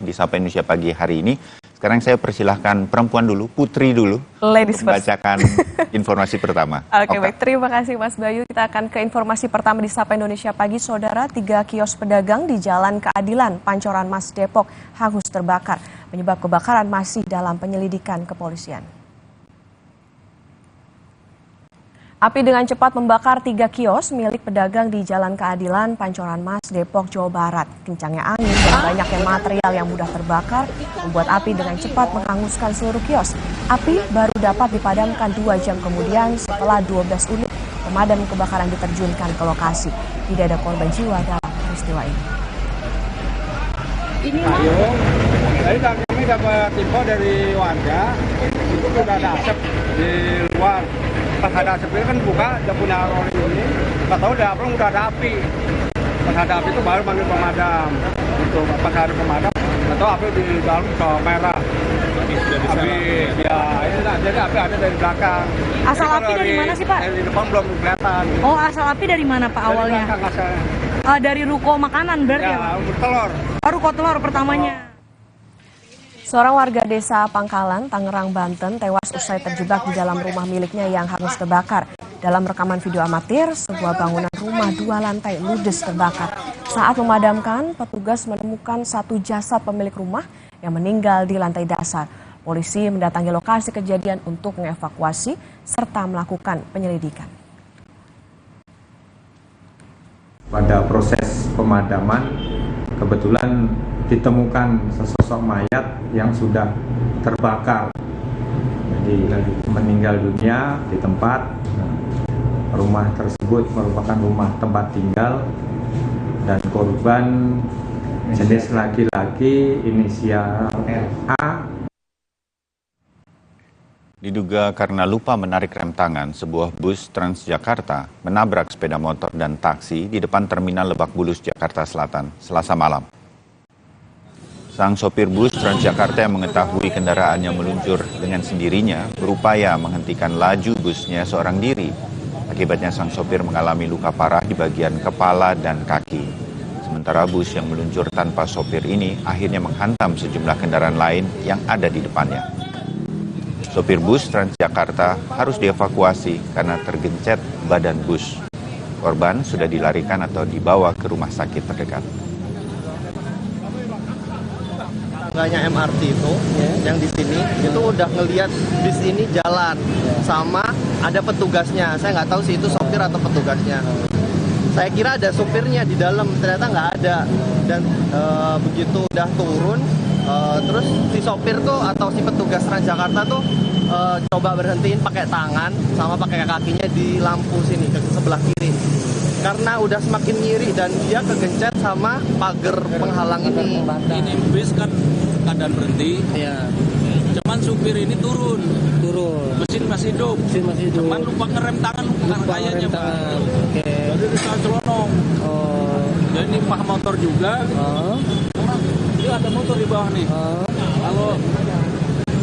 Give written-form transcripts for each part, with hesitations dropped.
di Sapa Indonesia Pagi hari ini. Sekarang saya persilahkan perempuan dulu, Putri dulu, Ladies first. membacakan informasi pertama. Oke, baik. Terima kasih Mas Bayu. Kita akan ke informasi pertama di Sapa Indonesia Pagi. Saudara, 3 kios pedagang di Jalan Keadilan, Pancoran Mas, Depok, hangus terbakar. Penyebab kebakaran masih dalam penyelidikan kepolisian. Api dengan cepat membakar 3 kios milik pedagang di Jalan Keadilan, Pancoran Mas, Depok, Jawa Barat. Kencangnya angin dan banyaknya material yang mudah terbakar membuat api dengan cepat menghanguskan seluruh kios. Api baru dapat dipadamkan 2 jam kemudian setelah 12 unit pemadam kebakaran diterjunkan ke lokasi. Tidak ada korban jiwa dalam peristiwa ini. Tadi kami dapat info dari warga, itu sudah ada asap di luar. Pas ada asap itu kan buka, dia punya rolling ini, nggak tahu udah ada api. Pas ada api itu baru panggil pemadam. Untuk pas ada pemadam, nggak tahu api di dalam bisa merah. Api, ya ini jadi api ada dari belakang. Asal api dari mana sih Pak? Dari depan belum kelihatan. Oh, asal api dari mana Pak awalnya? Dari belakang asalnya. Dari ruko makanan berarti ya Pak? Ya, telur. Oh, ruko telur pertamanya. Seorang warga desa Pangkalan, Tangerang, Banten tewas usai terjebak di dalam rumah miliknya yang hangus terbakar. Dalam rekaman video amatir, sebuah bangunan rumah 2 lantai ludes terbakar. Saat memadamkan, petugas menemukan satu jasad pemilik rumah yang meninggal di lantai dasar. Polisi mendatangi lokasi kejadian untuk mengevakuasi serta melakukan penyelidikan. Pada proses pemadaman, kebetulan ditemukan sesosok mayat yang sudah terbakar. Jadi meninggal dunia di tempat. Rumah tersebut merupakan rumah tempat tinggal dan korban jenis laki-laki inisial A. Diduga karena lupa menarik rem tangan, sebuah bus Transjakarta menabrak sepeda motor dan taksi di depan terminal Lebak Bulus, Jakarta Selatan, Selasa malam. Sang sopir bus Transjakarta yang mengetahui kendaraannya meluncur dengan sendirinya berupaya menghentikan laju busnya seorang diri. Akibatnya sang sopir mengalami luka parah di bagian kepala dan kaki. Sementara bus yang meluncur tanpa sopir ini akhirnya menghantam sejumlah kendaraan lain yang ada di depannya. Sopir bus Transjakarta harus dievakuasi karena tergencet badan bus. Korban sudah dilarikan atau dibawa ke rumah sakit terdekat. Tangganya MRT itu yang di sini itu udah ngelihat bis ini jalan sama ada petugasnya. Saya nggak tahu sih itu sopir atau petugasnya. Saya kira ada sopirnya di dalam, ternyata nggak ada. Dan begitu udah turun, terus si sopir tuh atau si petugas Transjakarta tuh coba berhentiin pakai tangan sama pakai kakinya di lampu sini ke sebelah kiri. Karena udah semakin ngiri dan dia kegencet sama pagar penghalang ini. Ini bis kan keadaan berhenti. Iya. Cuman supir ini turun. Mesin masih hidup. Cuman lupa ngerem tangan kayaknya Pak. Oke. Jadi bisa celonong. Oh. Jadi ini pah motor juga. Dia ada motor di bawah nih.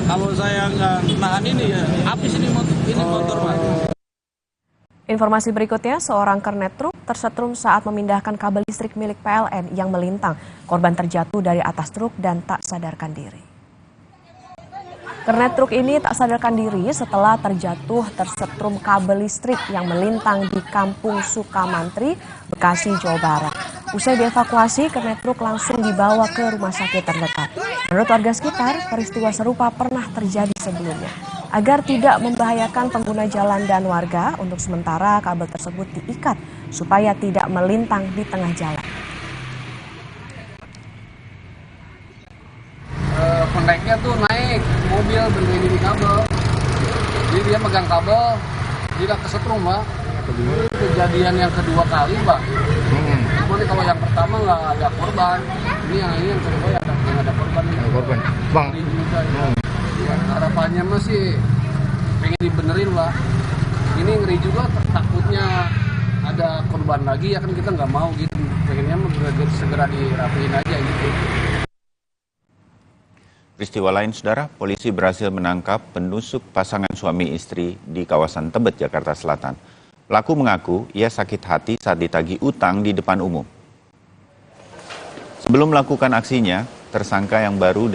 Kalau saya nggak nahan ini ya, habis ini motor Pak. Informasi berikutnya, seorang kernet truk tersetrum saat memindahkan kabel listrik milik PLN yang melintang. Korban terjatuh dari atas truk dan tak sadarkan diri. Kernet truk ini tak sadarkan diri setelah terjatuh tersetrum kabel listrik yang melintang di Kampung Sukamantri, Bekasi, Jawa Barat. Usai dievakuasi, kernet truk langsung dibawa ke rumah sakit terdekat. Menurut warga sekitar, peristiwa serupa pernah terjadi sebelumnya. Agar tidak membahayakan pengguna jalan dan warga, untuk sementara kabel tersebut diikat supaya tidak melintang di tengah jalan. Koneknya tuh naik mobil berlindung di kabel, jadi dia megang kabel, dia kesetrum Pak. Ini kejadian yang kedua kali Pak. Cuman kalau yang pertama nggak ada korban, ini yang kedua yang ada korban. Korban, bang. Ya, harapannya masih pengen dibenerin lah. Ini ngeri juga, takutnya ada korban lagi ya kan, kita nggak mau gitu. Pengennya segera dirapiin aja gitu. Peristiwa lain, saudara, polisi berhasil menangkap penusuk pasangan suami istri di kawasan Tebet, Jakarta Selatan. Pelaku mengaku ia sakit hati saat ditagih utang di depan umum. Sebelum melakukan aksinya, tersangka yang baru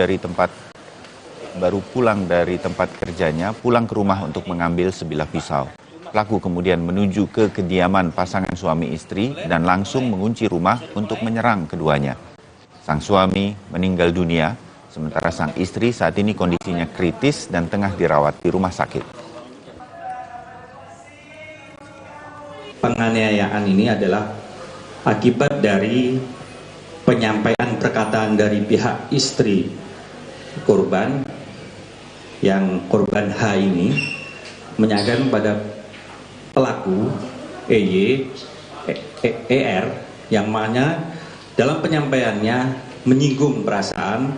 pulang dari tempat kerjanya pulang ke rumah untuk mengambil sebilah pisau. Pelaku kemudian menuju ke kediaman pasangan suami istri dan langsung mengunci rumah untuk menyerang keduanya. Sang suami meninggal dunia, sementara sang istri saat ini kondisinya kritis dan tengah dirawat di rumah sakit. Penganiayaan ini adalah akibat dari penyampaian perkataan dari pihak istri korban, yang korban H ini menyampaikan pada pelaku EY, ER, yang mana dalam penyampaiannya menyinggung perasaan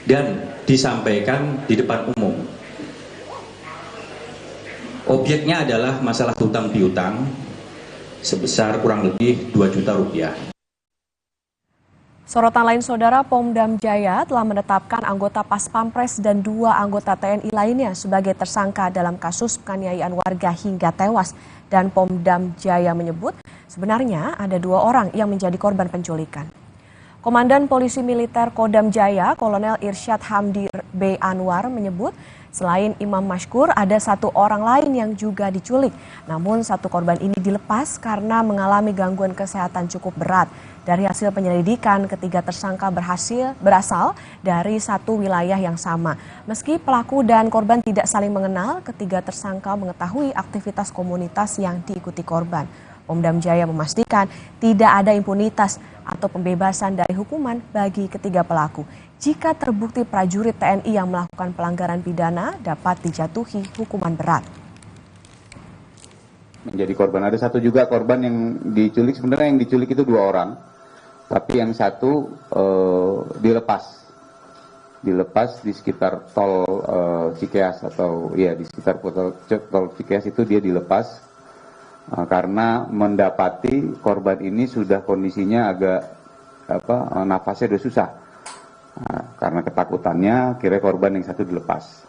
dan disampaikan di depan umum. Objeknya adalah masalah hutang piutang sebesar kurang lebih 2 juta rupiah. Sorotan lain, Saudara, Pomdam Jaya telah menetapkan anggota Pas Pampres dan 2 anggota TNI lainnya sebagai tersangka dalam kasus penganiayaan warga hingga tewas. Dan Pomdam Jaya menyebut sebenarnya ada 2 orang yang menjadi korban penculikan. Komandan Polisi Militer Kodam Jaya, Kolonel Irsyad Hamdi B. Anwar menyebut selain Imam Mashkur ada 1 orang lain yang juga diculik. Namun 1 korban ini dilepas karena mengalami gangguan kesehatan cukup berat. Dari hasil penyelidikan, ketiga tersangka berasal dari 1 wilayah yang sama. Meski pelaku dan korban tidak saling mengenal, ketiga tersangka mengetahui aktivitas komunitas yang diikuti korban. Pomdam Jaya memastikan tidak ada impunitas atau pembebasan dari hukuman bagi ketiga pelaku. Jika terbukti prajurit TNI yang melakukan pelanggaran pidana dapat dijatuhi hukuman berat. Menjadi korban, ada 1 juga korban yang diculik. Sebenarnya yang diculik itu 2 orang. Tapi yang 1 dilepas di sekitar tol Cikeas, atau ya di sekitar tol Cikeas itu dia dilepas karena mendapati korban ini sudah kondisinya agak nafasnya udah susah. Karena ketakutannya kira korban yang 1 dilepas.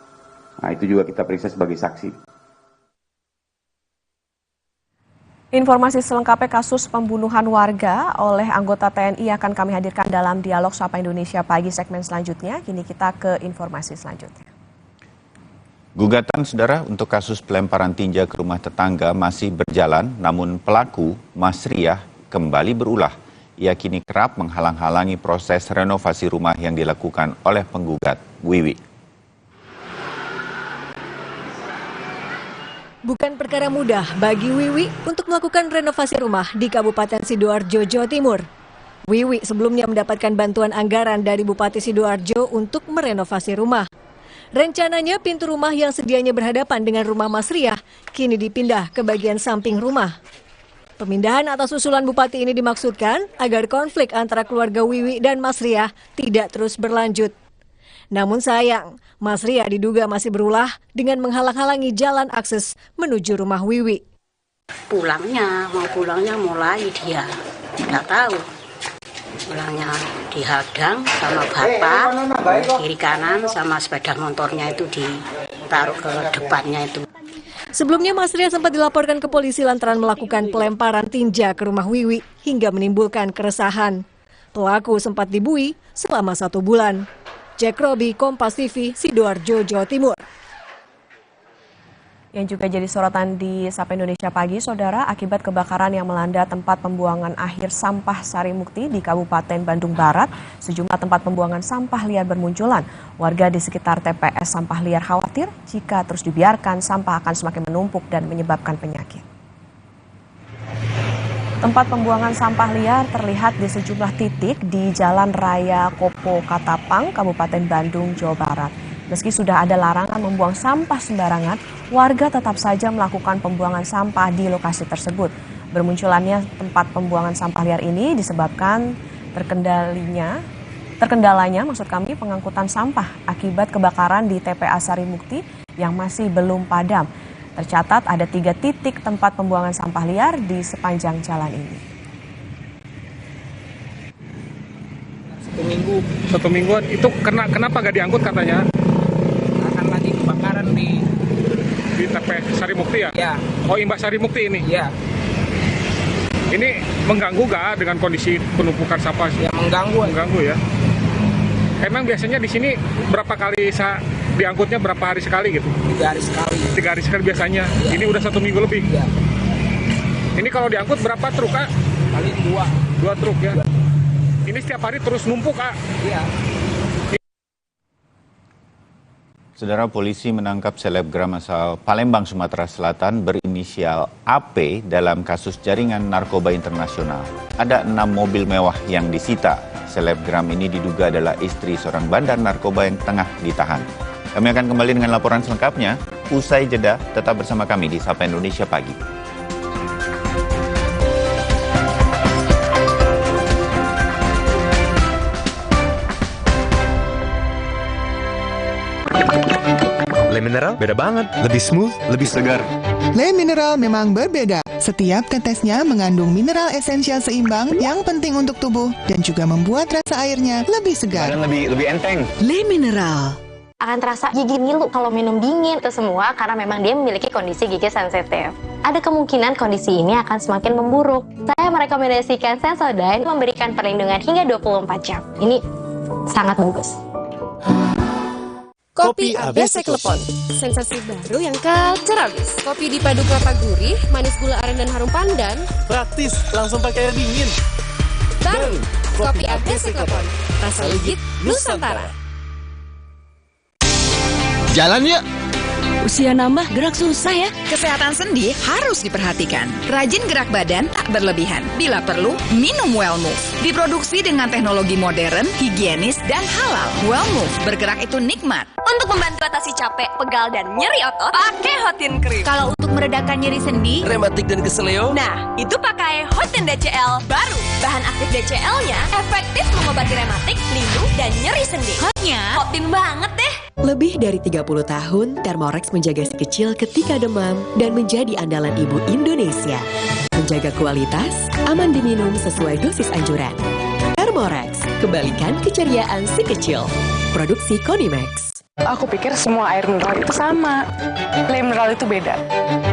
Nah, itu juga kita periksa sebagai saksi. Informasi selengkapnya kasus pembunuhan warga oleh anggota TNI akan kami hadirkan dalam Dialog Sapa Indonesia Pagi segmen selanjutnya. Kini kita ke informasi selanjutnya. Gugatan, Saudara, untuk kasus pelemparan tinja ke rumah tetangga masih berjalan, namun pelaku, Mas Riah, kembali berulah. Ia kini kerap menghalang-halangi proses renovasi rumah yang dilakukan oleh penggugat, Wiwi. Bukan perkara mudah bagi Wiwi untuk melakukan renovasi rumah di Kabupaten Sidoarjo, Jawa Timur. Wiwi sebelumnya mendapatkan bantuan anggaran dari Bupati Sidoarjo untuk merenovasi rumah. Rencananya pintu rumah yang sedianya berhadapan dengan rumah Mas Riah kini dipindah ke bagian samping rumah. Pemindahan atas usulan Bupati ini dimaksudkan agar konflik antara keluarga Wiwi dan Mas Riah tidak terus berlanjut. Namun sayang, Mas Riah diduga masih berulah dengan menghalang-halangi jalan akses menuju rumah Wiwi. Pulangnya mulai dia nggak tahu. Pulangnya dihadang sama bapak, kiri kanan sama sepeda motornya itu ditaruh ke depannya itu. Sebelumnya Mas Riah sempat dilaporkan ke polisi lantaran melakukan pelemparan tinja ke rumah Wiwi hingga menimbulkan keresahan. Pelaku sempat dibui selama 1 bulan. Jack Robi, Kompas TV, Sidoarjo, Jawa Timur. Yang juga jadi sorotan di Sapa Indonesia Pagi, Saudara, akibat kebakaran yang melanda tempat pembuangan akhir sampah Sarimukti di Kabupaten Bandung Barat, sejumlah tempat pembuangan sampah liar bermunculan. Warga di sekitar TPS sampah liar khawatir jika terus dibiarkan sampah akan semakin menumpuk dan menyebabkan penyakit. Tempat pembuangan sampah liar terlihat di sejumlah titik di Jalan Raya Kopo Katapang, Kabupaten Bandung, Jawa Barat. Meski sudah ada larangan membuang sampah sembarangan, warga tetap saja melakukan pembuangan sampah di lokasi tersebut. Bermunculannya tempat pembuangan sampah liar ini disebabkan terkendalanya pengangkutan sampah akibat kebakaran di TPA Sarimukti yang masih belum padam. Tercatat ada 3 titik tempat pembuangan sampah liar di sepanjang jalan ini. 1 mingguan itu kenapa nggak diangkut katanya? Akan lagi kebakaran di TPS Sarimukti ya? Iya. Oh, Imbas Sarimukti ini? Iya. Ini mengganggu nggak dengan kondisi penumpukan sampah? Ya mengganggu. Mengganggu ya. Emang biasanya di sini berapa kali diangkutnya berapa hari sekali gitu? 3 hari sekali. 3 hari sekali biasanya. Ya. Ini udah 1 minggu lebih. Ya. Ini kalau diangkut berapa truk, Kak? Kali 2. 2 truk ya. Ini setiap hari terus numpuk, Kak? Iya. Saudara, polisi menangkap selebgram asal Palembang, Sumatera Selatan berinisial AP dalam kasus jaringan narkoba internasional. Ada 6 mobil mewah yang disita. Selebgram ini diduga adalah istri seorang bandar narkoba yang tengah ditahan. Kami akan kembali dengan laporan selengkapnya. Usai jeda, tetap bersama kami di Sapa Indonesia Pagi. Le Mineral beda banget, lebih smooth, lebih segar. Le Mineral memang berbeda. Setiap tetesnya mengandung mineral esensial seimbang yang penting untuk tubuh dan juga membuat rasa airnya lebih segar. Dan lebih enteng. Le Mineral akan terasa gigi ngilu kalau minum dingin. Itu semua karena memang dia memiliki kondisi gigi sensitif. Ada kemungkinan kondisi ini akan semakin memburuk. Saya merekomendasikan Sensodyne memberikan perlindungan hingga 24 jam. Ini sangat bagus. Kopi ABC Klepon, sensasi baru yang culture abis. Kopi dipadu kelapa gurih, manis gula aren dan harum pandan. Praktis, langsung pakai air dingin. Baru, Kopi ABC Klepon, rasa legit Nusantara. Jalan yuk! Usia nambah, gerak susah ya. Kesehatan sendi harus diperhatikan. Rajin gerak badan tak berlebihan. Bila perlu, minum Wellmove. Diproduksi dengan teknologi modern, higienis, dan halal. Wellmove, bergerak itu nikmat. Untuk membantu atasi capek, pegal, dan nyeri otot, pakai Hotin Cream. Kalau untuk meredakan nyeri sendi, rematik dan keseleo, nah, itu pakai Hotin DCL baru. Bahan aktif DCL-nya efektif mengobati rematik, lindung, dan nyeri sendi. Hotnya, Hotin banget deh. Lebih dari 30 tahun, Thermorex menjaga si kecil ketika demam dan menjadi andalan ibu Indonesia. Menjaga kualitas, aman diminum sesuai dosis anjuran. Thermorex, kembalikan keceriaan si kecil. Produksi Konimax. Aku pikir semua air mineral itu sama. Le Mineral itu beda.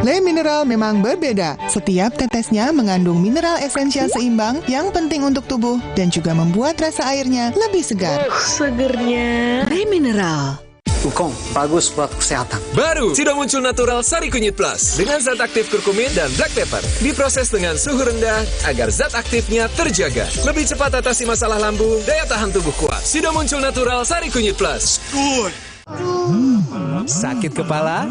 Le Mineral memang berbeda. Setiap tetesnya mengandung mineral esensial seimbang yang penting untuk tubuh dan juga membuat rasa airnya lebih segar. Segernya. Le Mineral. Wukong, bagus buat kesehatan. Baru, sudah muncul Natural Sari Kunyit Plus dengan zat aktif kurkumin dan black pepper. Diproses dengan suhu rendah agar zat aktifnya terjaga. Lebih cepat atasi masalah lambung, daya tahan tubuh kuat. Sudah muncul Natural Sari Kunyit Plus. Sakit kepala?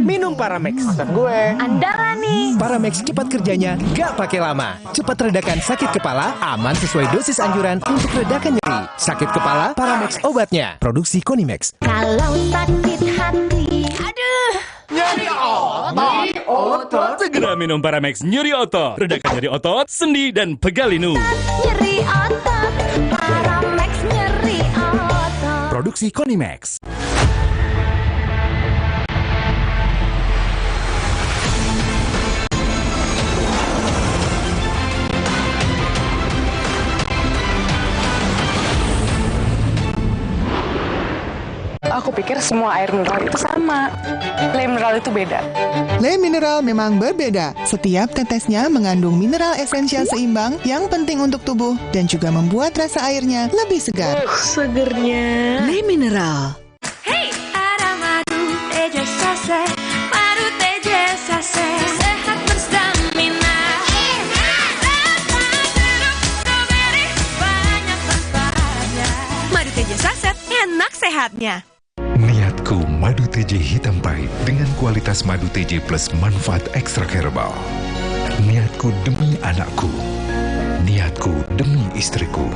Minum Paramex. Gue. Andara nih. Paramex cepat kerjanya, gak pakai lama. Cepat redakan sakit kepala, aman sesuai dosis anjuran untuk redakan nyeri. Sakit kepala, Paramex obatnya. Produksi Konimax. Kalau sakit hati, aduh. Nyeri otot. Segera minum Paramex nyeri otot. Redakan nyeri otot, sendi, dan pegal linu. Nyeri otot, Paramex nyeri otot. Produksi Konimax. Aku pikir semua air mineral itu sama. Le Mineral itu beda. Le Mineral memang berbeda. Setiap tetesnya mengandung mineral esensial seimbang yang penting untuk tubuh dan juga membuat rasa airnya lebih segar. Segernya. Le Mineral. Hey, ada madu teja sase, madu teja sase, sehat berstamina. Banyak manfaatnya. Madu teja saset, enak sehatnya. Niatku madu TJ hitam pahit dengan kualitas madu TJ plus manfaat ekstra herbal. Niatku demi anakku. Niatku demi istriku.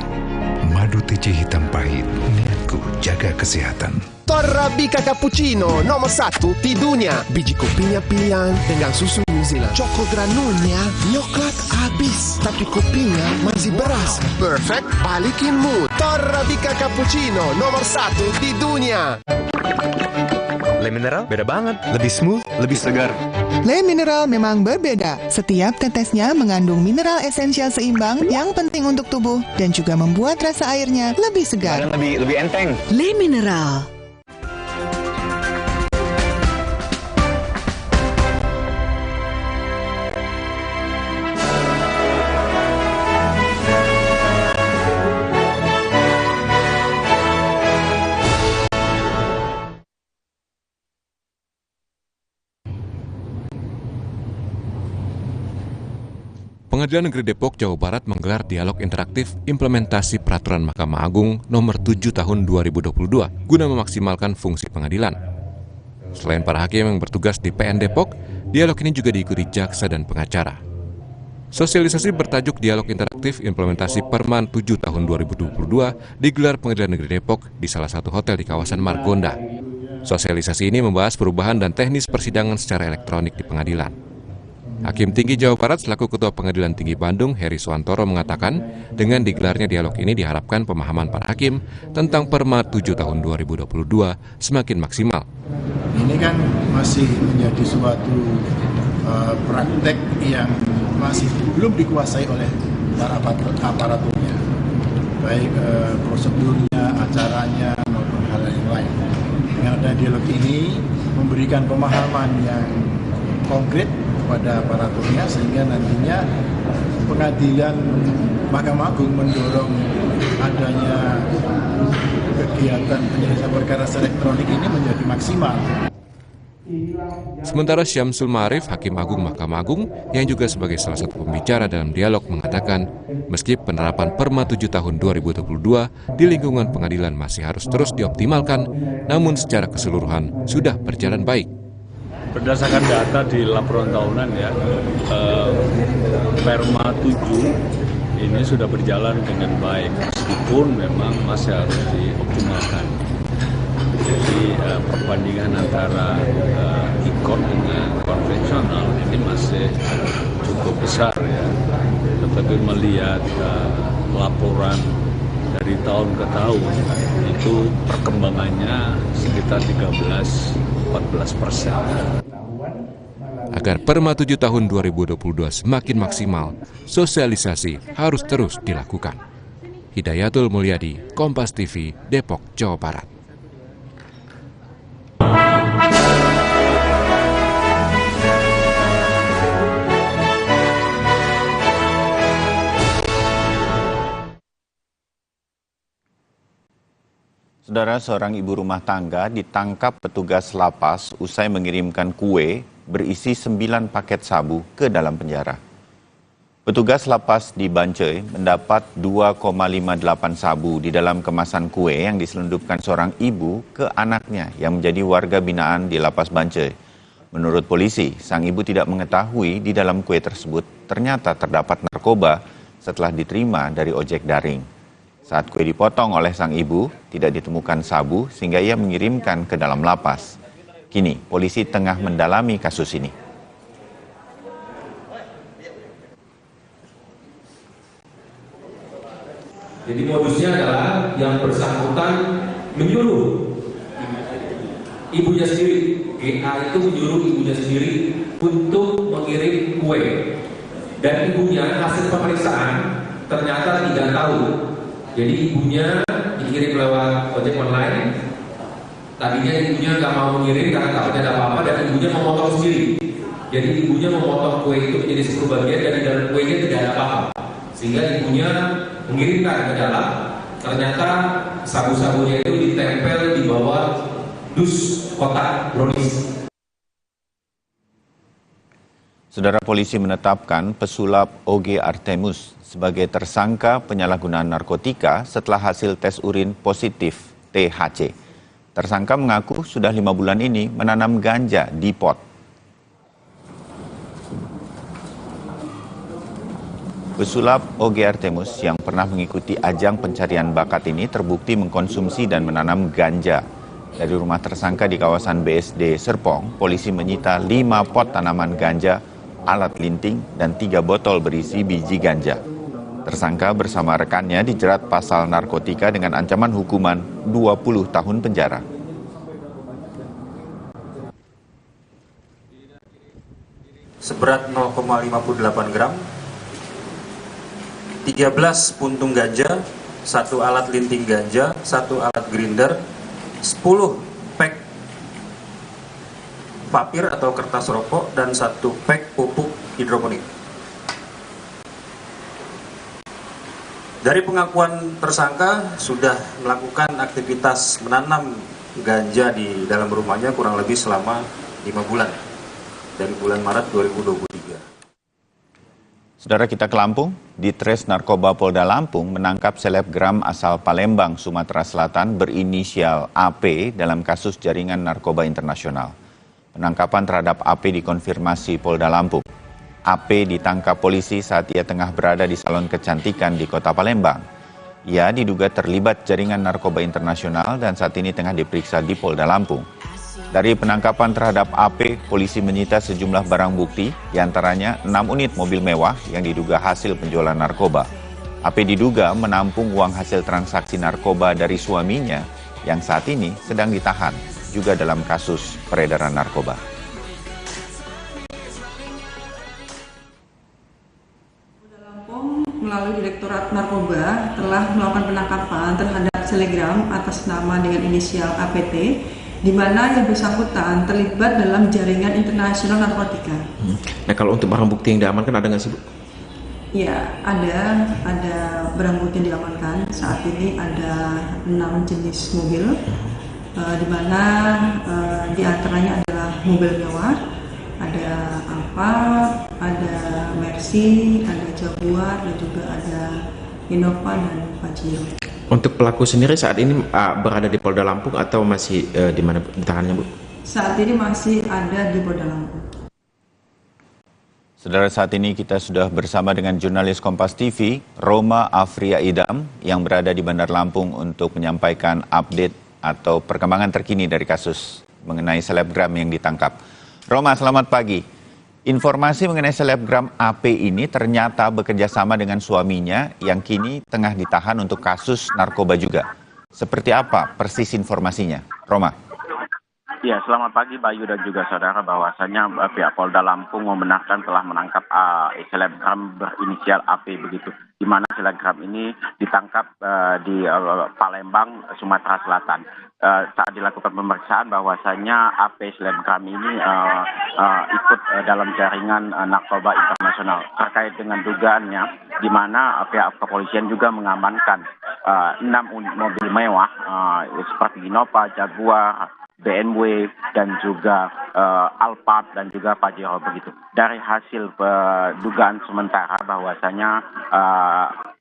Madu TJ hitam pahit, niatku jaga kesehatan. Torabika Cappuccino nomor 1 di dunia. Biji kopinya pilihan dengan susu New Zealand. Choco granulnya nyoklat habis, tapi kopinya masih beras. Perfect balikin mood. Torabika Cappuccino nomor 1 di dunia. Le Mineral beda banget, lebih smooth, lebih segar. Le Mineral memang berbeda. Setiap tetesnya mengandung mineral esensial seimbang yang penting untuk tubuh dan juga membuat rasa airnya lebih segar. Dan lebih enteng. Le Mineral. Pengadilan Negeri Depok, Jawa Barat menggelar dialog interaktif implementasi Peraturan Mahkamah Agung Nomor 7 Tahun 2022 guna memaksimalkan fungsi pengadilan. Selain para hakim yang bertugas di PN Depok, dialog ini juga diikuti jaksa dan pengacara. Sosialisasi bertajuk Dialog Interaktif Implementasi Perman 7 Tahun 2022 digelar Pengadilan Negeri Depok di salah satu hotel di kawasan Margonda. Sosialisasi ini membahas perubahan dan teknis persidangan secara elektronik di pengadilan. Hakim Tinggi Jawa Barat selaku Ketua Pengadilan Tinggi Bandung, Heri Suwantoro, mengatakan dengan digelarnya dialog ini diharapkan pemahaman para hakim tentang Perma 7 Tahun 2022 semakin maksimal. Ini kan masih menjadi suatu praktek yang masih belum dikuasai oleh para aparaturnya, baik prosedurnya, acaranya, maupun hal yang lain. Dengan ada dialog ini memberikan pemahaman yang konkret pada aparaturnya, sehingga nantinya pengadilan Mahkamah Agung mendorong adanya kegiatan penyelesaian perkara elektronik ini menjadi maksimal. Sementara Syamsul Ma'arif, Hakim Agung Mahkamah Agung, yang juga sebagai salah satu pembicara dalam dialog, mengatakan meski penerapan Perma 7 Tahun 2022 di lingkungan pengadilan masih harus terus dioptimalkan, namun secara keseluruhan sudah berjalan baik. Berdasarkan data di laporan tahunan ya, Perma 7 ini sudah berjalan dengan baik, meskipun memang masih harus dioptimalkan. Jadi perbandingan antara e-court dengan konvensional ini masih cukup besar ya. Tetapi melihat laporan dari tahun ke tahun itu perkembangannya sekitar 13-14%. Agar Perma 7 Tahun 2022 semakin maksimal, sosialisasi harus terus dilakukan. Hidayatul Mulyadi, Kompas TV, Depok, Jawa Barat. Saudara, seorang ibu rumah tangga ditangkap petugas lapas usai mengirimkan kue berisi 9 paket sabu ke dalam penjara. Petugas lapas di Bancai mendapat 2,58 sabu di dalam kemasan kue yang diselundupkan seorang ibu ke anaknya yang menjadi warga binaan di lapas Bancai. Menurut polisi, sang ibu tidak mengetahui di dalam kue tersebut ternyata terdapat narkoba setelah diterima dari ojek daring. Saat kue dipotong oleh sang ibu, tidak ditemukan sabu sehingga ia mengirimkan ke dalam lapas. Kini, polisi tengah mendalami kasus ini. Jadi modusnya adalah yang bersangkutan menyuruh ibunya sendiri, GA itu menyuruh ibunya sendiri untuk mengirim kue. Dan ibunya hasil pemeriksaan ternyata tidak tahu. Jadi ibunya dikirim lewat ojek online. Tadinya ibunya nggak mau mengirim karena takutnya ada apa-apa, dan ibunya memotong sendiri. Jadi ibunya memotong kue itu menjadi 10 bagian dan di dalam kuenya tidak ada apa-apa. Sehingga ibunya mengirimkan ke dalam, ternyata sabu-sabunya itu ditempel di bawah dus kotak brownies. Saudara, polisi menetapkan pesulap OG Artemus sebagai tersangka penyalahgunaan narkotika setelah hasil tes urin positif THC. Tersangka mengaku sudah 5 bulan ini menanam ganja di pot. Pesulap OG Artemus yang pernah mengikuti ajang pencarian bakat ini terbukti mengkonsumsi dan menanam ganja. Dari rumah tersangka di kawasan BSD Serpong, polisi menyita 5 pot tanaman ganja, alat linting, dan 3 botol berisi biji ganja. Tersangka bersama rekannya dijerat pasal narkotika dengan ancaman hukuman 20 tahun penjara. Seberat 0,58 gram, 13 puntung ganja, 1 alat linting ganja, 1 alat grinder, 10 pack papir atau kertas rokok, dan 1 pack pupuk hidroponik. Dari pengakuan tersangka sudah melakukan aktivitas menanam ganja di dalam rumahnya kurang lebih selama 5 bulan dari bulan Maret 2023. Saudara, kita ke Lampung. Ditres Narkoba Polda Lampung menangkap selebgram asal Palembang, Sumatera Selatan berinisial AP dalam kasus jaringan narkoba internasional. Penangkapan terhadap AP dikonfirmasi Polda Lampung. AP ditangkap polisi saat ia tengah berada di salon kecantikan di kota Palembang. Ia diduga terlibat jaringan narkoba internasional dan saat ini tengah diperiksa di Polda Lampung. Dari penangkapan terhadap AP, polisi menyita sejumlah barang bukti, diantaranya 6 unit mobil mewah yang diduga hasil penjualan narkoba. AP diduga menampung uang hasil transaksi narkoba dari suaminya yang saat ini sedang ditahan, juga dalam kasus peredaran narkoba. Melalui Direktorat Narkoba telah melakukan penangkapan terhadap selebgram atas nama dengan inisial APT, di mana yang bersangkutan terlibat dalam jaringan internasional narkotika. Nah, kalau untuk barang bukti yang diamankan ada nggak sih, Bu? Ya, ada barang bukti yang diamankan. Saat ini ada 6 jenis mobil, di mana di antaranya adalah mobil mewah, ada Alphard, ada Mercy, ada Jaguar, dan juga ada Innova dan Pajero. Untuk pelaku sendiri saat ini berada di Polda Lampung atau masih di mana ditahannya, Bu? Saat ini masih ada di Polda Lampung. Saudara, saat ini kita sudah bersama dengan jurnalis Kompas TV, Roma Afria Idam, yang berada di Bandar Lampung untuk menyampaikan update atau perkembangan terkini dari kasus mengenai selebgram yang ditangkap. Roma, selamat pagi. Informasi mengenai selebgram AP ini ternyata bekerja sama dengan suaminya yang kini tengah ditahan untuk kasus narkoba juga. Seperti apa persis informasinya, Roma? Ya, selamat pagi Bayu dan juga saudara, bahwasanya pihak Polda Lampung membenarkan telah menangkap selebgram berinisial AP begitu, di mana selebgram ini ditangkap di Palembang, Sumatera Selatan. Saat dilakukan pemeriksaan bahwasanya AP selebgram ini ikut dalam jaringan narkoba internasional. Terkait dengan dugaannya, di mana pihak kepolisian juga mengamankan 6 unit mobil mewah seperti Innova, Jaguar, BMW, dan juga Alphard dan juga Pajero begitu. Dari hasil dugaan sementara bahwasanya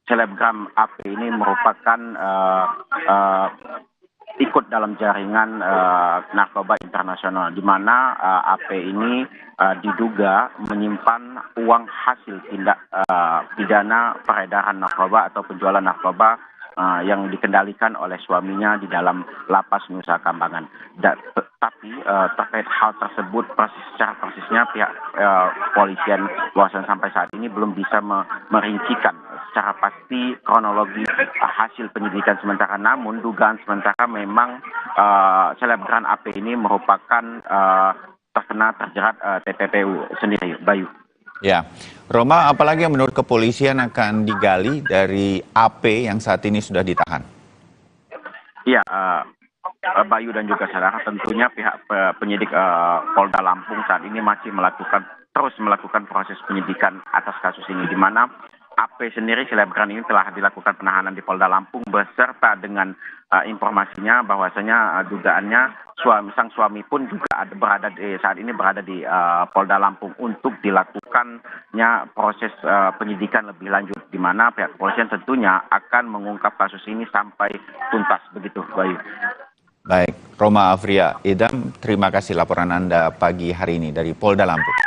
selebgram AP ini merupakan ikut dalam jaringan narkoba internasional, di mana AP ini diduga menyimpan uang hasil tindak pidana peredaran narkoba atau penjualan narkoba yang dikendalikan oleh suaminya di dalam lapas Nusa Kambangan. Tapi terkait hal tersebut secara persisnya pihak kepolisian bahwasan sampai saat ini belum bisa merincikan secara pasti kronologi hasil penyidikan sementara. Namun dugaan sementara memang selebgram AP ini merupakan terjerat TPPU sendiri, Bayu. Ya, Roma, apalagi yang menurut kepolisian akan digali dari AP yang saat ini sudah ditahan? Iya, Bayu dan juga saudara, tentunya pihak penyidik Polda Lampung saat ini masih terus melakukan proses penyidikan atas kasus ini, di mana AP sendiri selebgram ini telah dilakukan penahanan di Polda Lampung beserta dengan informasinya bahwasanya dugaannya sang suami pun juga saat ini berada di Polda Lampung untuk dilakukannya proses penyidikan lebih lanjut, di mana pihak kepolisian tentunya akan mengungkap kasus ini sampai tuntas begitu, Bayu. Baik, Roma Afria Idam, terima kasih laporan Anda pagi hari ini dari Polda Lampung.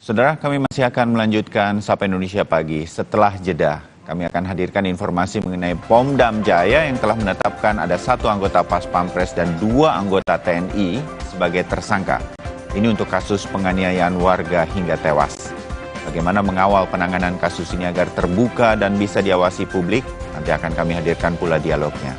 Saudara, kami masih akan melanjutkan Sapa Indonesia Pagi. Setelah jeda, kami akan hadirkan informasi mengenai Pomdam Jaya yang telah menetapkan ada 1 anggota Pas Pampres dan 2 anggota TNI sebagai tersangka. Ini untuk kasus penganiayaan warga hingga tewas. Bagaimana mengawal penanganan kasus ini agar terbuka dan bisa diawasi publik? Nanti akan kami hadirkan pula dialognya.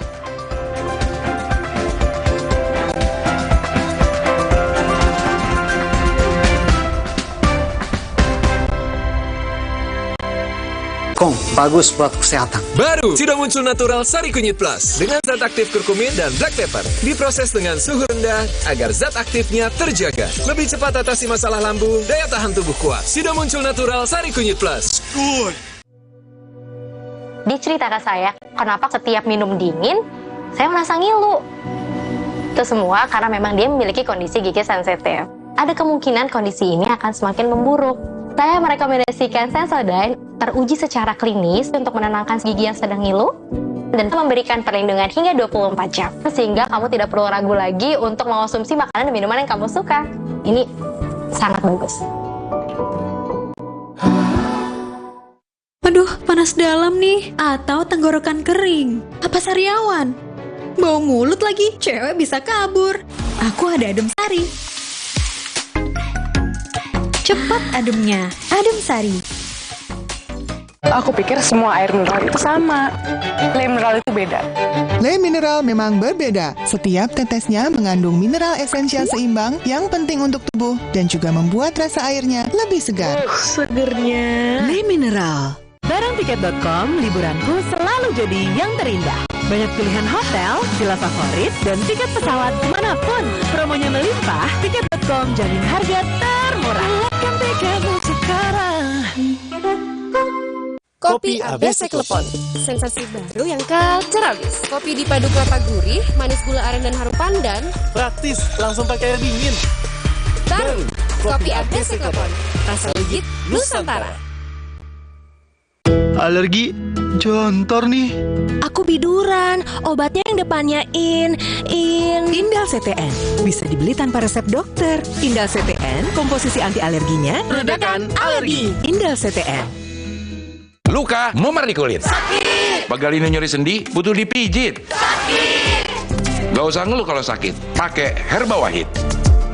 Bagus buat kesehatan. Baru, sudah muncul Natural Sari Kunyit Plus dengan zat aktif kurkumin dan black pepper. Diproses dengan suhu rendah agar zat aktifnya terjaga. Lebih cepat atasi masalah lambung, daya tahan tubuh kuat. Sudah muncul Natural Sari Kunyit Plus. Good. Diceritakan saya, kenapa setiap minum dingin, saya merasa ngilu. Itu semua karena memang dia memiliki kondisi gigi sensitif. ada kemungkinan kondisi ini akan semakin memburuk. Saya merekomendasikan Sensodyne teruji secara klinis untuk menenangkan gigi yang sedang ngilu dan memberikan perlindungan hingga 24 jam. Sehingga kamu tidak perlu ragu lagi untuk mengonsumsi makanan dan minuman yang kamu suka. Ini sangat bagus. Aduh, panas dalam nih. Atau tenggorokan kering. Apa sariawan? Bau mulut lagi, cewek bisa kabur. Aku ada adem sari. Cepat ademnya, adem sari. Aku pikir semua air mineral itu sama. Le mineral itu beda. Le mineral memang berbeda. Setiap tetesnya mengandung mineral esensial seimbang yang penting untuk tubuh dan juga membuat rasa airnya lebih segar. Segernya. Le mineral. Barang tiket.com, liburanku selalu jadi yang terindah. Banyak pilihan hotel, villa favorit, dan tiket pesawat kemanapun. Promonya melimpah, tiket.com jamin harga termurah. Kan tiketmu sekarang. Kopi ABC Klepon, sensasi baru yang culture abis. Kopi dipadu kelapa gurih, manis gula aren dan harum pandan. Praktis, langsung pakai air dingin. Baru, Kopi ABC Klepon, rasa legit Nusantara. Alergi, jontor nih. Aku biduran, obatnya yang depannya Indal CTN, bisa dibeli tanpa resep dokter. Indal CTN, komposisi anti alerginya redakan alergi. Indal CTN. Luka, memar di kulit. Sakit. Pegal ini nyeri sendi, butuh dipijit. Sakit. Gak usah ngeluh kalau sakit, pakai Herba Wahid.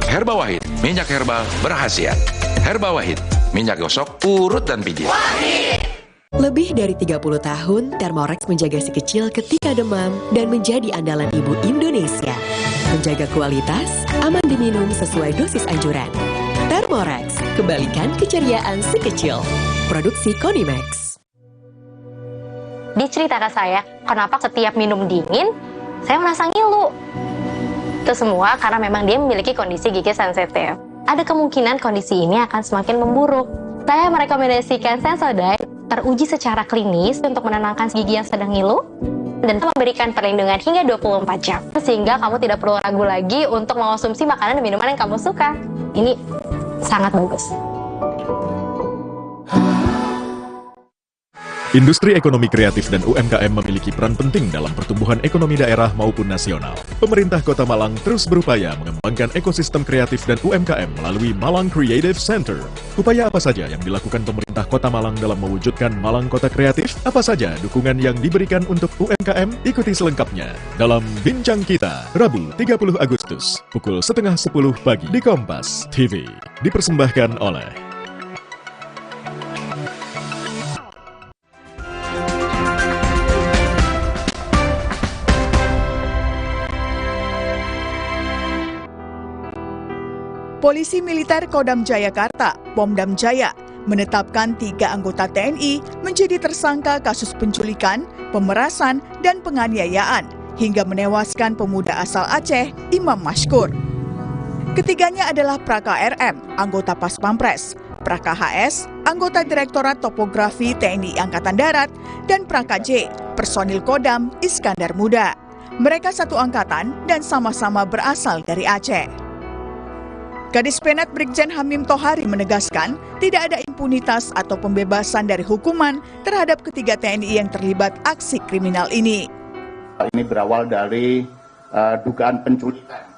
Herba Wahid, minyak herbal berkhasiat. Herba Wahid, minyak gosok, urut dan pijit. Wahid. Lebih dari 30 tahun, Thermorex menjaga si kecil ketika demam dan menjadi andalan ibu Indonesia. Menjaga kualitas, aman diminum sesuai dosis anjuran. Thermorex, kembalikan keceriaan si kecil. Produksi Konimax. Diceritakan saya, kenapa setiap minum dingin, saya merasa ngilu. Itu semua karena memang dia memiliki kondisi gigi sensitif. Ada kemungkinan kondisi ini akan semakin memburuk. Saya merekomendasikan Sensodyne teruji secara klinis untuk menenangkan gigi yang sedang ngilu dan memberikan perlindungan hingga 24 jam. Sehingga kamu tidak perlu ragu lagi untuk mengonsumsi makanan dan minuman yang kamu suka. Ini sangat bagus. Industri ekonomi kreatif dan UMKM memiliki peran penting dalam pertumbuhan ekonomi daerah maupun nasional. Pemerintah Kota Malang terus berupaya mengembangkan ekosistem kreatif dan UMKM melalui Malang Creative Center. Upaya apa saja yang dilakukan pemerintah Kota Malang dalam mewujudkan Malang Kota Kreatif? Apa saja dukungan yang diberikan untuk UMKM? Ikuti selengkapnya dalam Bincang Kita, Rabu 30 Agustus, pukul 9:30 pagi di Kompas TV. Dipersembahkan oleh Polisi Militer Kodam Jayakarta, Pomdam Jaya, menetapkan 3 anggota TNI menjadi tersangka kasus penculikan, pemerasan, dan penganiayaan hingga menewaskan pemuda asal Aceh, Imam Mashkur. Ketiganya adalah Praka RM, anggota Pas Pampres, Praka HS, anggota Direktorat Topografi TNI Angkatan Darat, dan Praka J, personil Kodam Iskandar Muda. Mereka satu angkatan dan sama-sama berasal dari Aceh. Kadis Penat Brigjen Hamim Tohari menegaskan tidak ada impunitas atau pembebasan dari hukuman terhadap ketiga TNI yang terlibat aksi kriminal ini. Ini berawal dari dugaan penculikan.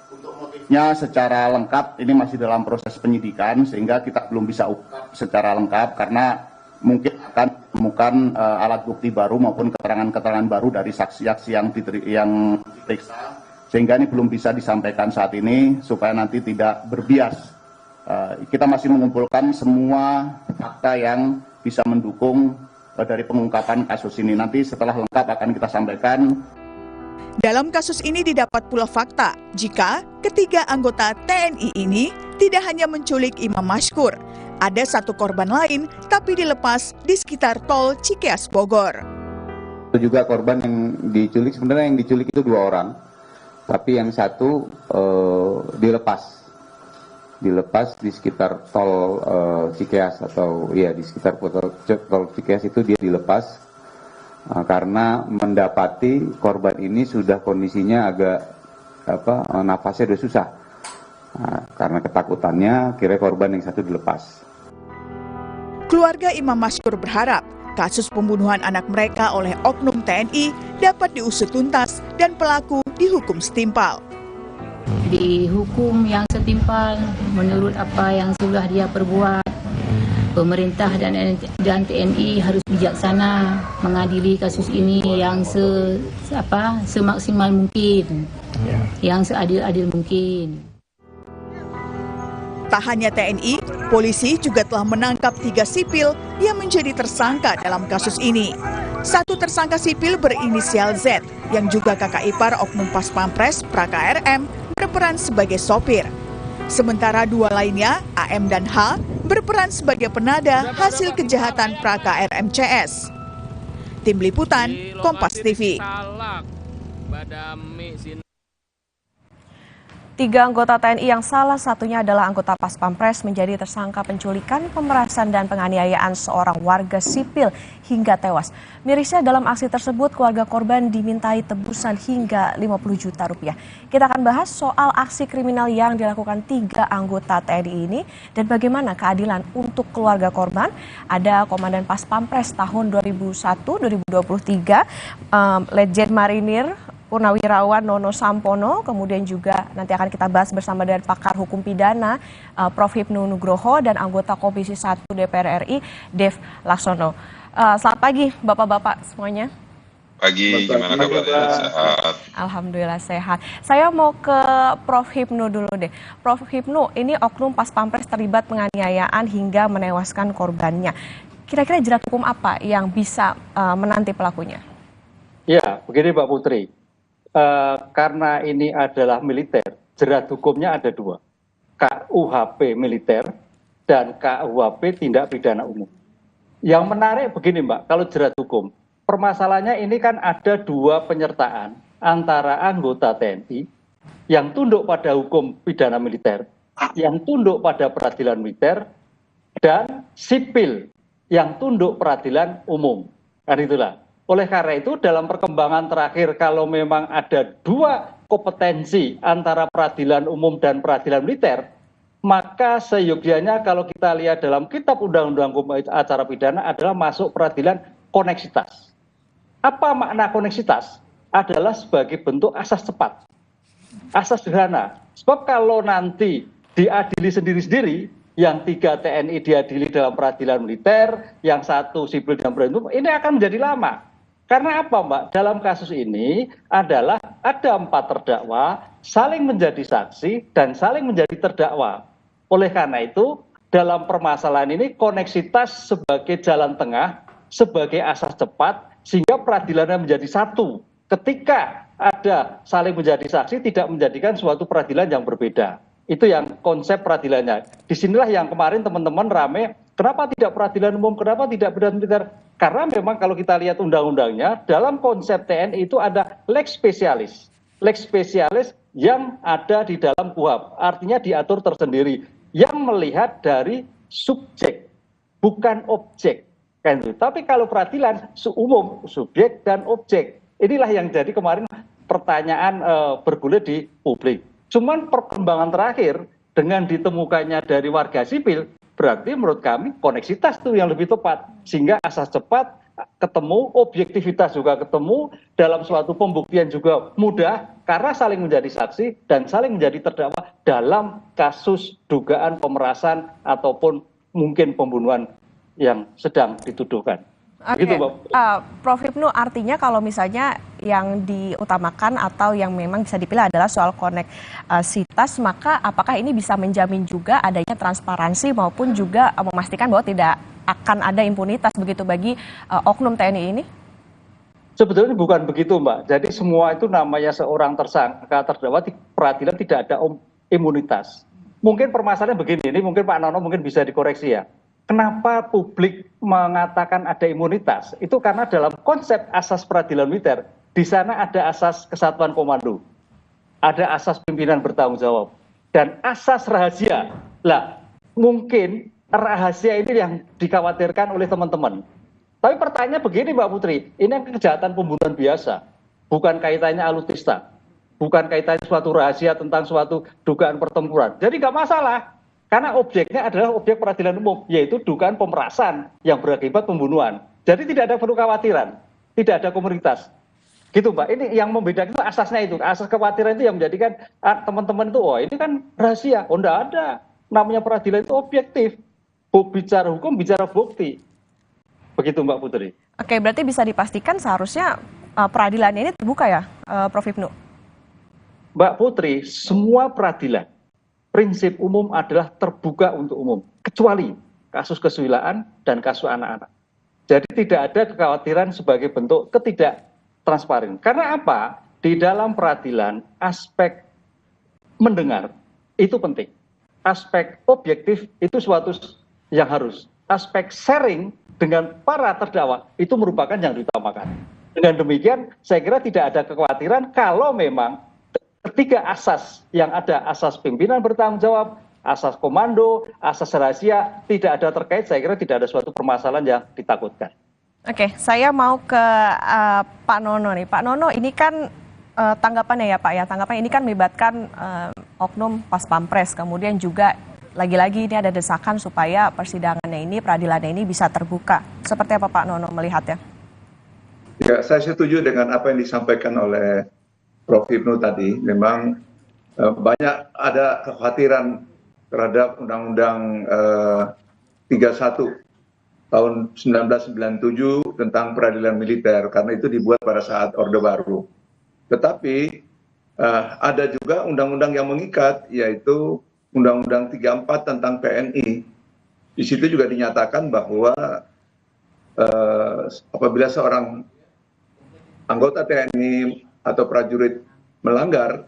Untuk motifnya secara lengkap ini masih dalam proses penyidikan sehingga kita belum bisa ungkap secara lengkap karena mungkin akan ditemukan alat bukti baru maupun keterangan-keterangan baru dari saksi-saksi yang diperiksa. Sehingga ini belum bisa disampaikan saat ini supaya nanti tidak berbias. Kita masih mengumpulkan semua fakta yang bisa mendukung dari pengungkapan kasus ini. Nanti setelah lengkap akan kita sampaikan. Dalam kasus ini didapat pula fakta jika ketiga anggota TNI ini tidak hanya menculik Imam Mashkur. Ada satu korban lain tapi dilepas di sekitar tol Cikeas Bogor. Itu juga korban yang diculik, sebenarnya yang diculik itu 2 orang. Tapi yang satu dilepas di sekitar tol Cikeas atau ya di sekitar tol Cikeas itu dia dilepas karena mendapati korban ini sudah kondisinya agak napasnya sudah susah. Nah, karena ketakutannya, kira korban yang satu dilepas. Keluarga Imam Maskur berharap kasus pembunuhan anak mereka oleh oknum TNI dapat diusut tuntas dan pelaku dihukum setimpal. Dihukum yang setimpal menurut apa yang sudah dia perbuat. Pemerintah dan TNI harus bijaksana mengadili kasus ini yang semaksimal mungkin, yang seadil-adil mungkin. Tak hanya TNI, polisi juga telah menangkap 3 sipil yang menjadi tersangka dalam kasus ini. Satu tersangka sipil berinisial Z yang juga kakak ipar oknum Pas Pampres Pra-KRM berperan sebagai sopir. Sementara 2 lainnya, AM dan H, berperan sebagai penada hasil kejahatan Pra-KRM CS. Tim Liputan, Kompas TV. 3 anggota TNI yang salah satunya adalah anggota Pas Pampres menjadi tersangka penculikan, pemerasan, dan penganiayaan seorang warga sipil hingga tewas. Mirisnya dalam aksi tersebut keluarga korban dimintai tebusan hingga 50 juta rupiah. Kita akan bahas soal aksi kriminal yang dilakukan 3 anggota TNI ini dan bagaimana keadilan untuk keluarga korban. Ada Komandan Pas Pampres tahun 2001-2023, Legend Marinir Purnawirawan Nono Sampono, kemudian juga nanti akan kita bahas bersama dengan pakar hukum pidana Prof. Hipnu Nugroho dan anggota Komisi 1 DPR RI Dev Laksono. Selamat pagi Bapak-bapak semuanya. Pagi, gimana kabarnya? Sehat? Alhamdulillah sehat. Saya mau ke Prof. Hipnu dulu deh. Prof. Hipnu, ini oknum Pas Pampres terlibat penganiayaan hingga menewaskan korbannya. Kira-kira jerat hukum apa yang bisa menanti pelakunya? Ya, begini Mbak Putri. Karena ini adalah militer, jerat hukumnya ada 2, KUHP militer dan KUHP tindak pidana umum. Yang menarik begini Mbak, kalau jerat hukum, permasalahannya ini kan ada 2 penyertaan antara anggota TNI yang tunduk pada hukum pidana militer, yang tunduk pada peradilan militer, dan sipil yang tunduk peradilan umum. Kan itulah. Oleh karena itu dalam perkembangan terakhir kalau memang ada 2 kompetensi antara peradilan umum dan peradilan militer, maka seyogyanya kalau kita lihat dalam kitab undang-undang hukum acara pidana adalah masuk peradilan koneksitas. Apa makna koneksitas? Adalah sebagai bentuk asas cepat, asas sederhana. Sebab kalau nanti diadili sendiri-sendiri, yang 3 TNI diadili dalam peradilan militer, yang 1 sipil dalam peradilan umum, ini akan menjadi lama. Karena apa Mbak? Dalam kasus ini adalah ada 4 terdakwa, saling menjadi saksi dan saling menjadi terdakwa. Oleh karena itu, dalam permasalahan ini koneksitas sebagai jalan tengah, sebagai asas cepat, sehingga peradilannya menjadi satu. Ketika ada saling menjadi saksi, tidak menjadikan suatu peradilan yang berbeda. Itu yang konsep peradilannya. Disinilah yang kemarin teman-teman rame, kenapa tidak peradilan umum, kenapa tidak peradilan militer? Karena memang kalau kita lihat undang-undangnya, dalam konsep TNI itu ada lex specialis. Lex specialis yang ada di dalam KUHP, artinya diatur tersendiri, yang melihat dari subjek, bukan objek. Kan itu. Tapi kalau peradilan umum, subjek dan objek. Inilah yang jadi kemarin pertanyaan bergulir di publik. Cuman perkembangan terakhir dengan ditemukannya dari warga sipil, berarti menurut kami koneksitas itu yang lebih tepat. Sehingga asas cepat ketemu, objektivitas juga ketemu, dalam suatu pembuktian juga mudah, karena saling menjadi saksi dan saling menjadi terdakwa dalam kasus dugaan pemerasan ataupun mungkin pembunuhan yang sedang dituduhkan. Oke, Prof. Hipnu, artinya kalau misalnya yang diutamakan atau yang memang bisa dipilih adalah soal koneksitas, maka apakah ini bisa menjamin juga adanya transparansi maupun juga memastikan bahwa tidak akan ada impunitas begitu bagi oknum TNI ini? Sebetulnya bukan begitu Mbak, jadi semua itu namanya seorang tersangka terdakwa di peradilan tidak ada imunitas. Mungkin permasalahannya begini, ini mungkin Pak Nono mungkin bisa dikoreksi ya. Kenapa publik mengatakan ada imunitas? Itu karena dalam konsep asas peradilan militer, di sana ada asas kesatuan komando, ada asas pimpinan bertanggung jawab, dan asas rahasia. Lah, mungkin rahasia ini yang dikhawatirkan oleh teman-teman. Tapi pertanyaannya begini Mbak Putri, ini kejahatan pembunuhan biasa, bukan kaitannya alutista. bukan kaitannya suatu rahasia tentang suatu dugaan pertempuran. Jadi nggak masalah, karena objeknya adalah objek peradilan umum, yaitu dugaan pemerasan yang berakibat pembunuhan. Jadi tidak ada perlu kekhawatiran, tidak ada komunitas. Gitu Mbak, ini yang membedakan itu asasnya itu, asas kekhawatiran itu yang menjadikan teman-teman itu, oh ini kan rahasia, oh enggak ada. Namanya peradilan itu objektif, bicara hukum, bicara bukti. Begitu Mbak Putri. Oke, berarti bisa dipastikan seharusnya peradilan ini terbuka ya, Prof. Ibnu? Mbak Putri, semua peradilan prinsip umum adalah terbuka untuk umum, kecuali kasus kesusilaan dan kasus anak-anak. Jadi tidak ada kekhawatiran sebagai bentuk ketidaktransparan. Karena apa? Di dalam peradilan aspek mendengar itu penting. Aspek objektif itu suatu yang harus. Aspek sharing dengan para terdakwa itu merupakan yang diutamakan. Dengan demikian, saya kira tidak ada kekhawatiran kalau memang ketiga asas yang ada, asas pimpinan bertanggung jawab, asas komando, asas rahasia, tidak ada terkait, saya kira tidak ada suatu permasalahan yang ditakutkan. Oke, saya mau ke Pak Nono nih. Pak Nono, ini kan tanggapannya ya Pak ya, tanggapannya ini kan melibatkan oknum Pas Pampres, kemudian juga lagi-lagi ini ada desakan supaya persidangannya ini, peradilannya ini bisa terbuka. Seperti apa Pak Nono melihatnya? Ya, saya setuju dengan apa yang disampaikan oleh Prof. Ibnu tadi. Memang banyak ada kekhawatiran terhadap Undang-Undang 31 tahun 1997 tentang peradilan militer, karena itu dibuat pada saat Orde Baru. Tetapi ada juga undang-undang yang mengikat, yaitu Undang-Undang 34 tentang TNI. Di situ juga dinyatakan bahwa apabila seorang anggota TNI atau prajurit melanggar,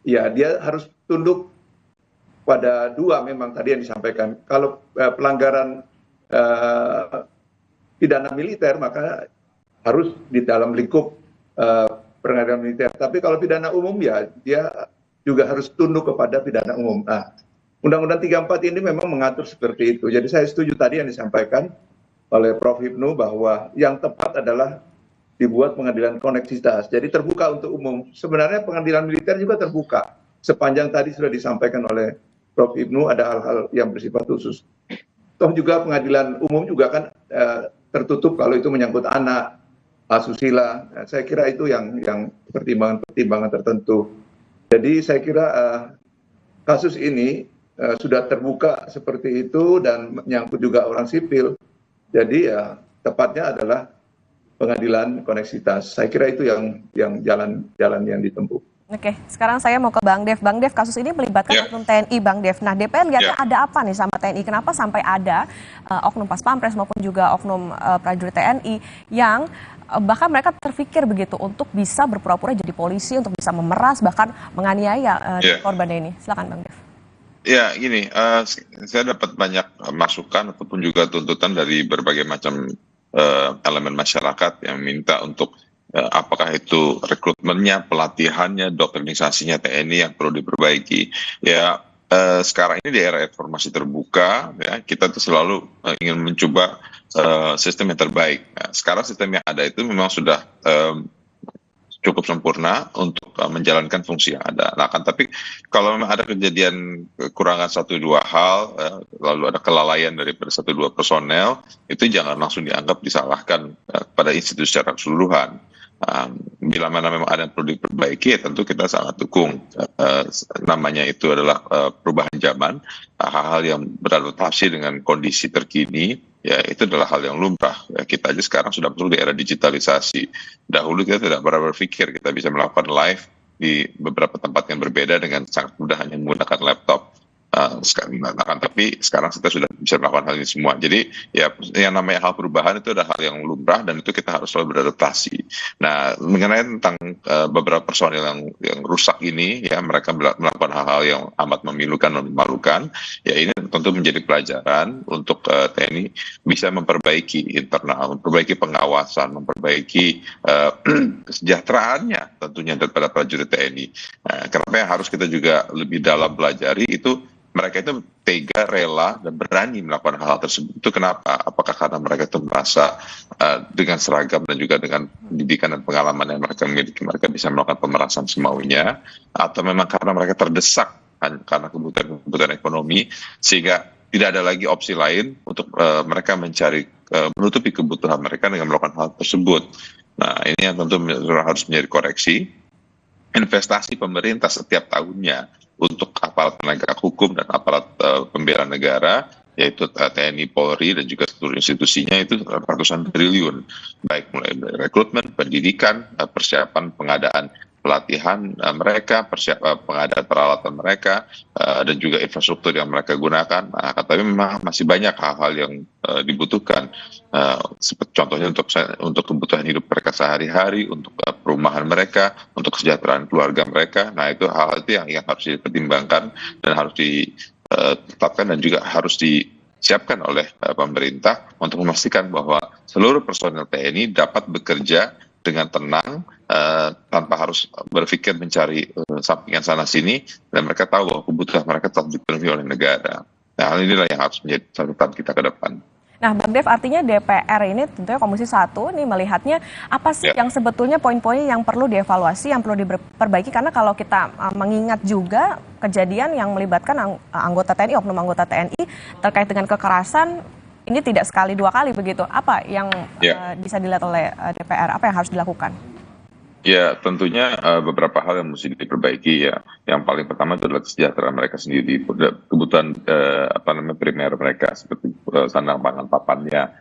ya dia harus tunduk pada dua, memang tadi yang disampaikan. Kalau pelanggaran pidana militer, maka harus di dalam lingkup pengadilan militer. Tapi kalau pidana umum, ya dia juga harus tunduk kepada pidana umum. Nah, Undang-Undang 34 ini memang mengatur seperti itu. Jadi saya setuju tadi yang disampaikan oleh Prof. Ibnu bahwa yang tepat adalah dibuat pengadilan koneksitas, jadi terbuka untuk umum. Sebenarnya pengadilan militer juga terbuka, sepanjang tadi sudah disampaikan oleh Prof. Ibnu ada hal-hal yang bersifat khusus. Toh juga pengadilan umum juga kan tertutup kalau itu menyangkut anak, asusila. Nah, saya kira itu yang pertimbangan-pertimbangan tertentu. Jadi saya kira kasus ini sudah terbuka seperti itu dan menyangkut juga orang sipil. Jadi ya tepatnya adalah pengadilan koneksitas. Saya kira itu yang jalan yang ditempuh. Oke, sekarang saya mau ke Bang Dev. Bang Dev, kasus ini melibatkan oknum TNI, Bang Dev. Nah, DPR lihatnya ada apa nih sama TNI? Kenapa sampai ada oknum Pas Pampres maupun juga oknum prajurit TNI yang bahkan mereka terpikir begitu untuk bisa berpura-pura jadi polisi, untuk bisa memeras, bahkan menganiaya korbannya ini. Silakan Bang Dev. Ya, gini, saya dapat banyak masukan ataupun juga tuntutan dari berbagai macam elemen masyarakat yang minta untuk apakah itu rekrutmennya, pelatihannya, doktrinisasinya TNI yang perlu diperbaiki. Ya, sekarang ini di era informasi terbuka, ya kita tuh selalu ingin mencoba sistem yang terbaik. Nah, sekarang sistem yang ada itu memang sudah cukup sempurna untuk menjalankan fungsi yang ada. Nah, kan tapi kalau memang ada kejadian kekurangan 1-2 hal, lalu ada kelalaian daripada 1-2 personel, itu jangan langsung dianggap disalahkan pada institusi secara keseluruhan. Bila mana memang ada yang perlu diperbaiki, tentu kita sangat dukung. Namanya itu adalah perubahan zaman, hal-hal yang beradaptasi dengan kondisi terkini, ya itu adalah hal yang lumrah. Ya, kita aja sekarang sudah masuk di era digitalisasi. Dahulu kita tidak pernah berpikir kita bisa melakukan live di beberapa tempat yang berbeda dengan sangat mudah hanya menggunakan laptop. Tapi sekarang kita sudah bisa melakukan hal ini semua. Jadi ya yang namanya hal perubahan itu adalah hal yang lumrah dan itu kita harus selalu beradaptasi. Nah, mengenai tentang beberapa personil yang rusak ini, ya mereka melakukan hal-hal yang amat memilukan dan memalukan. Ya ini tentu menjadi pelajaran untuk TNI bisa memperbaiki internal, memperbaiki pengawasan, memperbaiki kesejahteraannya tentunya daripada prajurit TNI. Kenapa yang harus kita juga lebih dalam pelajari itu mereka itu tega, rela, dan berani melakukan hal tersebut. Itu kenapa? Apakah karena mereka itu merasa dengan seragam dan juga dengan pendidikan dan pengalaman yang mereka miliki, mereka bisa melakukan pemerasan semaunya, atau memang karena mereka terdesak karena kebutuhan ekonomi, sehingga tidak ada lagi opsi lain untuk mereka menutupi kebutuhan mereka dengan melakukan hal tersebut. Nah, ini yang tentu harus menjadi koreksi. Investasi pemerintah setiap tahunnya untuk aparat penegak hukum dan aparat pembela negara, yaitu TNI, Polri, dan juga seluruh institusinya itu ratusan triliun, baik mulai dari rekrutmen, pendidikan, persiapan pengadaan pelatihan mereka, pengadaan peralatan mereka, dan juga infrastruktur yang mereka gunakan. Nah, tapi memang masih banyak hal-hal yang dibutuhkan, seperti contohnya untuk kebutuhan hidup mereka sehari-hari, untuk perumahan mereka, untuk kesejahteraan keluarga mereka. Nah, itu hal itu yang harus dipertimbangkan dan harus ditetapkan dan juga harus disiapkan oleh pemerintah untuk memastikan bahwa seluruh personel TNI dapat bekerja dengan tenang, tanpa harus berpikir mencari sampingan sana-sini, dan mereka tahu bahwa kebutuhan mereka telah dipenuhi oleh negara. Nah, hal inilah yang harus menjadi catatan kita ke depan. Nah, Bang Dev, artinya DPR ini tentunya Komisi 1 ini melihatnya apa sih yang sebetulnya poin-poin yang perlu dievaluasi, yang perlu diperbaiki, karena kalau kita mengingat juga kejadian yang melibatkan anggota TNI, oknum anggota TNI terkait dengan kekerasan, ini tidak sekali dua kali begitu. Apa yang bisa dilihat oleh DPR? Apa yang harus dilakukan? Ya, tentunya beberapa hal yang mesti diperbaiki ya. Yang paling pertama itu adalah kesejahteraan mereka sendiri, kebutuhan primer mereka seperti sandang pangan papannya,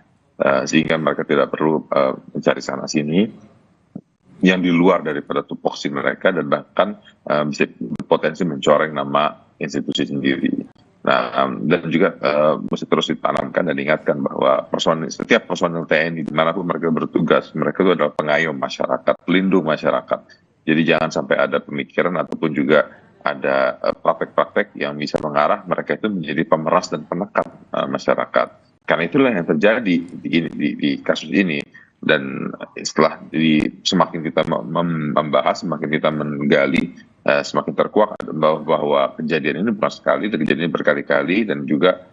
sehingga mereka tidak perlu mencari sana sini yang di luar daripada tupoksi mereka, dan bahkan bisa berpotensi mencoreng nama institusi sendiri. Nah, dan juga mesti terus ditanamkan dan diingatkan bahwa setiap personel TNI dimanapun mereka bertugas, mereka itu adalah pengayom masyarakat, pelindung masyarakat. Jadi jangan sampai ada pemikiran ataupun juga ada praktek-praktek yang bisa mengarah mereka itu menjadi pemeras dan penekan masyarakat. Karena itulah yang terjadi di kasus ini. Dan setelah semakin kita membahas, semakin kita menggali, semakin terkuak bahwa kejadian ini bukan sekali, kejadian ini berkali-kali, dan juga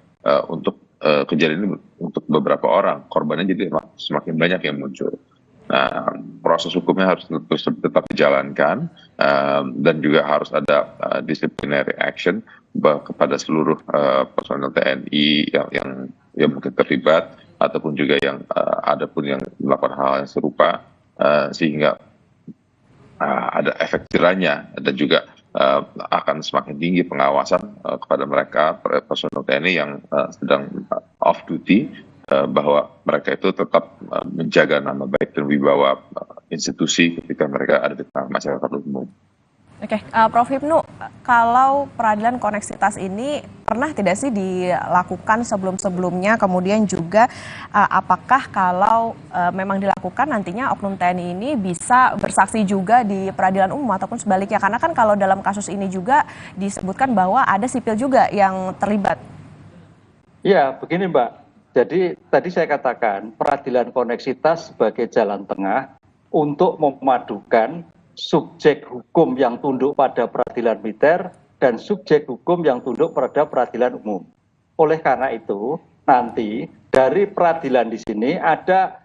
untuk kejadian ini untuk beberapa orang, korbannya jadi semakin banyak yang muncul. Nah, proses hukumnya harus tetap dijalankan, dan juga harus ada disciplinary action kepada seluruh personel TNI yang mungkin terlibat, ataupun juga yang ada pun yang melakukan hal yang serupa, sehingga ada efek jerahnya, dan juga akan semakin tinggi pengawasan kepada mereka personel TNI yang sedang off duty, bahwa mereka itu tetap menjaga nama baik dan wibawa institusi ketika mereka ada di tengah masyarakat umum. Oke, Prof. Hipnu, kalau peradilan koneksitas ini pernah tidak sih dilakukan sebelum-sebelumnya? Kemudian juga apakah kalau memang dilakukan nantinya oknum TNI ini bisa bersaksi juga di peradilan umum ataupun sebaliknya? Karena kan kalau dalam kasus ini juga disebutkan bahwa ada sipil juga yang terlibat. Ya, begini Mbak. Jadi tadi saya katakan peradilan koneksitas sebagai jalan tengah untuk memadukan subjek hukum yang tunduk pada peradilan militer dan subjek hukum yang tunduk pada peradilan umum. Oleh karena itu, nanti dari peradilan di sini ada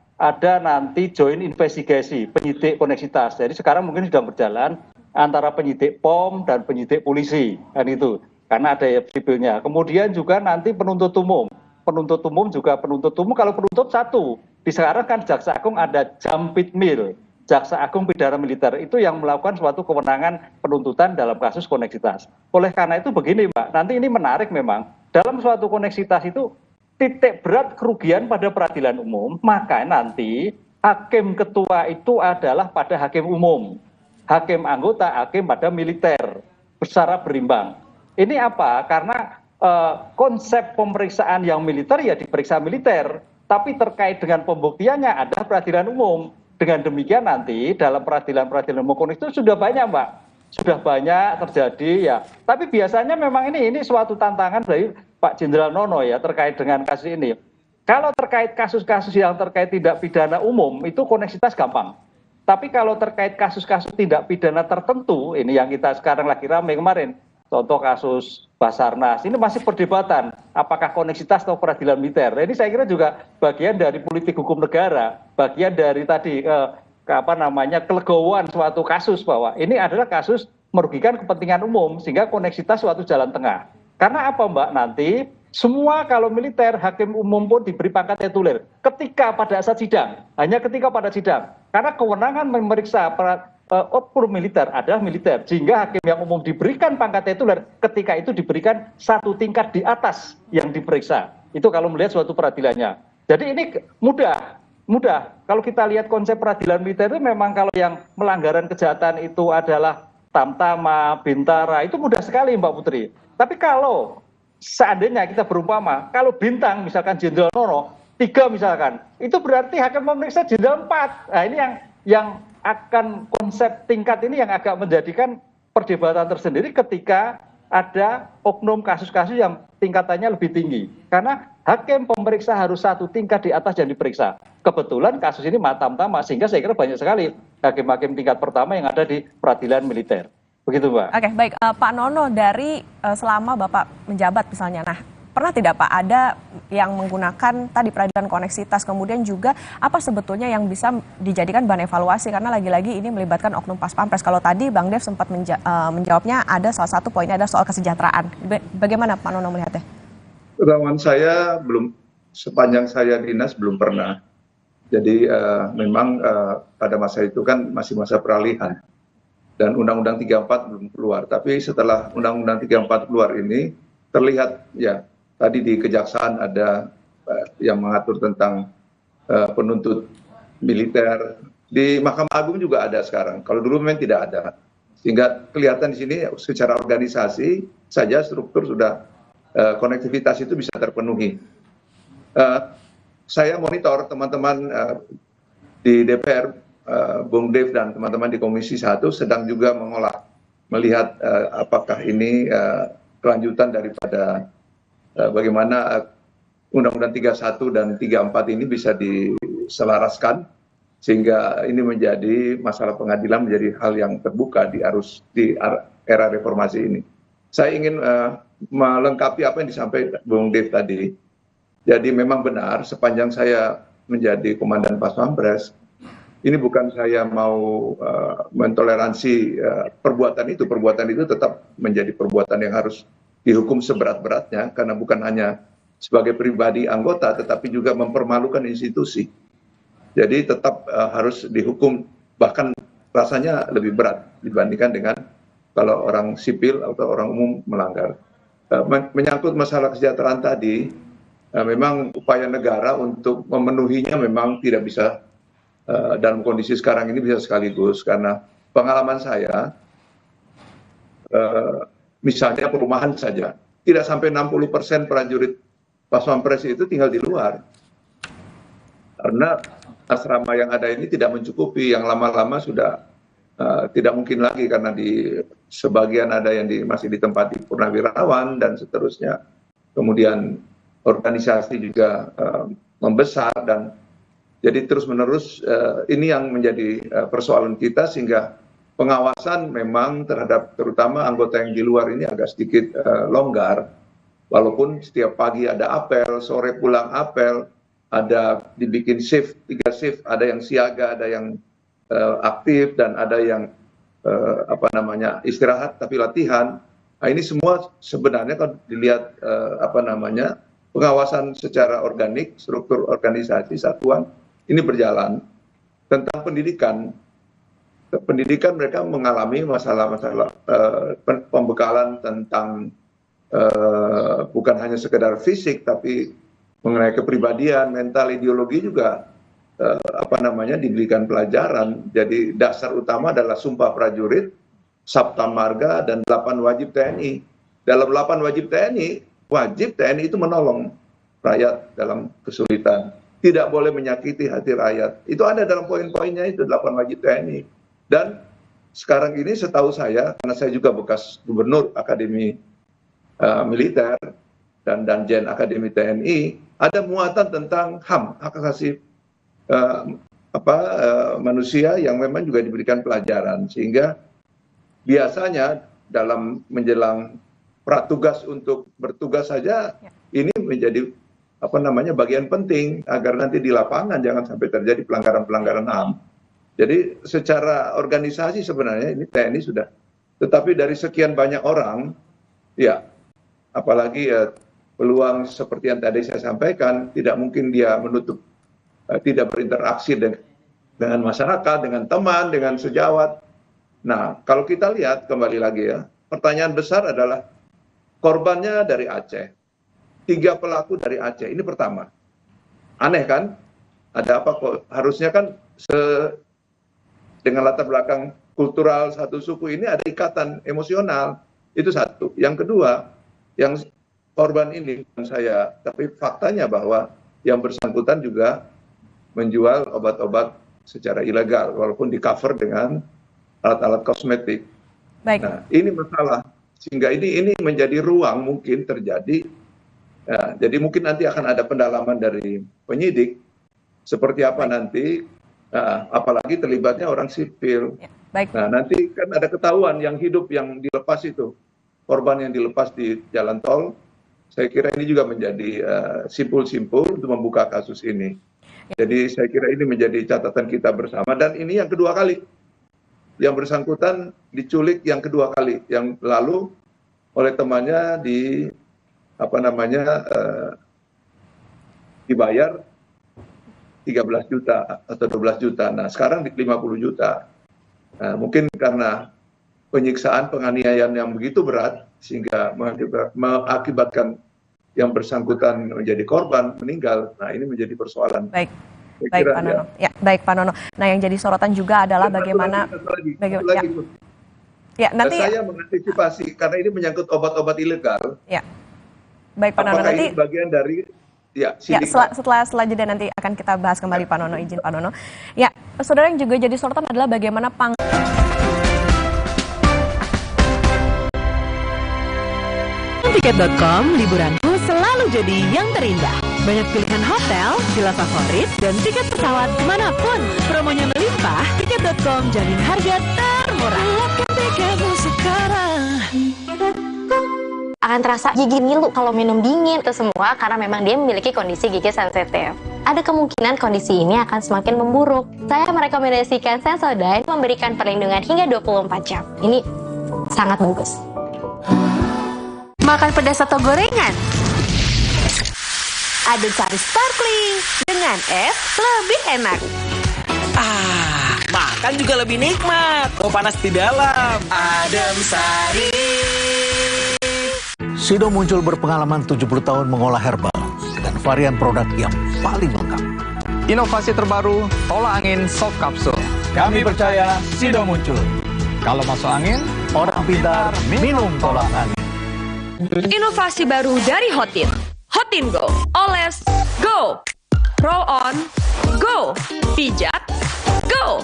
nanti joint investigasi penyidik koneksitas. Jadi sekarang mungkin sudah berjalan antara penyidik POM dan penyidik polisi, kan itu. Karena ada sipilnya. Kemudian juga nanti penuntut umum. Penuntut umum juga penuntut umum, kalau penuntut satu. Di sekarang kan Jaksa Agung ada Jampitmil. Jaksa Agung Pidana Militer itu yang melakukan suatu kewenangan penuntutan dalam kasus koneksitas. Oleh karena itu begini Mbak, nanti ini menarik memang. Dalam suatu koneksitas itu titik berat kerugian pada peradilan umum, maka nanti hakim ketua itu adalah pada hakim umum. Hakim anggota, hakim pada militer, secara berimbang. Ini apa? Karena konsep pemeriksaan yang militer ya diperiksa militer, tapi terkait dengan pembuktiannya ada peradilan umum. Dengan demikian nanti dalam peradilan-peradilan umum itu sudah banyak Mbak, sudah banyak terjadi ya. Tapi biasanya memang ini suatu tantangan dari Pak Jenderal Nono ya terkait dengan kasus ini. Kalau terkait kasus-kasus yang terkait tindak pidana umum itu koneksitas gampang. Tapi kalau terkait kasus-kasus tindak pidana tertentu, ini yang kita sekarang lagi ramai kemarin, contoh kasus Basarnas, ini masih perdebatan apakah koneksitas atau peradilan militer. Nah, ini saya kira juga bagian dari politik hukum negara, bagian dari tadi kelegowoan suatu kasus bahwa ini adalah kasus merugikan kepentingan umum sehingga koneksitas suatu jalan tengah. Karena apa Mbak, nanti semua kalau militer, hakim umum pun diberi pangkat tituler ketika pada saat sidang, hanya ketika pada sidang. Karena kewenangan memeriksa output militer adalah militer, sehingga hakim yang umum diberikan pangkat tituler ketika itu diberikan satu tingkat di atas yang diperiksa. Itu kalau melihat suatu peradilannya. Jadi ini mudah. Kalau kita lihat konsep peradilan militer itu memang kalau yang melanggaran kejahatan itu adalah Tamtama, Bintara, itu mudah sekali Mbak Putri. Tapi kalau seandainya kita berumpama, kalau Bintang misalkan Jenderal Nono, 3 misalkan, itu berarti hakim memeriksa Jenderal 4. Nah ini yang akan konsep tingkat ini yang agak menjadikan perdebatan tersendiri ketika ada oknum kasus-kasus yang tingkatannya lebih tinggi. Karena hakim pemeriksa harus satu tingkat di atas yang diperiksa. Kebetulan kasus ini Tamtama, sehingga saya kira banyak sekali hakim-hakim tingkat pertama yang ada di peradilan militer. Begitu Mbak. Oke, baik. Pak Nono, dari selama Bapak menjabat misalnya, nah pernah tidak Pak ada yang menggunakan tadi peradilan koneksitas, kemudian juga apa sebetulnya yang bisa dijadikan bahan evaluasi, karena lagi-lagi ini melibatkan oknum pas pampres. Kalau tadi Bang Dev sempat menjawabnya, ada salah satu poinnya ada soal kesejahteraan. Bagaimana Pak Nono melihatnya? Pengalaman saya belum, sepanjang saya dinas belum pernah. Jadi memang pada masa itu kan masih masa peralihan dan Undang-Undang 34 belum keluar. Tapi setelah Undang-Undang 34 keluar ini terlihat ya tadi di Kejaksaan ada yang mengatur tentang penuntut militer. Di Mahkamah Agung juga ada sekarang. Kalau dulu memang tidak ada. Sehingga kelihatan di sini secara organisasi saja struktur sudah konektivitas itu bisa terpenuhi. Saya monitor teman-teman di DPR, Bung Dev dan teman-teman di Komisi 1 sedang juga mengolah, melihat apakah ini kelanjutan daripada bagaimana Undang-Undang 31 dan 34 ini bisa diselaraskan, sehingga ini menjadi masalah pengadilan menjadi hal yang terbuka di era reformasi ini. Saya ingin melengkapi apa yang disampaikan Bung Dev tadi. Jadi memang benar, sepanjang saya menjadi Komandan Pas Pampres, ini bukan saya mau mentoleransi perbuatan itu tetap menjadi perbuatan yang harus dihukum seberat-beratnya, karena bukan hanya sebagai pribadi anggota, tetapi juga mempermalukan institusi. Jadi tetap harus dihukum, bahkan rasanya lebih berat dibandingkan dengan kalau orang sipil atau orang umum melanggar. Menyangkut masalah kesejahteraan tadi, memang upaya negara untuk memenuhinya memang tidak bisa dalam kondisi sekarang ini bisa sekaligus, karena pengalaman saya misalnya perumahan saja tidak sampai 60% prajurit Pas Pampres itu tinggal di luar karena asrama yang ada ini tidak mencukupi, yang lama-lama sudah tidak mungkin lagi karena di sebagian ada yang masih ditempati purnawirawan dan seterusnya, kemudian organisasi juga membesar, dan jadi terus-menerus ini yang menjadi persoalan kita, sehingga pengawasan memang terhadap terutama anggota yang di luar ini agak sedikit longgar, walaupun setiap pagi ada apel, sore pulang apel, ada dibikin shift, 3 shift, ada yang siaga, ada yang aktif, dan ada yang istirahat tapi latihan. Nah, ini semua sebenarnya kalau dilihat pengawasan secara organik, struktur organisasi satuan ini berjalan. Tentang pendidikan mereka mengalami masalah-masalah pembekalan tentang bukan hanya sekedar fisik, tapi mengenai kepribadian, mental, ideologi juga diberikan pelajaran. Jadi dasar utama adalah Sumpah Prajurit, Sabta Marga, dan 8 wajib TNI. Dalam 8 wajib TNI, wajib TNI itu menolong rakyat dalam kesulitan. Tidak boleh menyakiti hati rakyat. Itu ada dalam poin-poinnya itu, 8 wajib TNI. Dan sekarang ini setahu saya, karena saya juga bekas gubernur Akademi Militer dan Danjen Akademi TNI, ada muatan tentang HAM, hak asasi manusia, yang memang juga diberikan pelajaran. Sehingga biasanya dalam menjelang pratugas untuk bertugas saja ini menjadi bagian penting agar nanti di lapangan jangan sampai terjadi pelanggaran-pelanggaran HAM. Jadi secara organisasi sebenarnya ini TNI sudah, tetapi dari sekian banyak orang, ya apalagi peluang seperti yang tadi saya sampaikan, tidak mungkin dia menutup, tidak berinteraksi dengan masyarakat, dengan teman, dengan sejawat. Nah, kalau kita lihat kembali lagi ya, pertanyaan besar adalah korbannya dari Aceh, 3 pelaku dari Aceh, ini pertama. Aneh kan? Ada apa kok? Harusnya kan dengan latar belakang kultural satu suku ini ada ikatan emosional, itu satu. Yang kedua, yang korban ini saya, tapi faktanya bahwa yang bersangkutan juga menjual obat-obat secara ilegal, walaupun di cover dengan alat-alat kosmetik. Baik. Nah, ini masalah, sehingga ini menjadi ruang mungkin terjadi. Ya, jadi mungkin nanti akan ada pendalaman dari penyidik seperti apa nanti, apalagi terlibatnya orang sipil. Ya, baik. Nah, nanti kan ada ketahuan yang hidup yang dilepas itu, korban yang dilepas di jalan tol. Saya kira ini juga menjadi simpul-simpul untuk membuka kasus ini. Jadi saya kira ini menjadi catatan kita bersama, dan ini yang kedua kali yang bersangkutan diculik, yang kedua kali, yang lalu oleh temannya dibayar 13 juta atau 12 juta. Nah, sekarang di 50 juta. Nah, mungkin karena penyiksaan, penganiayaan yang begitu berat sehingga mengakibatkan yang bersangkutan menjadi korban, meninggal. Nah, ini menjadi persoalan. Baik. Baik, Pak Nono. Ya, baik, Pak Nono. Nah, yang jadi sorotan juga adalah bagaimana nanti saya mengantisipasi karena ini menyangkut obat-obat ilegal. Ya. Baik, Pak Nono. Apakah nanti ini bagian dari setelah jeda nanti akan kita bahas kembali, Pak Nono. Izin Pak Nono. Ya, saudara, yang juga jadi sorotan adalah bagaimana Tiket.com, liburanku selalu jadi yang terindah. Banyak pilihan hotel, villa favorit, dan tiket pesawat kemanapun. Promonya melimpah, Tiket.com jamin harga termurah. Loket tiketmu sekarang. Akan terasa gigi ngilu kalau minum dingin, itu semua karena memang dia memiliki kondisi gigi sensitif. Ada kemungkinan kondisi ini akan semakin memburuk. Saya merekomendasikan Sensodyne memberikan perlindungan hingga 24 jam. Ini sangat bagus. Makan pedas atau gorengan? Adem sari sparkling dengan es lebih enak. Makan juga lebih nikmat. Mau panas di dalam. Adem sari. Sido muncul berpengalaman 70 tahun mengolah herbal dan varian produk yang paling lengkap. Inovasi terbaru, tolak angin soft capsule. Kami percaya Sido muncul. Kalau masuk angin, orang pintar minum tolak angin. Inovasi baru dari Hotin. Hotin Go. Oles, go. Roll on, go. Pijat, go.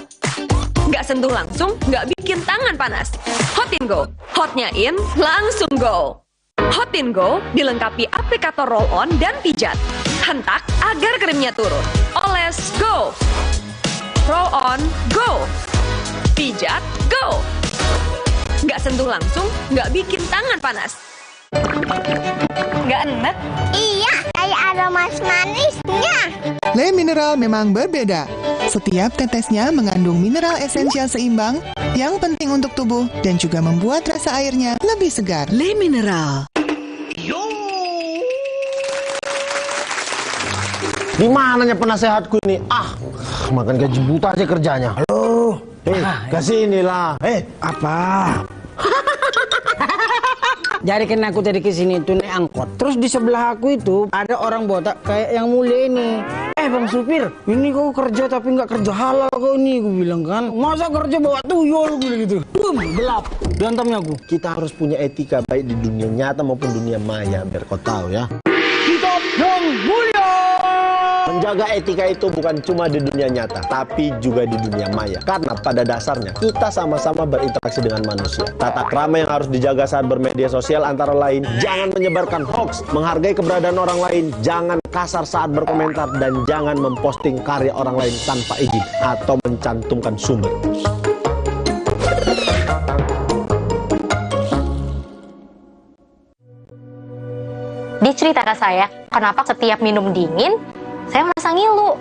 Nggak sentuh langsung, nggak bikin tangan panas. Hotin Go. Hotnya in, langsung go. Hotin Go dilengkapi aplikator roll on dan pijat. Hentak agar krimnya turun. Oles, go. Roll on, go. Pijat, go. Nggak sentuh langsung, nggak bikin tangan panas. Nggak enak? Iya, kayak ada manis-manisnya. Le Mineral memang berbeda. Setiap tetesnya mengandung mineral esensial seimbang yang penting untuk tubuh dan juga membuat rasa airnya lebih segar. Le Mineral. Di mananya penasehatku ini? Makan gaji buta aja kerjanya. Halo, kasih inilah. Apa? Jadi kan aku tadi kesini itu naik angkot. Terus di sebelah aku itu ada orang botak kayak yang mulia ini. Bang supir, ini kau kerja tapi nggak kerja halal kau ini, gue bilang kan. Masa kerja bawa tuyul, gue bilang gitu. Gelap, berantemnya aku. Kita harus punya etika baik di dunia nyata maupun dunia maya, biar kau tahu ya. Kitab yang mulia. Menjaga etika itu bukan cuma di dunia nyata, tapi juga di dunia maya. Karena pada dasarnya kita sama-sama berinteraksi dengan manusia. Tata krama yang harus dijaga saat bermedia sosial antara lain, jangan menyebarkan hoax, menghargai keberadaan orang lain, jangan kasar saat berkomentar, dan jangan memposting karya orang lain tanpa izin atau mencantumkan sumber. cerita ke saya, kenapa setiap minum dingin, saya merasa ngilu.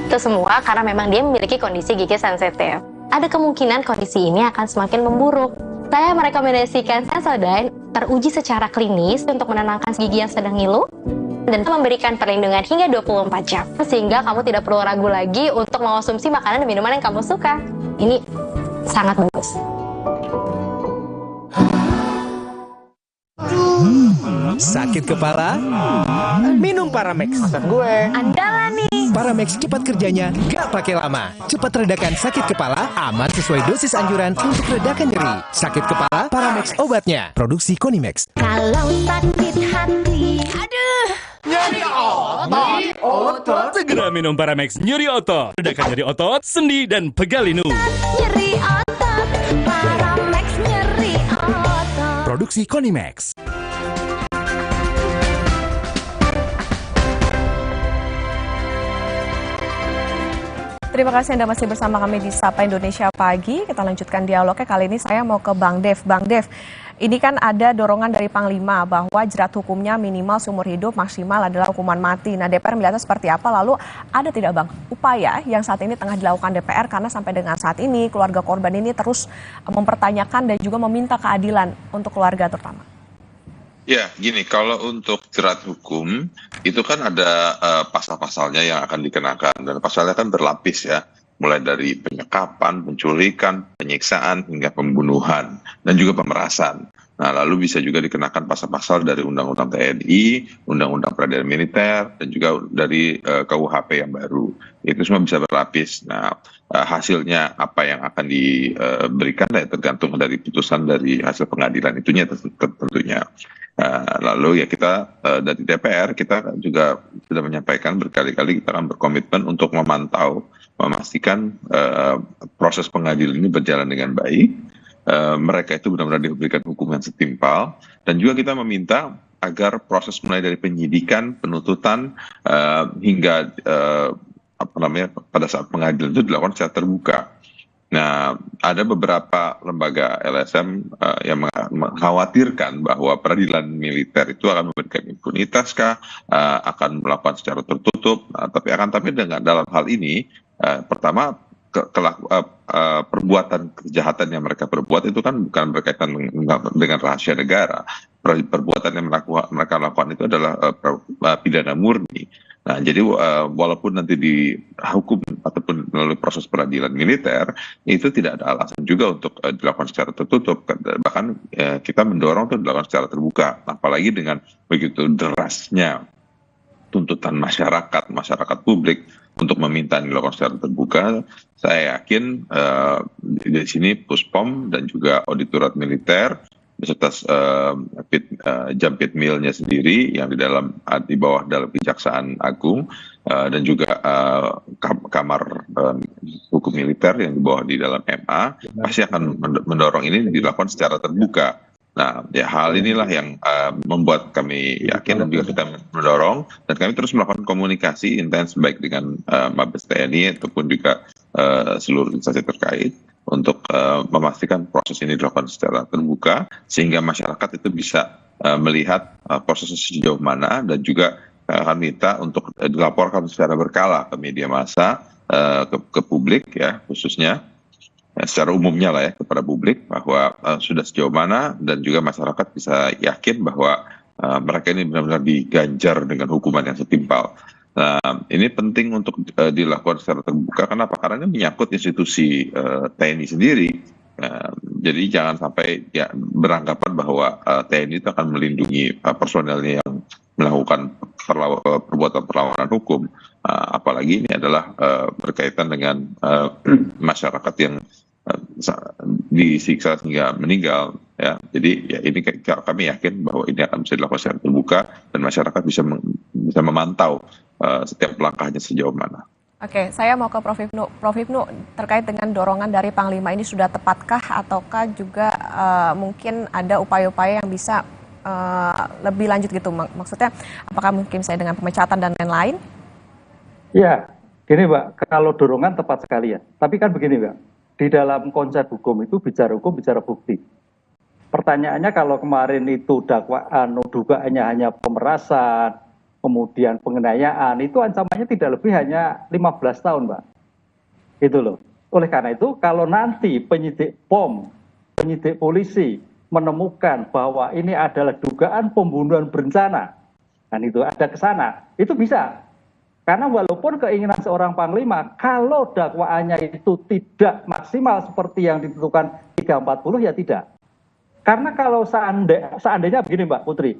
Itu semua karena memang dia memiliki kondisi gigi sensitif. Ada kemungkinan kondisi ini akan semakin memburuk. Saya merekomendasikan Sensodyne teruji secara klinis untuk menenangkan gigi yang sedang ngilu dan memberikan perlindungan hingga 24 jam. Sehingga kamu tidak perlu ragu lagi untuk mengonsumsi makanan dan minuman yang kamu suka. Ini sangat bagus. Sakit kepala? Minum Paramex. Gue andalan nih. Paramex cepat kerjanya, gak pakai lama. Cepat redakan sakit kepala, aman sesuai dosis anjuran untuk redakan nyeri. Sakit kepala, Paramex obatnya. Produksi Konimex. Kalau sakit hati, aduh, nyeri otot. Segera minum Paramex nyeri otot. Redakan nyeri otot, sendi, dan pegal linu. nyeri otot, Paramex nyeri otot. Produksi Konimex. Terima kasih Anda masih bersama kami di Sapa Indonesia Pagi. Kita lanjutkan dialognya. Kali ini saya mau ke Bang Dev. Bang Dev, ini kan ada dorongan dari Panglima bahwa jerat hukumnya minimal seumur hidup, maksimal adalah hukuman mati. Nah, DPR melihatnya seperti apa? Lalu ada tidak Bang upaya yang saat ini tengah dilakukan DPR karena sampai dengan saat ini keluarga korban ini terus mempertanyakan dan juga meminta keadilan untuk keluarga terutama? Ya, gini, kalau untuk jerat hukum, itu kan ada pasal-pasalnya yang akan dikenakan, dan pasalnya kan berlapis ya, mulai dari penyekapan, penculikan, penyiksaan, hingga pembunuhan, dan juga pemerasan. Nah, lalu bisa juga dikenakan pasal-pasal dari Undang-Undang TNI, Undang-Undang Peradilan Militer, dan juga dari KUHP yang baru. Itu semua bisa berlapis. Nah, hasilnya apa yang akan diberikan tergantung dari putusan dari hasil pengadilan itunya tentunya. Lalu ya kita dari DPR kita juga sudah menyampaikan berkali-kali kita akan berkomitmen untuk memantau, memastikan proses pengadilan ini berjalan dengan baik, mereka itu benar-benar diberikan hukum yang setimpal, dan juga kita meminta agar proses mulai dari penyidikan, penuntutan hingga pada saat pengadilan itu dilakukan secara terbuka. Nah, ada beberapa lembaga LSM yang mengkhawatirkan bahwa peradilan militer itu akan memberikan impunitas akan melakukan secara tertutup. Tapi dengan dalam hal ini, pertama perbuatan kejahatan yang mereka perbuat itu kan bukan berkaitan dengan rahasia negara. Perbuatan yang mereka lakukan itu adalah pidana murni. Nah, jadi walaupun nanti dihukum ataupun melalui proses peradilan militer, itu tidak ada alasan juga untuk dilakukan secara tertutup. Bahkan kita mendorong untuk dilakukan secara terbuka, apalagi dengan begitu derasnya tuntutan masyarakat publik untuk meminta dilakukan secara terbuka. Saya yakin di sini Puspom dan juga Auditorat Militer beserta Jampitmilnya sendiri yang di bawah dalam Kejaksaan Agung dan juga Kamar Hukum Militer yang di bawah di dalam MA pasti akan mendorong ini dilakukan secara terbuka. Nah, ya hal inilah yang membuat kami yakin dan juga kita mendorong, dan kami terus melakukan komunikasi intens baik dengan Mabes TNI ataupun juga seluruh instansi terkait untuk memastikan proses ini dilakukan secara terbuka sehingga masyarakat itu bisa melihat prosesnya sejauh mana, dan juga akan minta untuk dilaporkan secara berkala ke media massa, ke publik ya, khususnya secara umumnya lah ya, kepada publik bahwa sudah sejauh mana, dan juga masyarakat bisa yakin bahwa mereka ini benar-benar diganjar dengan hukuman yang setimpal. Nah, ini penting untuk dilakukan secara terbuka. Kenapa? Karena ini menyangkut institusi TNI sendiri. Jadi jangan sampai ya beranggapan bahwa TNI itu akan melindungi personelnya yang melakukan perbuatan perlawanan hukum. Apalagi ini adalah berkaitan dengan masyarakat yang disiksa hingga meninggal ya. Jadi ya ini kami yakin bahwa ini akan bisa dilakukan secara terbuka dan masyarakat bisa memantau setiap langkahnya sejauh mana. Oke, saya mau ke Prof. Ibnu. Prof. Ibnu, terkait dengan dorongan dari Panglima ini sudah tepatkah ataukah juga mungkin ada upaya-upaya yang bisa lebih lanjut gitu? Maksudnya apakah mungkin saya dengan pemecatan dan lain-lain? Ya, gini Mbak, kalau dorongan tepat sekali ya. Tapi kan begini Mbak, di dalam konsep hukum itu bicara hukum, bicara bukti. pertanyaannya kalau kemarin itu dakwaan dugaannya hanya pemerasan, kemudian penganiayaan, itu ancamannya tidak lebih hanya 15 tahun, Mbak. Itu loh. Oleh karena itu, kalau nanti penyidik POM, penyidik polisi menemukan bahwa ini adalah dugaan pembunuhan berencana, dan itu ada ke sana, itu bisa. Karena walaupun keinginan seorang panglima, kalau dakwaannya itu tidak maksimal seperti yang ditentukan 340, ya tidak. Karena kalau seandainya begini Mbak Putri,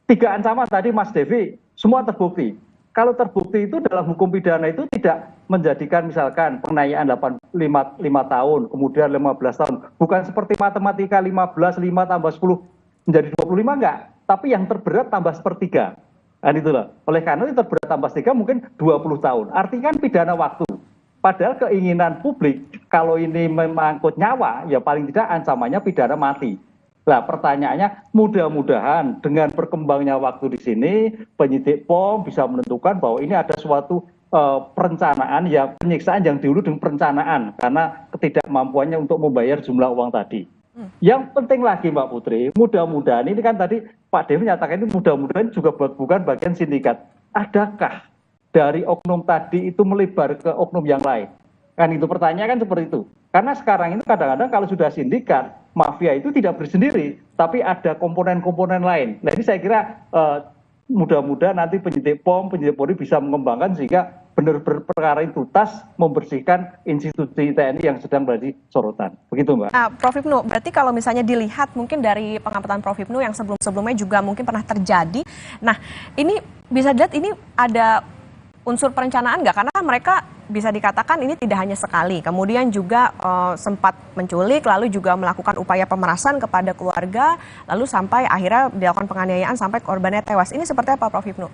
3 ancaman tadi Mas Devi, semua terbukti. Kalau terbukti itu dalam hukum pidana itu tidak menjadikan misalkan penganiayaan 5 tahun, kemudian 15 tahun. Bukan seperti matematika 15, 5 tambah 10 menjadi 25, enggak. Tapi yang terberat tambah sepertiga. Dan itulah. Oleh karena itu terberat tambah 3 mungkin 20 tahun. Artinya kan pidana waktu. Padahal keinginan publik kalau ini memangkut nyawa, ya paling tidak ancamannya pidana mati. Nah, pertanyaannya mudah-mudahan dengan berkembangnya waktu di sini, penyidik POM bisa menentukan bahwa ini ada suatu perencanaan, ya penyiksaan yang dulu dengan perencanaan karena ketidakmampuannya untuk membayar jumlah uang tadi. Yang penting lagi Mbak Putri, mudah-mudahan ini kan tadi Pak Dewi menyatakan ini mudah-mudahan juga bukan bagian sindikat. Adakah dari oknum tadi itu melebar ke oknum yang lain? Kan itu pertanyaan kan seperti itu. Karena sekarang itu kadang-kadang kalau sudah sindikat, mafia itu tidak bersendiri, tapi ada komponen-komponen lain. Nah ini saya kira mudah-mudahan nanti penyidik POM, penyidik Polri bisa mengembangkan sehingga benar-benar perkara itu tuntas membersihkan institusi TNI yang sedang berada di sorotan. Begitu Mbak. Prof Ibnu, berarti kalau misalnya dilihat mungkin dari pengamatan Prof Ibnu yang sebelum-sebelumnya juga mungkin pernah terjadi. Nah ini bisa dilihat ini ada unsur perencanaan nggak? Karena mereka bisa dikatakan ini tidak hanya sekali, kemudian juga sempat menculik, lalu juga melakukan upaya pemerasan kepada keluarga, lalu sampai akhirnya dilakukan penganiayaan sampai korbannya tewas. Ini seperti apa Prof Ibnu?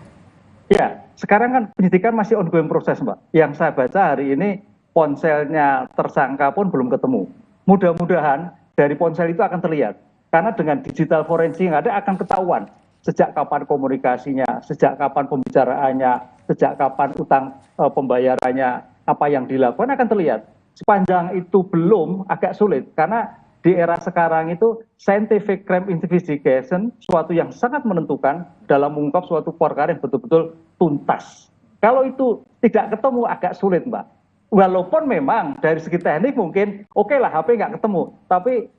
Ya, sekarang kan penyidikan masih ongoing proses Mbak. Yang saya baca hari ini ponselnya tersangka pun belum ketemu. Mudah-mudahan dari ponsel itu akan terlihat. Karena dengan digital forensik yang ada akan ketahuan sejak kapan komunikasinya, sejak kapan pembicaraannya, sejak kapan utang pembayarannya, apa yang dilakukan akan terlihat. Sepanjang itu belum, agak sulit karena di era sekarang itu scientific crime investigation suatu yang sangat menentukan dalam mengungkap suatu perkara yang betul-betul tuntas. Kalau itu tidak ketemu agak sulit Mbak. Walaupun memang dari segi teknik mungkin oke lah HP nggak ketemu, tapi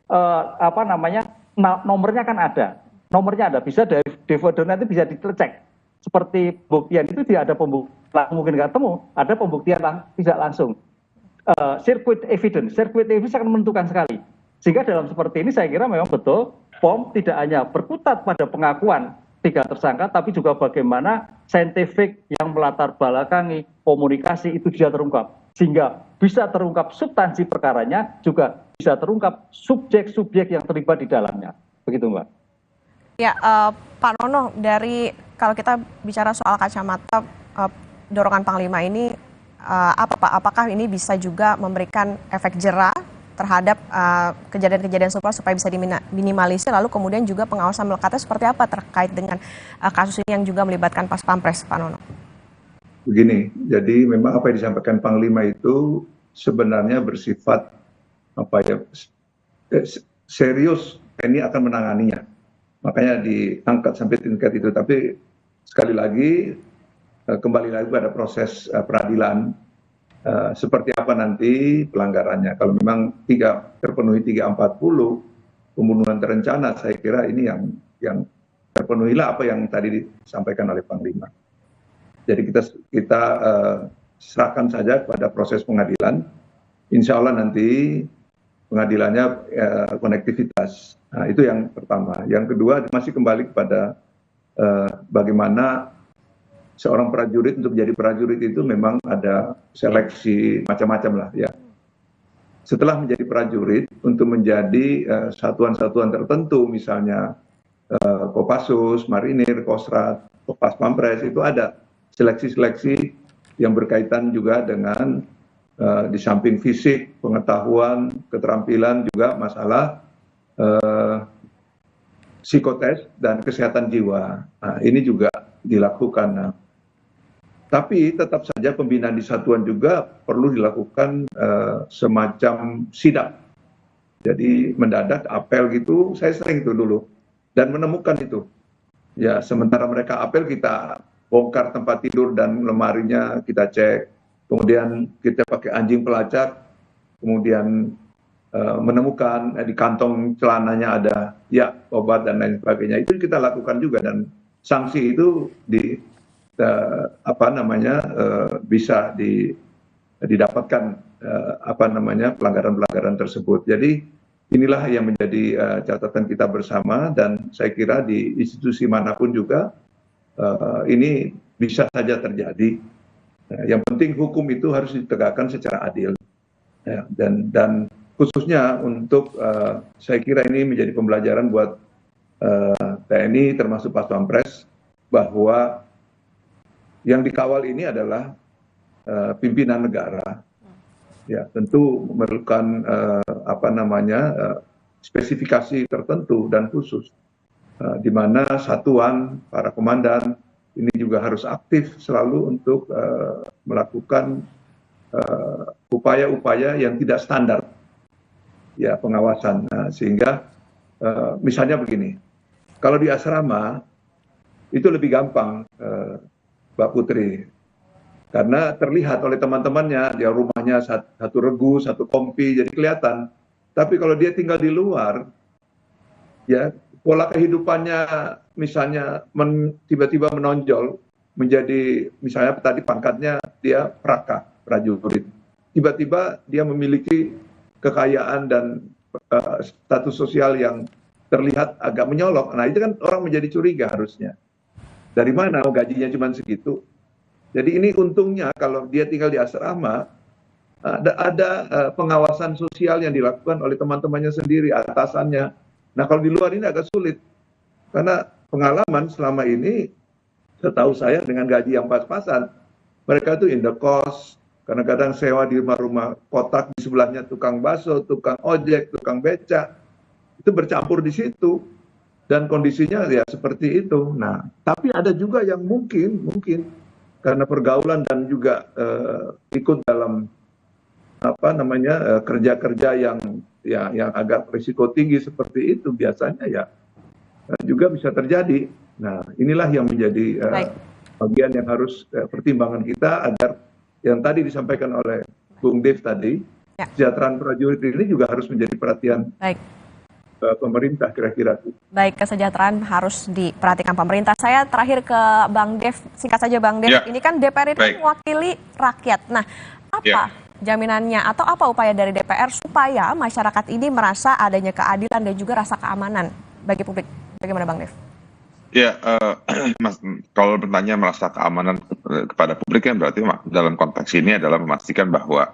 nomornya kan ada. Nomornya ada, bisa dari decoder nanti bisa dicek. Seperti pembuktian itu tidak ada pembuktian mungkin nggak ketemu, ada pembuktian tidak langsung. Circuit evidence akan menentukan sekali. Sehingga dalam seperti ini saya kira memang betul POM tidak hanya berkutat pada pengakuan 3 tersangka, tapi juga bagaimana saintifik yang melatar belakangi komunikasi itu bisa terungkap. Sehingga bisa terungkap substansi perkaranya, juga bisa terungkap subjek-subjek yang terlibat di dalamnya. Begitu Mbak. Ya, Pak Nono, dari kalau kita bicara soal kacamata dorongan Panglima ini, apakah ini bisa juga memberikan efek jera terhadap kejadian-kejadian serupa supaya bisa diminimalisir, lalu kemudian juga pengawasan melekatnya seperti apa terkait dengan kasus ini yang juga melibatkan Pas Pampres, Pak Nono? Begini, jadi memang apa yang disampaikan Panglima itu sebenarnya bersifat serius, ini akan menanganinya. Makanya diangkat sampai tingkat itu. Tapi sekali lagi kembali lagi pada proses peradilan seperti apa nanti pelanggarannya. Kalau memang terpenuhi 340 pembunuhan terencana, saya kira ini yang terpenuhilah apa yang tadi disampaikan oleh Panglima. Jadi kita serahkan saja pada proses pengadilan. Insya Allah nanti pengadilannya konektivitas. Nah, itu yang pertama. Yang kedua masih kembali kepada bagaimana seorang prajurit untuk menjadi prajurit itu memang ada seleksi macam-macam lah ya. Setelah menjadi prajurit untuk menjadi satuan-satuan tertentu misalnya Kopassus, Marinir, Kostrat, Pas Pampres itu ada seleksi-seleksi yang berkaitan juga dengan di samping fisik, pengetahuan, keterampilan juga masalah psikotes dan kesehatan jiwa. Nah, ini juga dilakukan. Nah, tapi tetap saja pembinaan di satuan juga perlu dilakukan semacam sidak. Jadi mendadak apel gitu, saya sering tuh dulu dan menemukan itu. Ya, sementara mereka apel, kita bongkar tempat tidur dan lemarinya kita cek, kemudian kita pakai anjing pelacak, kemudian menemukan di kantong celananya ada ya obat dan lain sebagainya. Itu kita lakukan juga, dan sanksi itu bisa didapatkan pelanggaran-pelanggaran tersebut. Jadi inilah yang menjadi catatan kita bersama, dan saya kira di institusi manapun juga ini bisa saja terjadi. Yang penting hukum itu harus ditegakkan secara adil, ya, dan khususnya untuk saya kira ini menjadi pembelajaran buat TNI termasuk Pas Pampres, bahwa yang dikawal ini adalah pimpinan negara. Ya, tentu memerlukan spesifikasi tertentu dan khusus, di mana satuan para komandan ini juga harus aktif selalu untuk melakukan upaya-upaya yang tidak standar, ya, pengawasan. Nah, sehingga misalnya begini, kalau di asrama itu lebih gampang, Mbak Putri, karena terlihat oleh teman-temannya, dia rumahnya satu regu, satu kompi, jadi kelihatan. Tapi kalau dia tinggal di luar, ya, pola kehidupannya misalnya tiba-tiba menonjol menjadi, misalnya tadi pangkatnya dia prajurit, tiba-tiba dia memiliki kekayaan dan status sosial yang terlihat agak menyolok. Nah, itu kan orang menjadi curiga harusnya. Dari mana gajinya cuma segitu? Jadi ini untungnya kalau dia tinggal di asrama, ada pengawasan sosial yang dilakukan oleh teman-temannya sendiri, atasannya. Nah, kalau di luar ini agak sulit, karena pengalaman selama ini, setahu saya dengan gaji yang pas-pasan, mereka itu in the cost, kadang-kadang sewa di rumah-rumah kotak, di sebelahnya tukang bakso, tukang ojek, tukang beca, itu bercampur di situ, dan kondisinya ya seperti itu. Nah, tapi ada juga yang mungkin karena pergaulan dan juga ikut dalam kerja-kerja yang agak risiko tinggi seperti itu, biasanya ya juga bisa terjadi. Nah, inilah yang menjadi bagian yang harus pertimbangan kita, agar yang tadi disampaikan oleh Bung Dev tadi, kesejahteraan prajurit ini juga harus menjadi perhatian pemerintah, kira-kira. Baik, kesejahteraan harus diperhatikan pemerintah. Saya terakhir ke Bang Dev, singkat saja Bang Dev. Ini kan DPR ini mewakili rakyat. Nah, apa jaminannya atau apa upaya dari DPR supaya masyarakat ini merasa adanya keadilan dan juga rasa keamanan bagi publik? Bagaimana Bang Dev? Ya, Mas, kalau bertanya merasa keamanan kepada publik, kan berarti dalam konteks ini adalah memastikan bahwa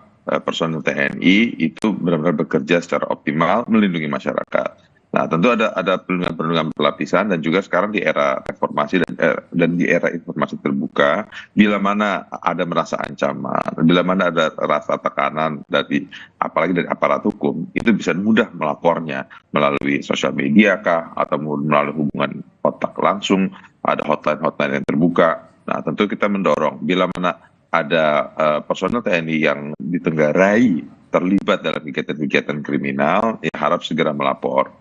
personel TNI itu benar-benar bekerja secara optimal melindungi masyarakat. Nah, tentu ada perlindungan berlapisan, dan juga sekarang di era reformasi dan di era informasi terbuka, bila mana ada merasa ancaman, bila mana ada rasa tekanan apalagi dari aparat hukum, itu bisa mudah melapornya melalui sosial media kah, atau melalui hubungan kontak langsung, ada hotline yang terbuka. Nah, tentu kita mendorong bila mana ada personel TNI yang ditenggarai terlibat dalam kegiatan-kegiatan kriminal, ya harap segera melapor.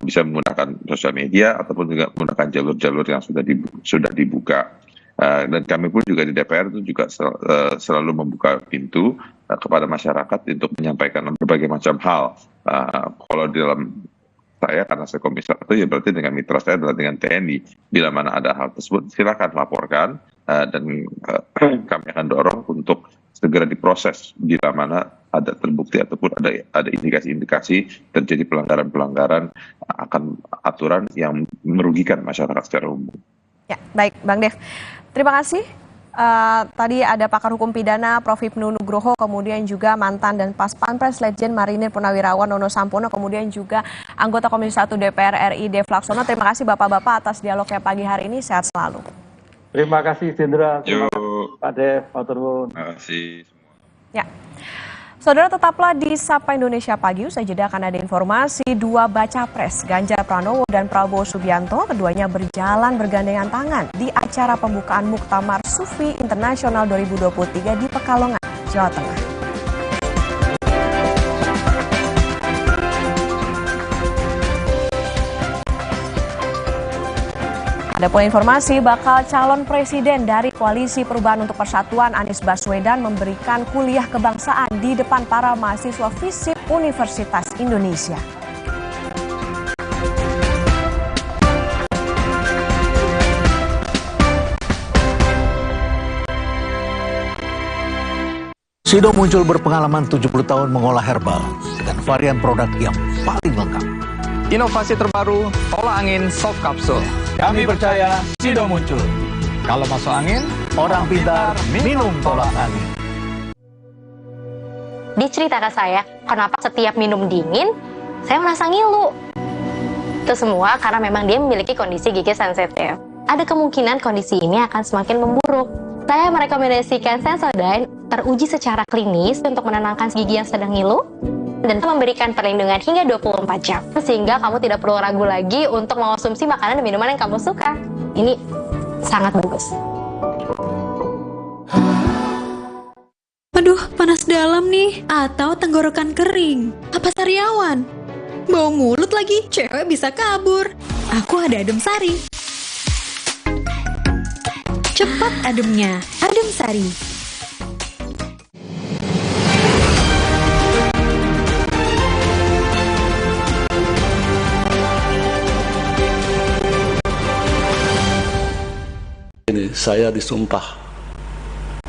Bisa menggunakan sosial media ataupun juga menggunakan jalur-jalur yang sudah dibuka. Dan kami pun juga di DPR itu juga selalu membuka pintu kepada masyarakat untuk menyampaikan berbagai macam hal. Kalau di dalam saya, karena saya komisar itu, ya berarti dengan mitra saya adalah dengan TNI. Bila mana ada hal tersebut, silakan laporkan, dan kami akan dorong untuk segera diproses bila mana ada terbukti ataupun ada indikasi-indikasi terjadi pelanggaran-pelanggaran akan aturan yang merugikan masyarakat secara umum. Ya, baik Bang Dev. Terima kasih. Tadi ada pakar hukum pidana Prof. Hipnu Nugroho, kemudian juga mantan dan Pas Pampres Legend Marinir Purnawirawan Nono Sampono, kemudian juga anggota Komisi 1 DPR RI Dev Laksono. Terima kasih Bapak-Bapak atas dialognya pagi hari ini. Sehat selalu. Terima kasih Jenderal. Terima kasih Pak Dev. Terima kasih semua. Ya. Saudara, tetaplah di Sapa Indonesia Pagi. Usai jeda akan ada informasi dua baca pres, Ganjar Pranowo dan Prabowo Subianto. Keduanya berjalan bergandengan tangan di acara pembukaan Muktamar Sufi Internasional 2023 di Pekalongan, Jawa Tengah. Ada pula informasi bakal calon presiden dari Koalisi Perubahan untuk Persatuan Anies Baswedan memberikan kuliah kebangsaan di depan para mahasiswa FISIP Universitas Indonesia. Sido Muncul berpengalaman 70 tahun mengolah herbal dan varian produk yang paling lengkap. Inovasi terbaru, tolak angin soft capsule. Kami percaya Sido Muncul. Kalau masuk angin, orang pintar minum tolak angin. Dia cerita ke saya, kenapa setiap minum dingin, saya merasa ngilu. Itu semua karena memang dia memiliki kondisi gigi sensitif. Ada kemungkinan kondisi ini akan semakin memburuk. Saya merekomendasikan Sensodyne teruji secara klinis untuk menenangkan gigi yang sedang ngilu dan memberikan perlindungan hingga 24 jam. Sehingga kamu tidak perlu ragu lagi untuk mengonsumsi makanan dan minuman yang kamu suka. Ini sangat bagus. Aduh, panas dalam nih. Atau tenggorokan kering. Apa sariawan? Bau mulut lagi, cewek bisa kabur. Aku ada adem sari. Cepat ademnya, Adem Sari. Ini saya disumpah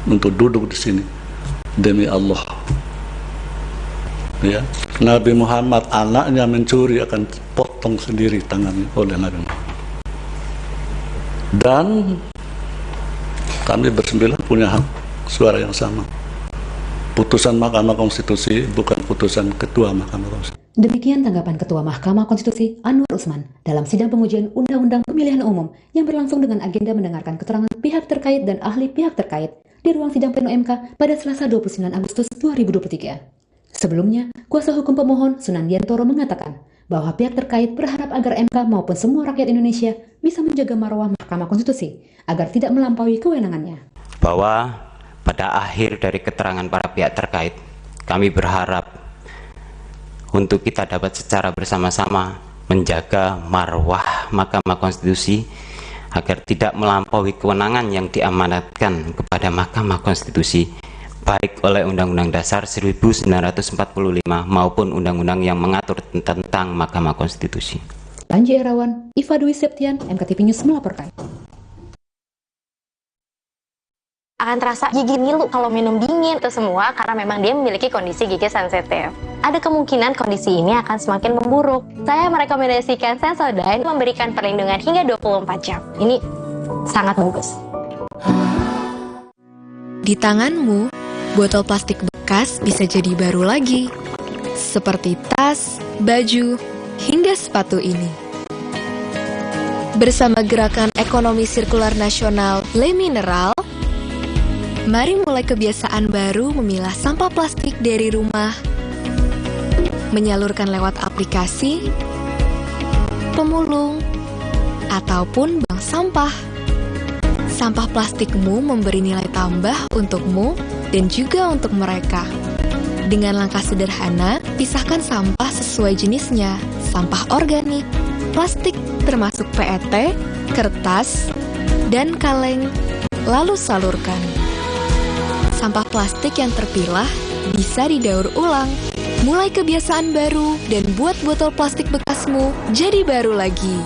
untuk duduk di sini demi Allah. Ya, Nabi Muhammad anaknya mencuri akan potong sendiri tangannya oleh Nabi Muhammad. Dan kami bersembilan punya hak suara yang sama. Putusan Mahkamah Konstitusi bukan putusan Ketua Mahkamah Konstitusi. Demikian tanggapan Ketua Mahkamah Konstitusi Anwar Usman dalam sidang pengujian Undang-Undang Pemilihan Umum yang berlangsung dengan agenda mendengarkan keterangan pihak terkait dan ahli pihak terkait di ruang sidang pleno MK pada Selasa 29 Agustus 2023. Sebelumnya, kuasa hukum pemohon Sunandiantoro mengatakan bahwa pihak terkait berharap agar MK maupun semua rakyat Indonesia bisa menjaga marwah Mahkamah Konstitusi agar tidak melampaui kewenangannya. Bahwa pada akhir dari keterangan para pihak terkait, kami berharap untuk kita dapat secara bersama-sama menjaga marwah Mahkamah Konstitusi agar tidak melampaui kewenangan yang diamanatkan kepada Mahkamah Konstitusi baik oleh Undang-Undang Dasar 1945 maupun undang-undang yang mengatur tentang Mahkamah Konstitusi. Panji Erawan, Iva Dwi Septian, MKTV News melaporkan. Akan terasa gigi ngilu kalau minum dingin. Itu semua karena memang dia memiliki kondisi gigi sensitif. Ada kemungkinan kondisi ini akan semakin memburuk. Saya merekomendasikan Sensodyne memberikan perlindungan hingga 24 jam. Ini sangat bagus. Di tanganmu, botol plastik bekas bisa jadi baru lagi. Seperti tas, baju, hingga sepatu ini. Bersama Gerakan Ekonomi Sirkular Nasional Le Mineral, mari mulai kebiasaan baru memilah sampah plastik dari rumah, menyalurkan lewat aplikasi, pemulung, ataupun bank sampah. Sampah plastikmu memberi nilai tambah untukmu dan juga untuk mereka. Dengan langkah sederhana, pisahkan sampah sesuai jenisnya, sampah organik, plastik termasuk PET, kertas, dan kaleng, lalu salurkan. Sampah plastik yang terpilah bisa didaur ulang. Mulai kebiasaan baru dan buat botol plastik bekasmu jadi baru lagi.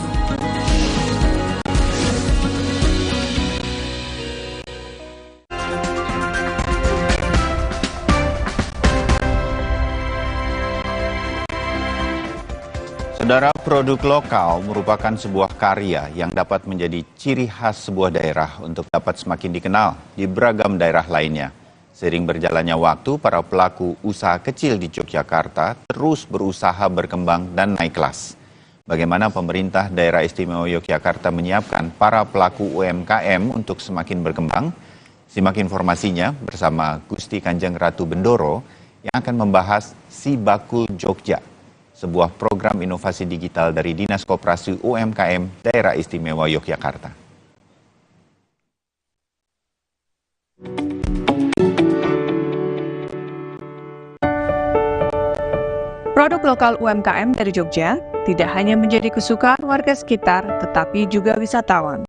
Saudara, produk lokal merupakan sebuah karya yang dapat menjadi ciri khas sebuah daerah untuk dapat semakin dikenal di beragam daerah lainnya. Seiring berjalannya waktu, para pelaku usaha kecil di Yogyakarta terus berusaha berkembang dan naik kelas. Bagaimana pemerintah Daerah Istimewa Yogyakarta menyiapkan para pelaku UMKM untuk semakin berkembang? Simak informasinya bersama Gusti Kanjeng Ratu Bendoro yang akan membahas Si Bakul Jogja, sebuah program inovasi digital dari Dinas Koperasi UMKM Daerah Istimewa Yogyakarta. Produk lokal UMKM dari Jogja tidak hanya menjadi kesukaan warga sekitar, tetapi juga wisatawan.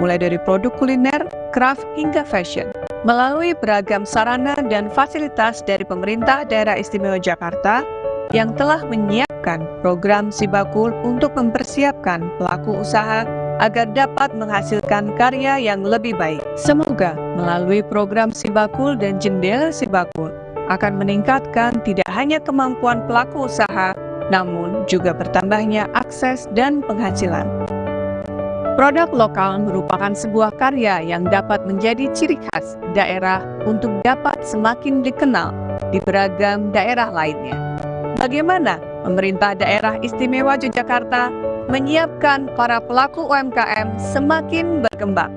mulai dari produk kuliner, craft, hingga fashion. Melalui beragam sarana dan fasilitas dari pemerintah daerah istimewa Jakarta yang telah menyiapkan program Sibakul untuk mempersiapkan pelaku usaha agar dapat menghasilkan karya yang lebih baik. Semoga melalui program Sibakul dan jendela Sibakul akan meningkatkan tidak hanya kemampuan pelaku usaha, namun juga bertambahnya akses dan penghasilan. Produk lokal merupakan sebuah karya yang dapat menjadi ciri khas daerah untuk dapat semakin dikenal di beragam daerah lainnya. Bagaimana pemerintah daerah istimewa Yogyakarta menyiapkan para pelaku UMKM semakin berkembang?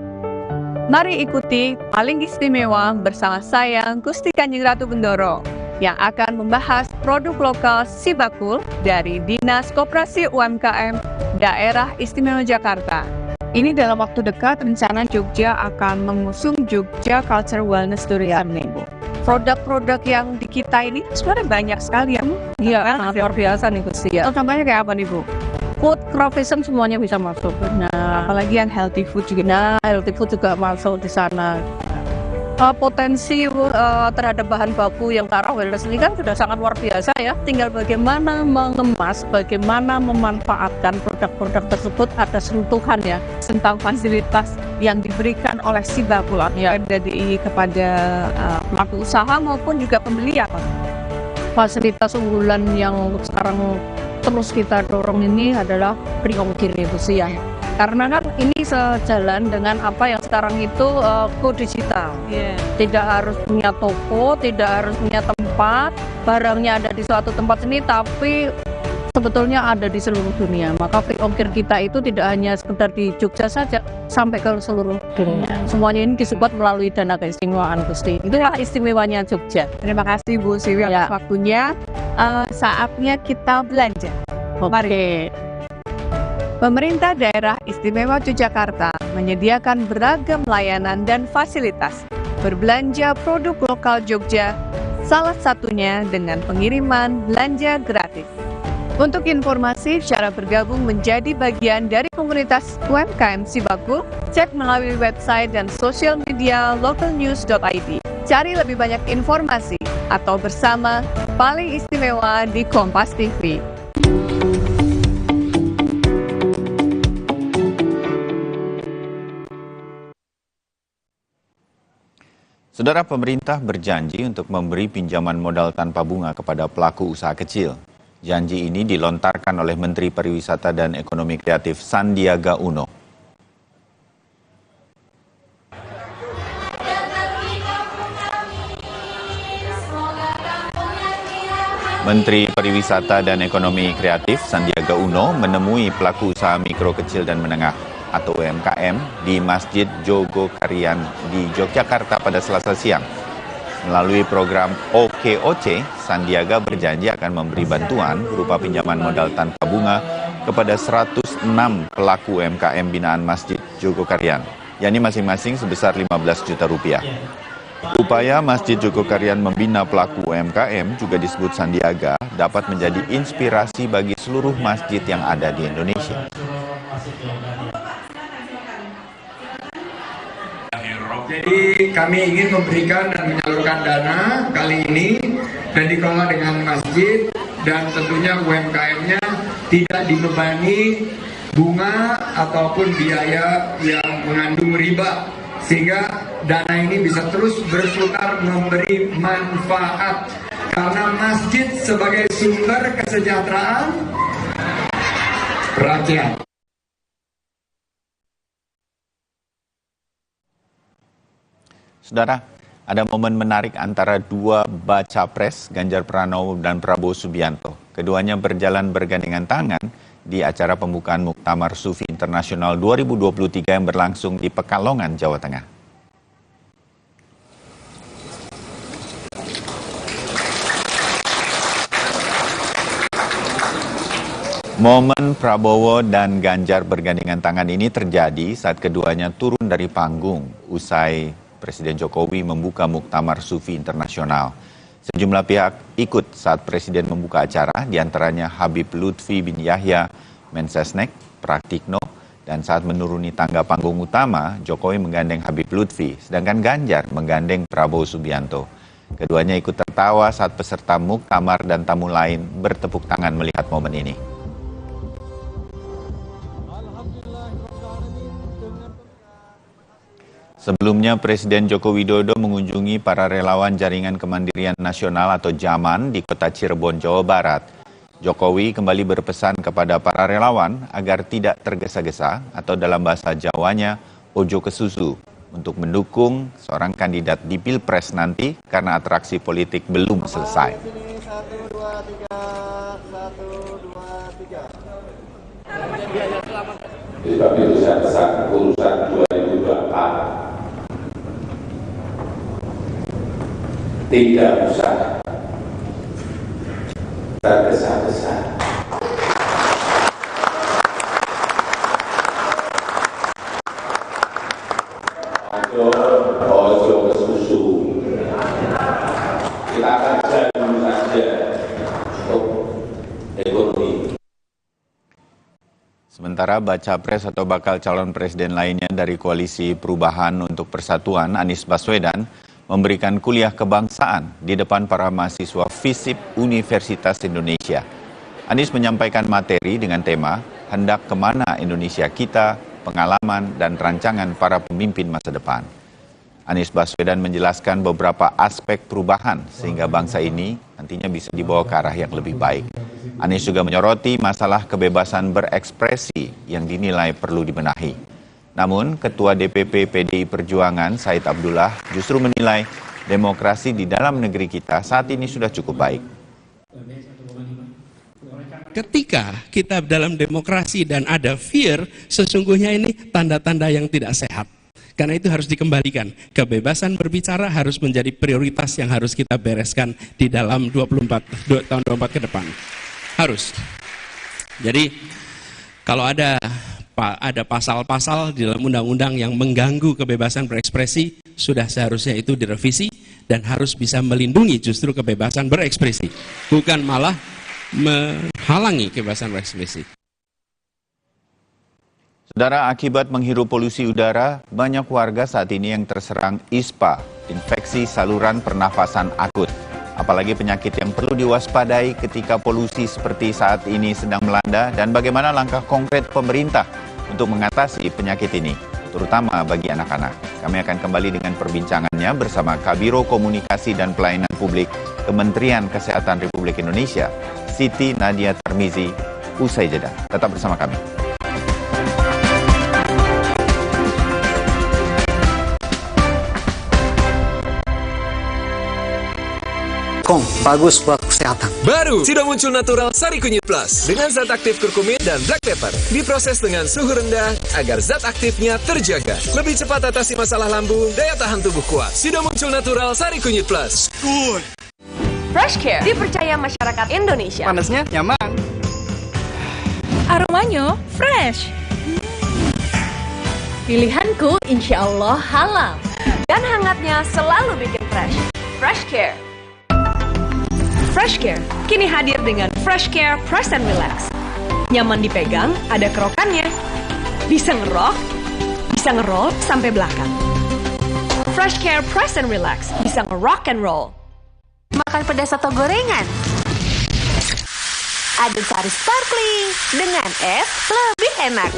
Mari ikuti Paling Istimewa bersama saya, Gusti Kanjeng Ratu Bendoro, yang akan membahas produk lokal Sibakul dari Dinas Koperasi UMKM Daerah Istimewa Jakarta. Ini dalam waktu dekat rencana Jogja akan mengusung Jogja Culture Wellness Tourism nih, Bu. Produk-produk yang di kita ini sebenarnya banyak sekali ya. Iya kan, luar biasa nih Gusti ya. Contohnya kayak apa nih Bu? Food, craftism semuanya bisa masuk. Nah, apalagi yang healthy food juga. Nah, healthy food juga masuk di sana. Potensi terhadap bahan baku yang ke arah wellness ini kan sudah sangat luar biasa ya. Tinggal bagaimana mengemas, bagaimana memanfaatkan produk-produk tersebut atas sentuhan ya tentang fasilitas yang diberikan oleh Sibakul ya dari kepada pelaku usaha maupun juga pembeli apa. Fasilitas unggulan yang sekarang terus kita dorong ini adalah pre-ongkir itu sih ya. Karena kan ini sejalan dengan apa yang sekarang itu go digital. Tidak harus punya toko, tidak harus punya tempat, barangnya ada di suatu tempat ini, tapi sebetulnya ada di seluruh dunia. Maka free ongkir kita itu tidak hanya sekedar di Jogja saja, sampai ke seluruh dunia. Semuanya ini disupport melalui dana keistimewaan Gusti. Itulah istimewanya Jogja. Terima kasih Bu Siwi atas waktunya. Saatnya kita belanja. Mari. Pemerintah Daerah Istimewa Yogyakarta menyediakan beragam layanan dan fasilitas berbelanja produk lokal Jogja, salah satunya dengan pengiriman belanja gratis. Untuk informasi cara bergabung menjadi bagian dari komunitas UMKM Sibakul, cek melalui website dan sosial media localnews.id. Cari lebih banyak informasi atau bersama Paling Istimewa di Kompas TV. Saudara, pemerintah berjanji untuk memberi pinjaman modal tanpa bunga kepada pelaku usaha kecil. Janji ini dilontarkan oleh Menteri Pariwisata dan Ekonomi Kreatif Sandiaga Uno. Menteri Pariwisata dan Ekonomi Kreatif Sandiaga Uno menemui pelaku usaha mikro, kecil, dan menengah atau UMKM di Masjid Jogokarian di Yogyakarta pada Selasa siang. Melalui program OKOC, Sandiaga berjanji akan memberi bantuan berupa pinjaman modal tanpa bunga kepada 106 pelaku UMKM binaan Masjid Jogokarian, yakni masing-masing sebesar 15 juta rupiah. Upaya Masjid Jogokarian membina pelaku UMKM juga disebut Sandiaga dapat menjadi inspirasi bagi seluruh masjid yang ada di Indonesia. Jadi kami ingin memberikan dan menyalurkan dana kali ini dan dikelola dengan masjid, dan tentunya UMKM-nya tidak dibebani bunga ataupun biaya yang mengandung riba, sehingga dana ini bisa terus berputar memberi manfaat, karena masjid sebagai sumber kesejahteraan rakyat. Saudara, ada momen menarik antara dua baca pres, Ganjar Pranowo dan Prabowo Subianto. Keduanya berjalan bergandengan tangan di acara pembukaan Muktamar Sufi Internasional 2023 yang berlangsung di Pekalongan, Jawa Tengah. Momen Prabowo dan Ganjar bergandengan tangan ini terjadi saat keduanya turun dari panggung usai Presiden Jokowi membuka Muktamar Sufi Internasional. Sejumlah pihak ikut saat Presiden membuka acara, diantaranya Habib Lutfi bin Yahya, Mensesnek, Pratikno, Dan saat menuruni tangga panggung utama, Jokowi menggandeng Habib Lutfi, sedangkan Ganjar menggandeng Prabowo Subianto. Keduanya ikut tertawa saat peserta muktamar dan tamu lain bertepuk tangan melihat momen ini. Sebelumnya, Presiden Joko Widodo mengunjungi para relawan Jaringan Kemandirian Nasional atau JAMAN di kota Cirebon, Jawa Barat. Jokowi kembali berpesan kepada para relawan agar tidak tergesa-gesa atau dalam bahasa Jawanya, ojo kesusu, untuk mendukung seorang kandidat di Pilpres nanti karena atraksi politik belum selesai. Sebab itu saya pesan urusan 2024 tidak usah tergesa-gesa. Ojo kesusu. Kita kerja dulu saja untuk ekonomi. Sementara baca pres atau bakal calon presiden lainnya dari Koalisi Perubahan untuk Persatuan, Anies Baswedan, memberikan kuliah kebangsaan di depan para mahasiswa FISIP Universitas Indonesia. Anies menyampaikan materi dengan tema Hendak Kemana Indonesia Kita, Pengalaman dan Rancangan Para Pemimpin Masa Depan. Anies Baswedan menjelaskan beberapa aspek perubahan sehingga bangsa ini nantinya bisa dibawa ke arah yang lebih baik. Anies juga menyoroti masalah kebebasan berekspresi yang dinilai perlu dibenahi. Namun, Ketua DPP PDI Perjuangan, Said Abdullah, justru menilai demokrasi di dalam negeri kita saat ini sudah cukup baik. Ketika kita dalam demokrasi dan ada fear, sesungguhnya ini tanda-tanda yang tidak sehat. Karena itu harus dikembalikan. Kebebasan berbicara harus menjadi prioritas yang harus kita bereskan di dalam tahun 24 ke depan. Harus. Jadi, kalau ada pasal-pasal di dalam undang-undang yang mengganggu kebebasan berekspresi, sudah seharusnya itu direvisi dan harus bisa melindungi justru kebebasan berekspresi, bukan malah menghalangi kebebasan berekspresi. Saudara, akibat menghirup polusi udara, banyak warga saat ini yang terserang ISPA, infeksi saluran pernafasan akut. Apalagi penyakit yang perlu diwaspadai ketika polusi seperti saat ini sedang melanda, dan bagaimana langkah konkret pemerintah untuk mengatasi penyakit ini, terutama bagi anak-anak. Kami akan kembali dengan perbincangannya bersama Kabiro Komunikasi dan Pelayanan Publik Kementerian Kesehatan Republik Indonesia, Siti Nadia Tarmizi, usai jeda. Tetap bersama kami. Kong, bagus buat kesehatan. Baru, sudah muncul Natural Sari Kunyit Plus dengan zat aktif kurkumin dan black pepper. Diproses dengan suhu rendah agar zat aktifnya terjaga. Lebih cepat atasi masalah lambung, daya tahan tubuh kuat. Sudah muncul Natural Sari Kunyit Plus. Good. Fresh Care dipercaya masyarakat Indonesia. Panasnya nyaman. Aromanya fresh. Pilihanku insya Allah halal. Dan hangatnya selalu bikin fresh. Fresh Care. Fresh Care kini hadir dengan Fresh Care Press and Relax. Nyaman dipegang, ada kerokannya. Bisa ngerok, bisa ngeroll sampai belakang. Fresh Care Press and Relax bisa ngerock and roll. Makan pedas atau gorengan? Adem Sari Sparkling dengan es lebih enak.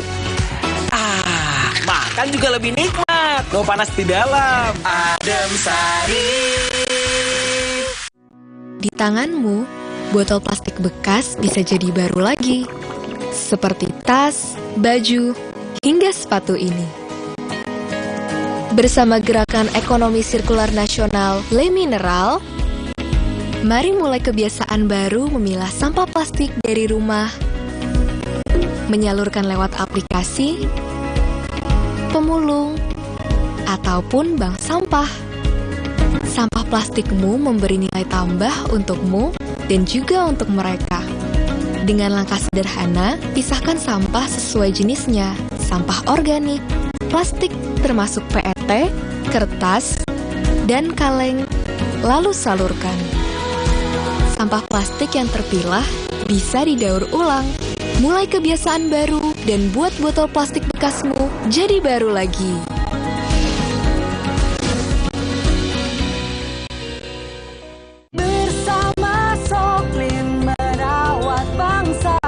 Makan juga lebih nikmat. No panas di dalam. Adem Sari. Di tanganmu, botol plastik bekas bisa jadi baru lagi. Seperti tas, baju, hingga sepatu ini. Bersama Gerakan Ekonomi Sirkular Nasional Le Mineral, mari mulai kebiasaan baru memilah sampah plastik dari rumah, menyalurkan lewat aplikasi, pemulung, ataupun bank sampah. Sampah plastikmu memberi nilai tambah untukmu dan juga untuk mereka. Dengan langkah sederhana, pisahkan sampah sesuai jenisnya, sampah organik, plastik termasuk PET, kertas, dan kaleng, lalu salurkan. Sampah plastik yang terpilah bisa didaur ulang. Mulai kebiasaan baru dan buat botol plastik bekasmu jadi baru lagi. Bersama Soklin merawat bangsa,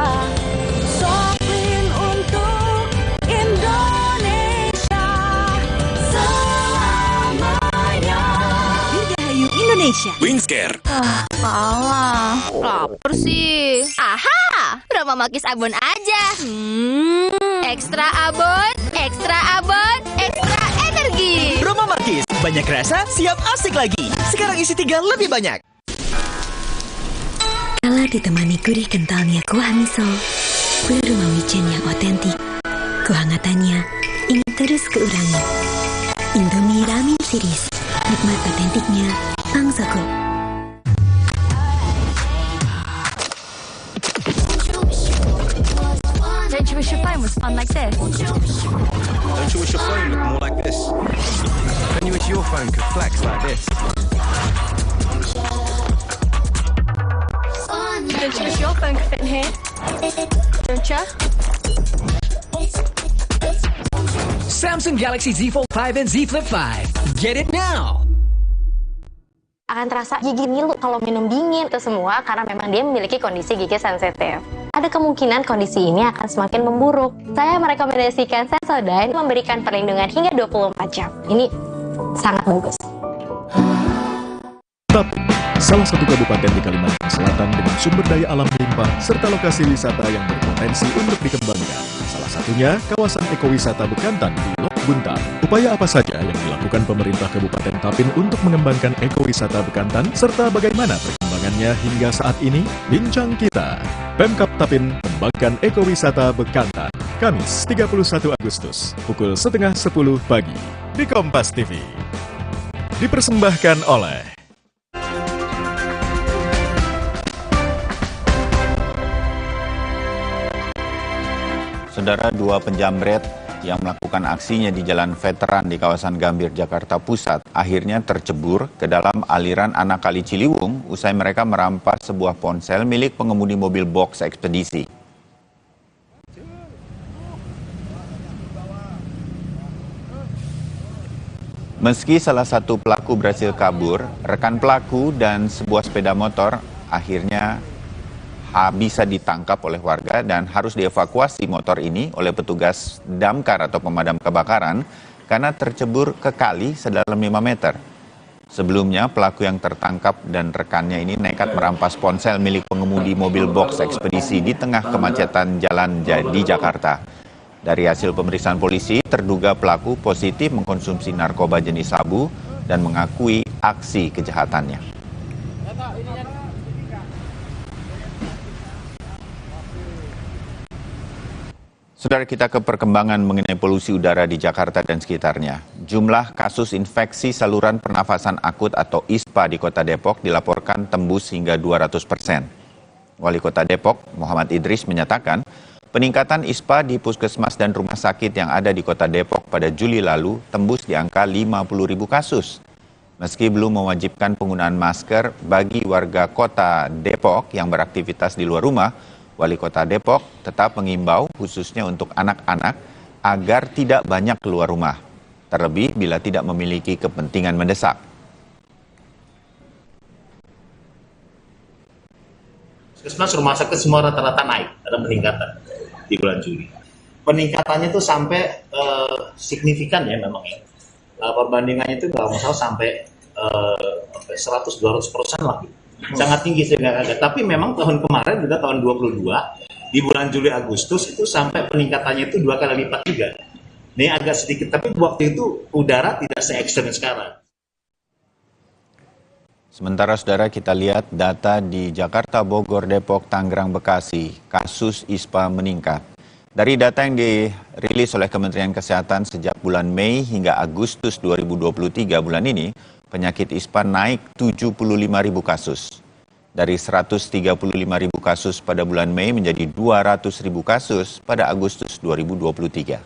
Soklin untuk Indonesia selamanya. Dirgahayu Indonesia. Wingscare. Alah, lapar sih. Aha, berapa makis abon aja? Ekstra abon, ekstra abon, ekstra energi. Roma Makis, banyak rasa, siap asik lagi. Sekarang isi 3 lebih banyak. Kala ditemani gurih kentalnya kuah miso, kulit rumah wijen yang otentik, kehangatannya ingin terus keurangi. Indomie Ramen Series, nikmat otentiknya Bang Soko. Don't you wish your phone was fun like this? Don't you wish your phone looked more like this? Don't you wish your phone could flex like this? Don't you wish your phone could fit in here? Don't you? Samsung Galaxy Z Fold 5 and Z Flip 5. Get it now! Akan terasa gigi ngilu kalau minum dingin. Itu semua karena memang dia memiliki kondisi gigi sensitif. Ada kemungkinan kondisi ini akan semakin memburuk. Saya merekomendasikan Sensodyne memberikan perlindungan hingga 24 jam. Ini sangat bagus. Tapin, salah satu kabupaten di Kalimantan Selatan dengan sumber daya alam limpah serta lokasi wisata yang berpotensi untuk dikembangkan. Salah satunya kawasan ekowisata Bekantan di Lok Buntar. Upaya apa saja yang dilakukan pemerintah Kabupaten Tapin untuk mengembangkan ekowisata Bekantan serta bagaimana perkembangannya hingga saat ini? Bincang kita. Pemkab Tapin kembangkan ekowisata Bekantan. Kamis 31 Agustus pukul 9:30 pagi di Kompas TV. Dipersembahkan oleh Saudara, 2 penjamret yang melakukan aksinya di Jalan Veteran di kawasan Gambir, Jakarta Pusat akhirnya tercebur ke dalam aliran anak kali Ciliwung usai mereka merampas sebuah ponsel milik pengemudi mobil box ekspedisi. Meski salah satu pelaku berhasil kabur, rekan pelaku dan sebuah sepeda motor akhirnya bisa ditangkap oleh warga dan harus dievakuasi motor ini oleh petugas damkar atau pemadam kebakaran karena tercebur ke kali sedalam 5 meter. Sebelumnya, pelaku yang tertangkap dan rekannya ini nekat merampas ponsel milik pengemudi mobil box ekspedisi di tengah kemacetan jalan di Jakarta. Dari hasil pemeriksaan polisi, terduga pelaku positif mengkonsumsi narkoba jenis sabu dan mengakui aksi kejahatannya. Saudara, kita ke perkembangan mengenai polusi udara di Jakarta dan sekitarnya. Jumlah kasus infeksi saluran pernafasan akut atau ISPA di Kota Depok dilaporkan tembus hingga 200%. Wali Kota Depok, Muhammad Idris, menyatakan peningkatan ISPA di puskesmas dan rumah sakit yang ada di Kota Depok pada Juli lalu tembus di angka 50.000 kasus. Meski belum mewajibkan penggunaan masker bagi warga Kota Depok yang beraktivitas di luar rumah, Wali Kota Depok tetap mengimbau khususnya untuk anak-anak agar tidak banyak keluar rumah, terlebih bila tidak memiliki kepentingan mendesak. Puskesmas, rumah sakit semua rata-rata naik, ada peningkatan di bulan Juli. Peningkatannya itu sampai signifikan ya memang ya. Perbandingannya itu kalau masalah sampai 100-200% lah gitu. Sangat tinggi sehingga kaget. Tapi memang tahun kemarin juga tahun 22 di bulan Juli Agustus itu sampai peningkatannya itu 2 kali lipat juga. Ini agak sedikit, tapi waktu itu udara tidak se-ekstrem sekarang. Sementara saudara, kita lihat data di Jakarta, Bogor, Depok, Tangerang, Bekasi, kasus ISPA meningkat. Dari data yang dirilis oleh Kementerian Kesehatan sejak bulan Mei hingga Agustus 2023 bulan ini, penyakit ISPA naik 75.000 kasus. Dari 135.000 kasus pada bulan Mei menjadi 200.000 kasus pada Agustus 2023.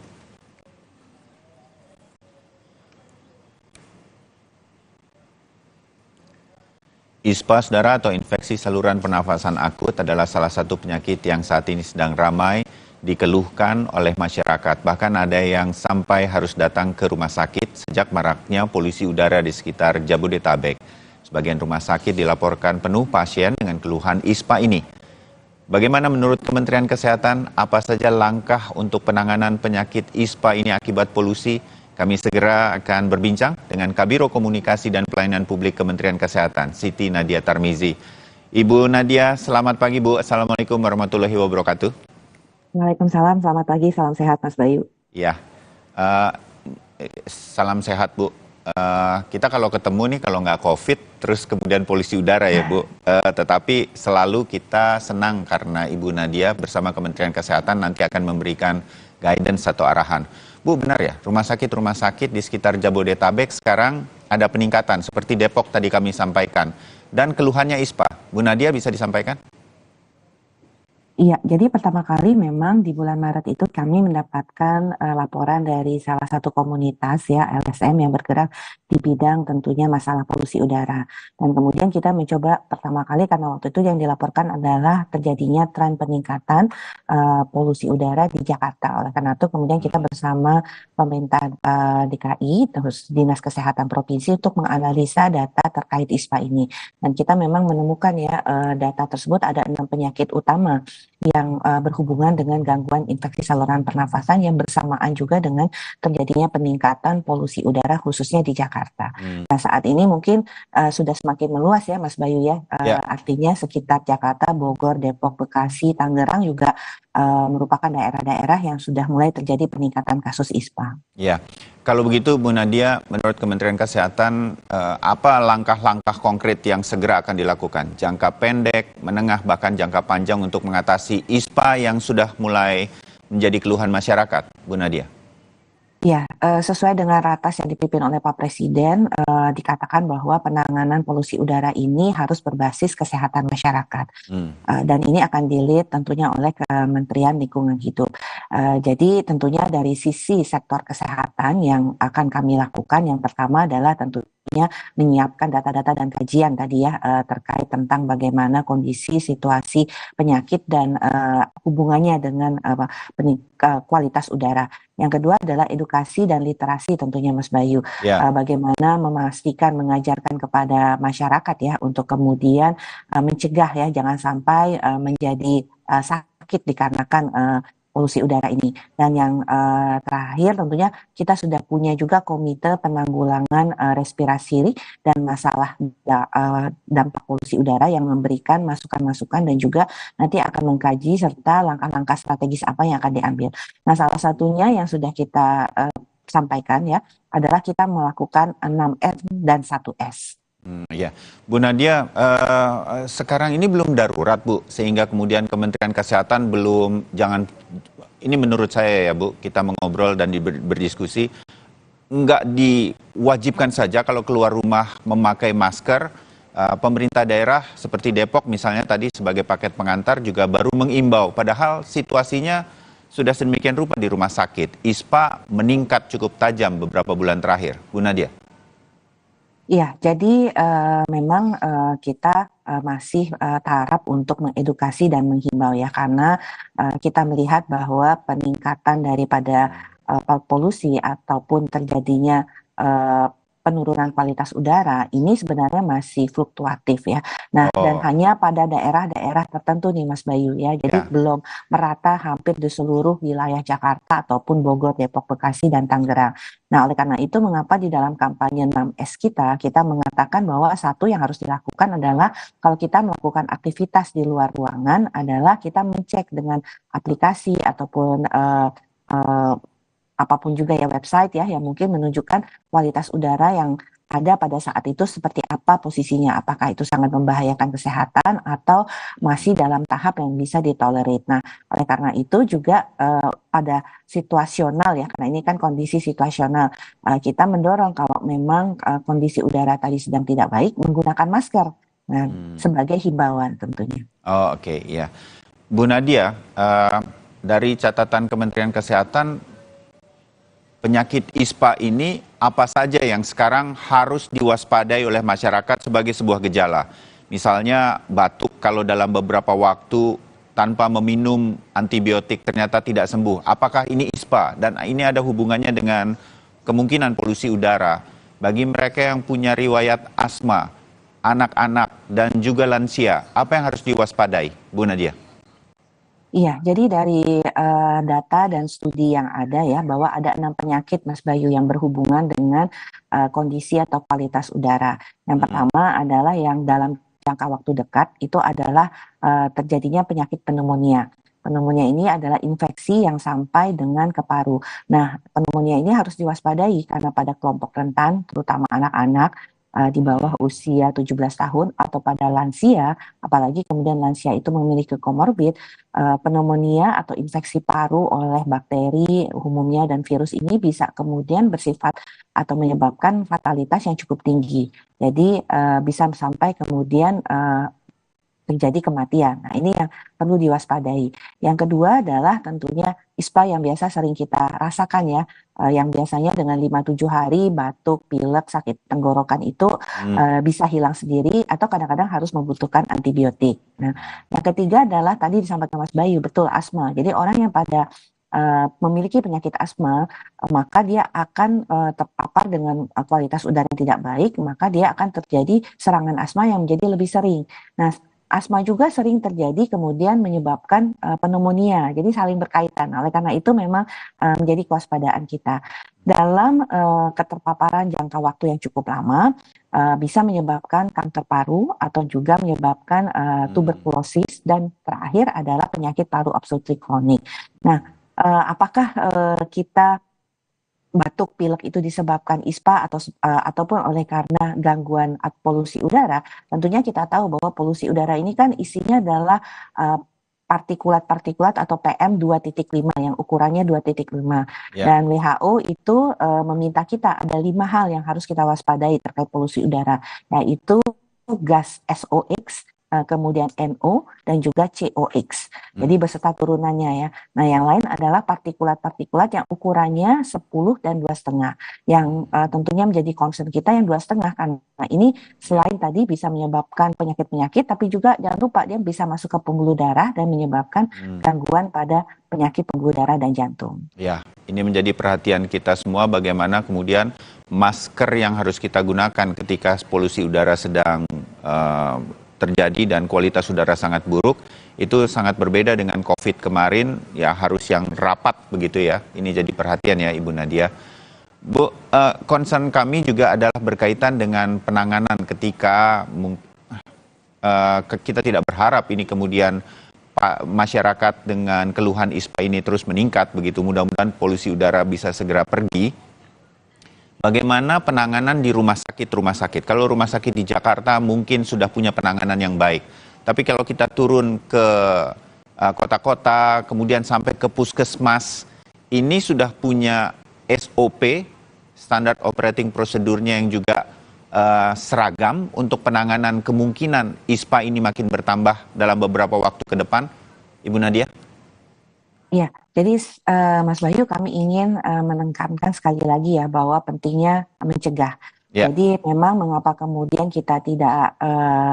ISPA, saudara, atau infeksi saluran pernafasan akut adalah salah satu penyakit yang saat ini sedang ramai dikeluhkan oleh masyarakat. Bahkan ada yang sampai harus datang ke rumah sakit sejak maraknya polusi udara di sekitar Jabodetabek. Sebagian rumah sakit dilaporkan penuh pasien dengan keluhan ISPA ini. Bagaimana menurut Kementerian Kesehatan, apa saja langkah untuk penanganan penyakit ISPA ini akibat polusi? Kami segera akan berbincang dengan Kabiro Komunikasi dan Pelayanan Publik Kementerian Kesehatan, Siti Nadia Tarmizi. Ibu Nadia, selamat pagi Bu. Assalamualaikum warahmatullahi wabarakatuh. Waalaikumsalam, selamat pagi, salam sehat Mas Bayu. Ya, salam sehat Bu. Kita kalau ketemu nih, kalau nggak COVID, terus kemudian polusi udara ya Bu. Tetapi selalu kita senang karena Ibu Nadia bersama Kementerian Kesehatan nanti akan memberikan guidance atau arahan. Bu, benar ya, rumah sakit di sekitar Jabodetabek sekarang ada peningkatan seperti Depok tadi kami sampaikan. Dan keluhannya ISPA. Bu Nadia bisa disampaikan? Iya, jadi pertama kali memang di bulan Maret itu kami mendapatkan laporan dari salah satu komunitas ya LSM yang bergerak di bidang tentunya masalah polusi udara. Dan kemudian kita mencoba pertama kali karena waktu itu yang dilaporkan adalah terjadinya tren peningkatan polusi udara di Jakarta. Oleh karena itu kemudian kita bersama pemerintah DKI terus Dinas Kesehatan Provinsi untuk menganalisa data terkait ISPA ini. Dan kita memang menemukan ya data tersebut ada 6 penyakit utama yang berhubungan dengan gangguan infeksi saluran pernafasan yang bersamaan juga dengan terjadinya peningkatan polusi udara khususnya di Jakarta. Nah saat ini mungkin sudah semakin meluas ya Mas Bayu ya, artinya sekitar Jakarta, Bogor, Depok, Bekasi, Tangerang juga merupakan daerah-daerah yang sudah mulai terjadi peningkatan kasus ISPA. Ya, kalau begitu Bu Nadia, menurut Kementerian Kesehatan, apa langkah-langkah konkret yang segera akan dilakukan? Jangka pendek, menengah, bahkan jangka panjang untuk mengatasi ISPA yang sudah mulai menjadi keluhan masyarakat, Bu Nadia? Ya, sesuai dengan ratas yang dipimpin oleh Pak Presiden, dikatakan bahwa penanganan polusi udara ini harus berbasis kesehatan masyarakat. Dan ini akan di-lead tentunya oleh Kementerian Lingkungan Hidup. Jadi tentunya dari sisi sektor kesehatan yang akan kami lakukan, yang pertama adalah tentunya menyiapkan data-data dan kajian tadi ya terkait tentang bagaimana kondisi situasi penyakit dan hubungannya dengan kualitas udara. Yang kedua adalah edukasi dan literasi tentunya Mas Bayu. Bagaimana memastikan mengajarkan kepada masyarakat ya untuk kemudian mencegah ya jangan sampai menjadi sakit dikarenakan polusi udara ini. Dan yang terakhir tentunya kita sudah punya juga komite penanggulangan respirasi dan masalah dampak polusi udara yang memberikan masukan-masukan dan juga nanti akan mengkaji serta langkah-langkah strategis apa yang akan diambil. Nah salah satunya yang sudah kita sampaikan ya adalah kita melakukan 6S dan 1S. Ya, Bu Nadia, sekarang ini belum darurat Bu, sehingga kemudian Kementerian Kesehatan belum, ini menurut saya ya Bu, kita mengobrol dan berdiskusi, nggak diwajibkan saja kalau keluar rumah memakai masker. Pemerintah daerah seperti Depok misalnya tadi sebagai paket pengantar juga baru mengimbau, padahal situasinya sudah sedemikian rupa di rumah sakit. ISPA meningkat cukup tajam beberapa bulan terakhir, Bu Nadia. Iya, jadi memang kita masih taraf untuk mengedukasi dan menghimbau ya, karena kita melihat bahwa peningkatan daripada polusi ataupun terjadinya penurunan kualitas udara ini sebenarnya masih fluktuatif ya. Nah, dan hanya pada daerah-daerah tertentu nih Mas Bayu ya. Jadi belum merata hampir di seluruh wilayah Jakarta ataupun Bogor, Depok, Bekasi dan Tangerang. Nah, oleh karena itu mengapa di dalam kampanye 6S kita mengatakan bahwa satu yang harus dilakukan adalah kalau kita melakukan aktivitas di luar ruangan adalah kita mencek dengan aplikasi ataupun apapun juga ya website ya yang mungkin menunjukkan kualitas udara yang ada pada saat itu seperti apa posisinya, apakah itu sangat membahayakan kesehatan atau masih dalam tahap yang bisa ditolerir. Nah, oleh karena itu juga pada situasional ya, karena ini kan kondisi situasional, kita mendorong kalau memang kondisi udara tadi sedang tidak baik menggunakan masker. Nah, sebagai himbauan tentunya. Oh, oke, ya. Bu Nadia, dari catatan Kementerian Kesehatan, penyakit ISPA ini apa saja yang sekarang harus diwaspadai oleh masyarakat sebagai sebuah gejala? Misalnya batuk kalau dalam beberapa waktu tanpa meminum antibiotik ternyata tidak sembuh. Apakah ini ISPA? Dan ini ada hubungannya dengan kemungkinan polusi udara. Bagi mereka yang punya riwayat asma, anak-anak, dan juga lansia, apa yang harus diwaspadai, Bu Nadia? Iya, jadi dari data dan studi yang ada ya, bahwa ada 6 penyakit Mas Bayu yang berhubungan dengan kondisi atau kualitas udara. Yang pertama adalah yang dalam jangka waktu dekat itu adalah terjadinya penyakit pneumonia. Pneumonia ini adalah infeksi yang sampai dengan ke paru. Nah, pneumonia ini harus diwaspadai karena pada kelompok rentan, terutama anak-anak di bawah usia 17 tahun atau pada lansia, apalagi kemudian lansia itu memiliki komorbid, pneumonia atau infeksi paru oleh bakteri umumnya dan virus ini bisa kemudian bersifat atau menyebabkan fatalitas yang cukup tinggi. Jadi bisa sampai kemudian terjadi kematian. Nah, ini yang perlu diwaspadai. Yang kedua adalah tentunya ISPA yang biasa sering kita rasakan ya, yang biasanya dengan 5-7 hari batuk, pilek, sakit tenggorokan itu bisa hilang sendiri atau kadang-kadang harus membutuhkan antibiotik. Nah, yang ketiga adalah tadi disampaikan Mas Bayu, betul, asma. Jadi orang yang pada memiliki penyakit asma, maka dia akan terpapar dengan kualitas udara yang tidak baik, maka dia akan terjadi serangan asma yang menjadi lebih sering. Nah, asma juga sering terjadi kemudian menyebabkan pneumonia, jadi saling berkaitan. Oleh karena itu memang menjadi kewaspadaan kita. Dalam keterpaparan jangka waktu yang cukup lama, bisa menyebabkan kanker paru atau juga menyebabkan tuberkulosis, dan terakhir adalah penyakit paru obstruktif kronik. Nah, apakah kita batuk pilek itu disebabkan ISPA ataupun oleh karena gangguan polusi udara? Tentunya kita tahu bahwa polusi udara ini kan isinya adalah partikulat-partikulat atau PM 2.5 yang ukurannya 2.5. Dan WHO itu meminta kita ada 5 hal yang harus kita waspadai terkait polusi udara, yaitu gas SOx, kemudian NO, dan juga COX. Jadi beserta turunannya ya. Nah, yang lain adalah partikulat-partikulat yang ukurannya 10 dan 2,5. Yang tentunya menjadi concern kita yang 2,5, karena ini selain tadi bisa menyebabkan penyakit-penyakit, tapi juga jangan lupa dia bisa masuk ke pembuluh darah dan menyebabkan gangguan pada penyakit pembuluh darah dan jantung. Ya, ini menjadi perhatian kita semua bagaimana kemudian masker yang harus kita gunakan ketika polusi udara sedang terjadi dan kualitas udara sangat buruk, itu sangat berbeda dengan COVID kemarin, ya harus yang rapat begitu ya. Ini jadi perhatian ya Ibu Nadia. Bu, concern kami juga adalah berkaitan dengan penanganan ketika kita tidak berharap ini kemudian masyarakat dengan keluhan ISPA ini terus meningkat begitu. Mudah-mudahan polusi udara bisa segera pergi. Bagaimana penanganan di rumah sakit? Kalau rumah sakit di Jakarta mungkin sudah punya penanganan yang baik. Tapi kalau kita turun ke kota-kota, kemudian sampai ke puskesmas, ini sudah punya SOP, standard operating prosedurnya yang juga seragam untuk penanganan kemungkinan ISPA ini makin bertambah dalam beberapa waktu ke depan, Ibu Nadia? Ya, jadi Mas Bayu, kami ingin menekankan sekali lagi ya bahwa pentingnya mencegah. Jadi memang mengapa kemudian kita tidak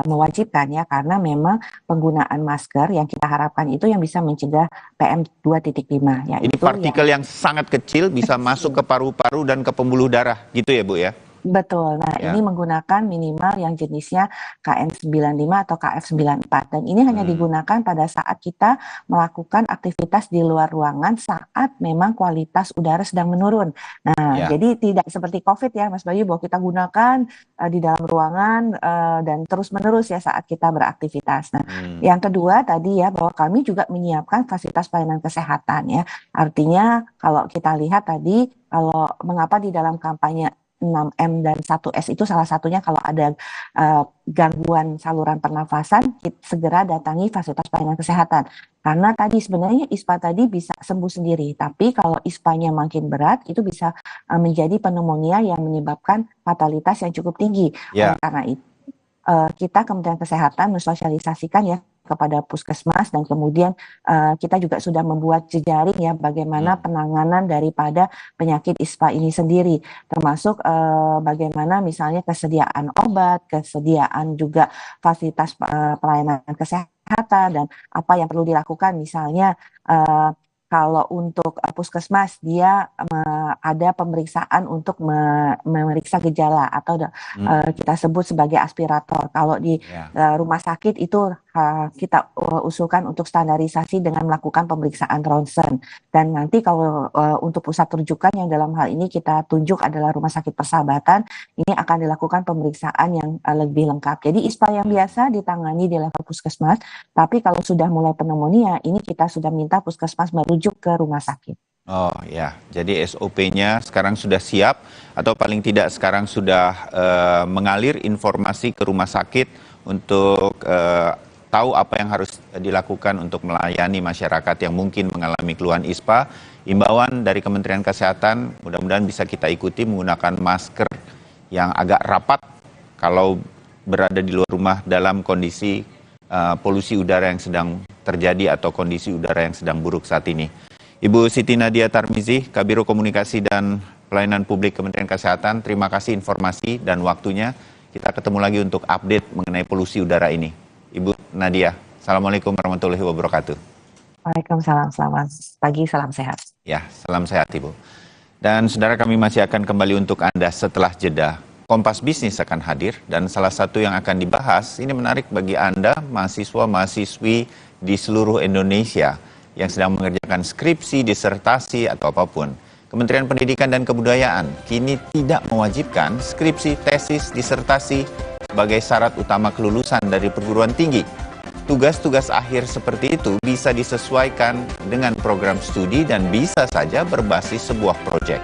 mewajibkan ya, karena memang penggunaan masker yang kita harapkan itu yang bisa mencegah PM 2.5. Ya, ini partikel yang sangat kecil bisa masuk ke paru-paru dan ke pembuluh darah gitu ya Bu ya? Betul. Nah, ini menggunakan minimal yang jenisnya KN95 atau KF94. Dan ini hanya digunakan pada saat kita melakukan aktivitas di luar ruangan saat memang kualitas udara sedang menurun. Nah, jadi tidak seperti COVID ya, Mas Bayu, bahwa kita gunakan di dalam ruangan dan terus-menerus ya saat kita beraktivitas. Nah, yang kedua tadi ya, bahwa kami juga menyiapkan fasilitas pelayanan kesehatan ya. Artinya kalau kita lihat tadi, kalau mengapa di dalam kampanye 6M dan 1S itu salah satunya kalau ada gangguan saluran pernafasan, segera datangi fasilitas pelayanan kesehatan. Karena tadi sebenarnya ISPA tadi bisa sembuh sendiri, tapi kalau ISPA-nya makin berat, itu bisa menjadi pneumonia yang menyebabkan fatalitas yang cukup tinggi. Karena itu kita Kementerian Kesehatan mensosialisasikan ya kepada puskesmas, dan kemudian kita juga sudah membuat jejaring ya bagaimana penanganan daripada penyakit ISPA ini sendiri, termasuk bagaimana misalnya kesediaan obat, kesediaan juga fasilitas pelayanan kesehatan, dan apa yang perlu dilakukan misalnya kalau untuk puskesmas dia ada pemeriksaan untuk memeriksa gejala atau kita sebut sebagai aspirator. Kalau di rumah sakit itu kita usulkan untuk standarisasi dengan melakukan pemeriksaan ronsen. Dan nanti kalau untuk pusat rujukan yang dalam hal ini kita tunjuk adalah Rumah Sakit Persahabatan, ini akan dilakukan pemeriksaan yang lebih lengkap. Jadi ISPA yang biasa ditangani di level puskesmas, tapi kalau sudah mulai pneumonia, ini kita sudah minta puskesmas merujuk ke rumah sakit. Oh ya, jadi SOP-nya sekarang sudah siap, atau paling tidak sekarang sudah mengalir informasi ke rumah sakit untuk tahu apa yang harus dilakukan untuk melayani masyarakat yang mungkin mengalami keluhan ISPA. Imbauan dari Kementerian Kesehatan mudah-mudahan bisa kita ikuti, menggunakan masker yang agak rapat kalau berada di luar rumah dalam kondisi polusi udara yang sedang terjadi atau kondisi udara yang sedang buruk saat ini. Ibu Siti Nadia Tarmizi, Kabiro Komunikasi dan Pelayanan Publik Kementerian Kesehatan, terima kasih informasi dan waktunya. Kita ketemu lagi untuk update mengenai polusi udara ini. Ibu Nadia, Assalamualaikum warahmatullahi wabarakatuh. Waalaikumsalam, selamat pagi, salam sehat. Ya, salam sehat Ibu. Dan saudara, kami masih akan kembali untuk Anda setelah jeda. Kompas Bisnis akan hadir, dan salah satu yang akan dibahas, ini menarik bagi Anda, mahasiswa-mahasiswi di seluruh Indonesia yang sedang mengerjakan skripsi, disertasi, atau apapun. Kementerian Pendidikan dan Kebudayaan kini tidak mewajibkan skripsi, tesis, disertasi sebagai syarat utama kelulusan dari perguruan tinggi. Tugas-tugas akhir seperti itu bisa disesuaikan dengan program studi dan bisa saja berbasis sebuah proyek.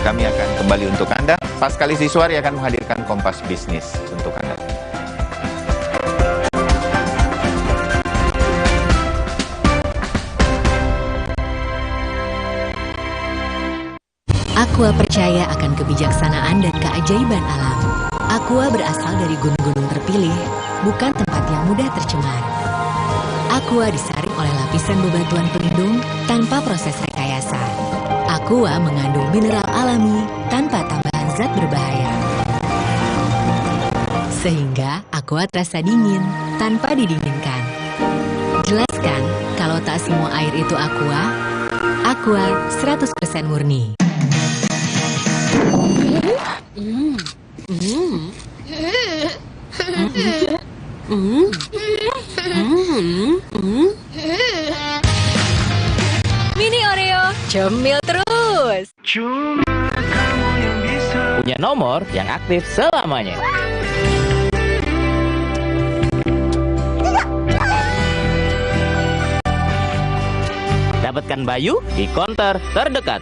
Kami akan kembali untuk Anda. Paskali Siswari akan menghadirkan Kompas Bisnis untuk Anda. Aqua percaya akan kebijaksanaan dan keajaiban alam. Aqua berasal dari gunung-gunung terpilih, bukan tempat yang mudah tercemar. Aqua disaring oleh lapisan bebatuan pelindung tanpa proses rekayasa. Aqua mengandung mineral alami tanpa tambahan zat berbahaya. Sehingga Aqua terasa dingin tanpa didinginkan. Jelaskan kalau tak semua air itu Aqua. Aqua 100% murni. Mini Oreo, cemil terus. Punya nomor yang aktif selamanya. Dapatkan Bayu di konter terdekat.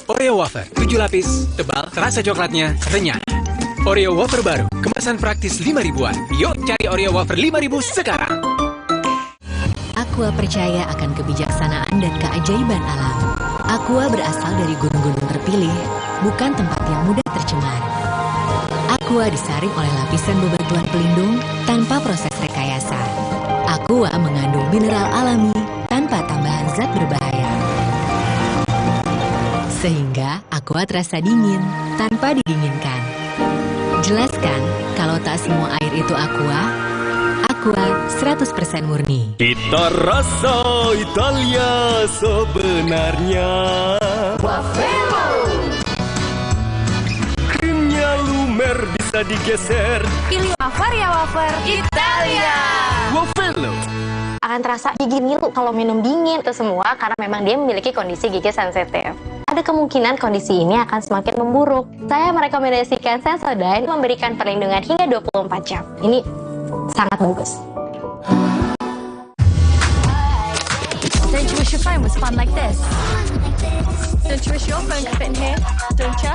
Oreo Wafer, 7 lapis, tebal, rasa coklatnya renyah. Oreo Wafer baru, kemasan praktis 5 ribuan. Yuk cari Oreo Wafer 5.000 sekarang. Aqua percaya akan kebijaksanaan dan keajaiban alam. Aqua berasal dari gunung-gunung terpilih, bukan tempat yang mudah tercemar. Aqua disaring oleh lapisan bebatuan pelindung tanpa proses rekayasa. Aqua mengandung mineral alami tanpa tambahan zat berbahaya. Sehingga Aqua terasa dingin tanpa didinginkan. Jelaskan kalau tak semua air itu Aqua. Aqua 100% murni. Cita rasa Italia sebenarnya. Waffle. Krimnya lumer bisa digeser. Pilih wafer ya wafer Italia. Waffle. Akan terasa gigi ngilu kalau minum dingin. Itu semua karena memang dia memiliki kondisi gigi sensitif. Ada kemungkinan kondisi ini akan semakin memburuk. Saya merekomendasikan Sensodyne memberikan perlindungan hingga 24 jam. Ini sangat bagus. Don't you wish your phone was fun like this? Don't you wish your phone could fit in here? Don't you?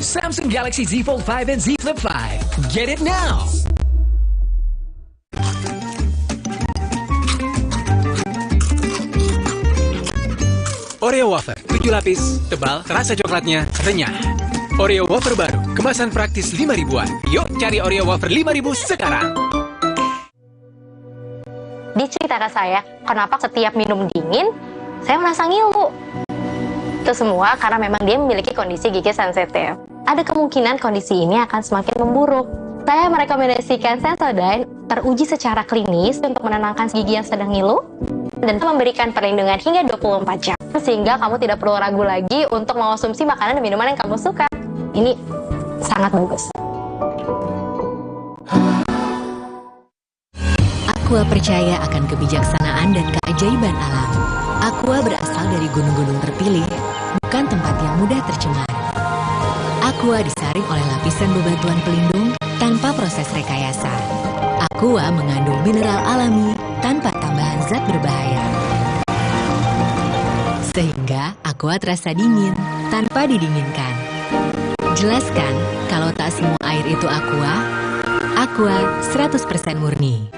Samsung Galaxy Z Fold 5 and Z Flip 5. Get it now! Oreo wafer, 7 lapis, tebal, rasa coklatnya renyah. Oreo wafer baru, kemasan praktis 5 ribuan. Yuk cari Oreo wafer 5.000 sekarang. Dia cerita ke saya, kenapa setiap minum dingin, saya merasa ngilu. Itu semua karena memang dia memiliki kondisi gigi sensitif. Ada kemungkinan kondisi ini akan semakin memburuk. Saya merekomendasikan Sensodyne teruji secara klinis untuk menenangkan gigi yang sedang ngilu dan memberikan perlindungan hingga 24 jam. Sehingga kamu tidak perlu ragu lagi untuk mengonsumsi makanan dan minuman yang kamu suka. Ini sangat bagus. Aqua percaya akan kebijaksanaan dan keajaiban alam. Aqua berasal dari gunung-gunung terpilih, bukan tempat yang mudah tercemar. Aqua disaring oleh lapisan bebatuan pelindung tanpa proses rekayasa. Aqua mengandung mineral alami tanpa tambahan zat berbahaya. Sehingga Aqua terasa dingin tanpa didinginkan. Jelaskan kalau tak semua air itu Aqua. Aqua 100% murni.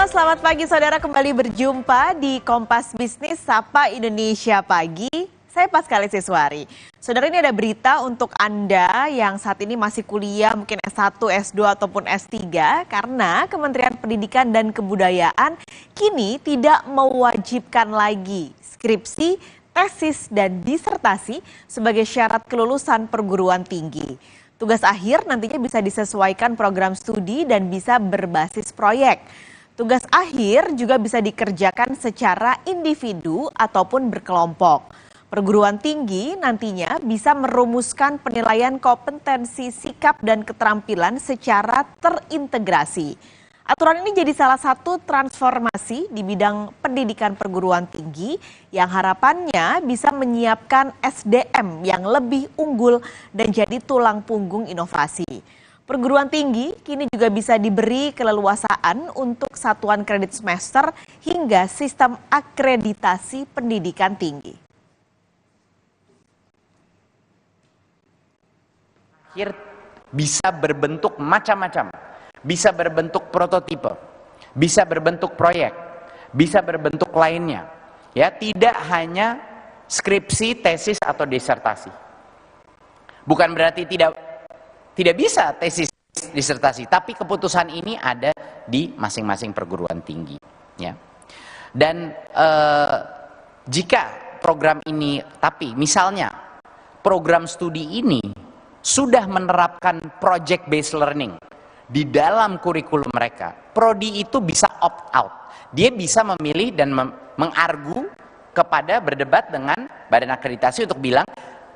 Selamat pagi saudara, kembali berjumpa di Kompas Bisnis Sapa Indonesia Pagi. Saya Paskali Siswari. Saudara, ini ada berita untuk Anda yang saat ini masih kuliah, mungkin S1, S2 ataupun S3, karena Kementerian Pendidikan dan Kebudayaan kini tidak mewajibkan lagi skripsi, tesis, dan disertasi sebagai syarat kelulusan perguruan tinggi. Tugas akhir nantinya bisa disesuaikan program studi dan bisa berbasis proyek. Tugas akhir juga bisa dikerjakan secara individu ataupun berkelompok. Perguruan tinggi nantinya bisa merumuskan penilaian kompetensi, sikap, dan keterampilan secara terintegrasi. Aturan ini jadi salah satu transformasi di bidang pendidikan perguruan tinggi yang harapannya bisa menyiapkan SDM yang lebih unggul dan jadi tulang punggung inovasi. Perguruan tinggi kini juga bisa diberi keleluasaan untuk satuan kredit semester hingga sistem akreditasi pendidikan tinggi. Akhir bisa berbentuk macam-macam, bisa berbentuk prototipe, bisa berbentuk proyek, bisa berbentuk lainnya. Ya, tidak hanya skripsi, tesis atau disertasi. Bukan berarti tidak bisa tesis disertasi, tapi keputusan ini ada di masing-masing perguruan tinggi. Ya. Dan jika program ini, tapi misalnya program studi ini sudah menerapkan project based learning di dalam kurikulum mereka, prodi itu bisa opt out. Dia bisa memilih dan mengargu kepada berdebat dengan badan akreditasi untuk bilang,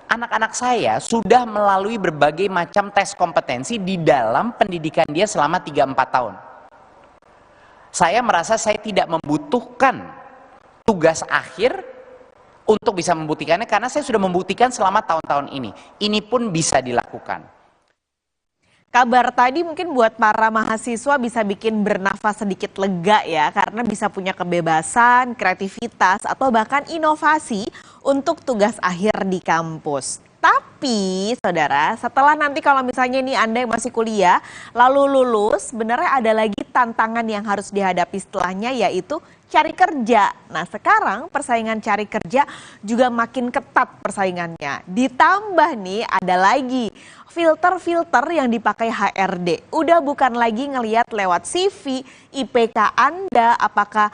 anak-anak saya sudah melalui berbagai macam tes kompetensi di dalam pendidikan dia selama 3-4 tahun. Saya merasa saya tidak membutuhkan tugas akhir untuk bisa membuktikannya karena saya sudah membuktikan selama tahun-tahun ini. Ini pun bisa dilakukan. Kabar tadi mungkin buat para mahasiswa bisa bikin bernafas sedikit lega ya, karena bisa punya kebebasan, kreativitas, atau bahkan inovasi untuk tugas akhir di kampus. Tapi saudara, setelah nanti kalau misalnya ini Anda yang masih kuliah, lalu lulus, sebenarnya ada lagi tantangan yang harus dihadapi setelahnya, yaitu cari kerja. Nah sekarang persaingan cari kerja juga makin ketat persaingannya. Ditambah nih ada lagi filter-filter yang dipakai HRD. Udah bukan lagi ngelihat lewat CV, IPK Anda, apakah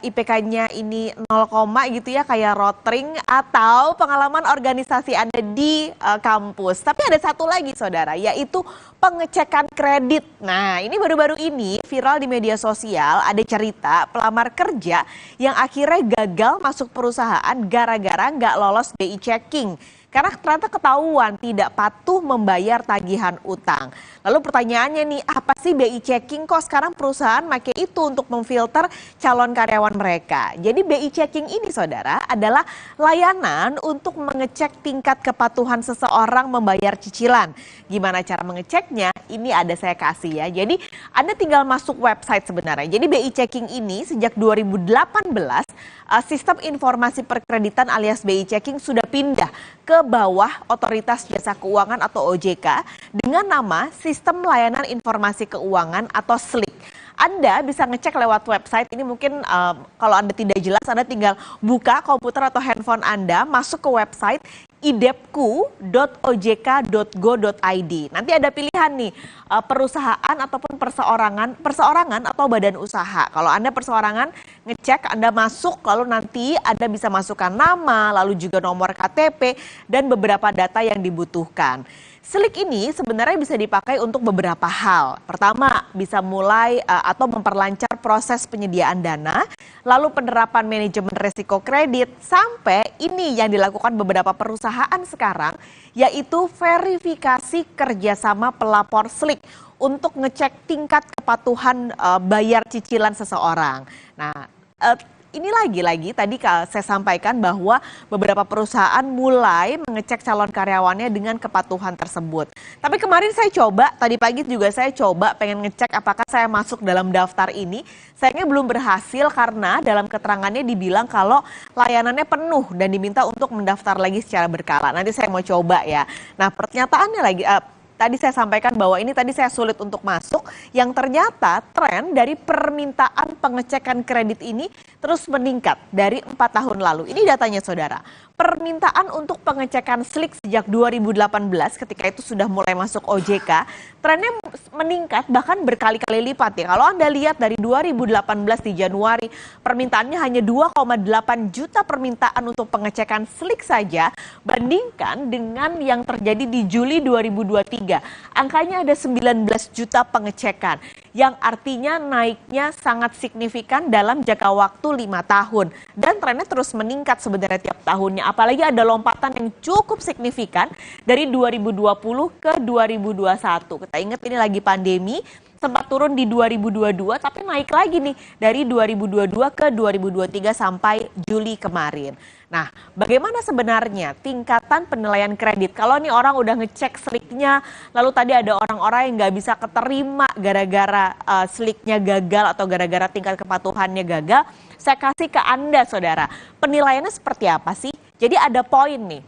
IPK-nya ini 0, gitu ya kayak rotring, atau pengalaman organisasi Anda di kampus. Tapi ada satu lagi saudara, yaitu pengecekan kredit. Nah ini baru-baru ini viral di media sosial, ada cerita pelamar kerja yang akhirnya gagal masuk perusahaan gara-gara nggak lolos BI checking. Karena ternyata ketahuan tidak patuh membayar tagihan utang. Lalu pertanyaannya nih, apa sih BI checking? Kok sekarang perusahaan pakai itu untuk memfilter calon karyawan mereka? Jadi BI checking ini saudara adalah layanan untuk mengecek tingkat kepatuhan seseorang membayar cicilan. Gimana cara mengeceknya? Ini ada saya kasih ya. Jadi Anda tinggal masuk website sebenarnya. Jadi BI checking ini sejak 2018 sistem informasi perkreditan alias BI checking sudah pindah ke ke bawah Otoritas Jasa Keuangan atau OJK dengan nama Sistem Layanan Informasi Keuangan atau SLIK. Anda bisa ngecek lewat website ini, mungkin kalau Anda tidak jelas, Anda tinggal buka komputer atau handphone Anda, masuk ke website idepku.ojk.go.id. Nanti ada pilihan nih, perusahaan ataupun perseorangan atau badan usaha. Kalau Anda perseorangan, ngecek, Anda masuk, lalu nanti Anda bisa masukkan nama, lalu juga nomor KTP, dan beberapa data yang dibutuhkan. SLIK ini sebenarnya bisa dipakai untuk beberapa hal. Pertama, bisa mulai atau memperlancar proses penyediaan dana, lalu penerapan manajemen risiko kredit, sampai ini yang dilakukan beberapa perusahaan sekarang, yaitu verifikasi kerjasama pelapor SLIK untuk ngecek tingkat kepatuhan bayar cicilan seseorang. Nah, ini lagi-lagi tadi saya sampaikan bahwa beberapa perusahaan mulai mengecek calon karyawannya dengan kepatuhan tersebut. Tapi kemarin saya coba, tadi pagi juga saya coba pengen ngecek apakah saya masuk dalam daftar ini. Sayangnya belum berhasil karena dalam keterangannya dibilang kalau layanannya penuh dan diminta untuk mendaftar lagi secara berkala. Nanti saya mau coba ya. Nah, pernyataannya lagi... Tadi saya sampaikan bahwa ini tadi saya sulit untuk masuk, yang ternyata tren dari permintaan pengecekan kredit ini terus meningkat dari 4 tahun lalu. Ini datanya saudara. Permintaan untuk pengecekan SLIK sejak 2018 ketika itu sudah mulai masuk OJK, trennya meningkat bahkan berkali-kali lipat ya. Kalau Anda lihat dari 2018 di Januari, permintaannya hanya 2,8 juta permintaan untuk pengecekan SLIK saja, bandingkan dengan yang terjadi di Juli 2023. Angkanya ada 19 juta pengecekan, yang artinya naiknya sangat signifikan dalam jangka waktu 5 tahun. Dan trennya terus meningkat sebenarnya tiap tahunnya. Apalagi ada lompatan yang cukup signifikan dari 2020 ke 2021. Kita ingat ini lagi pandemi, sempat turun di 2022 tapi naik lagi nih dari 2022 ke 2023 sampai Juli kemarin. Nah, bagaimana sebenarnya tingkatan penilaian kredit? Kalau nih orang udah ngecek SLIK-nya, lalu tadi ada orang-orang yang nggak bisa keterima gara-gara SLIK-nya gagal atau gara-gara tingkat kepatuhannya gagal, saya kasih ke Anda saudara, penilaiannya seperti apa sih? Jadi ada poin nih.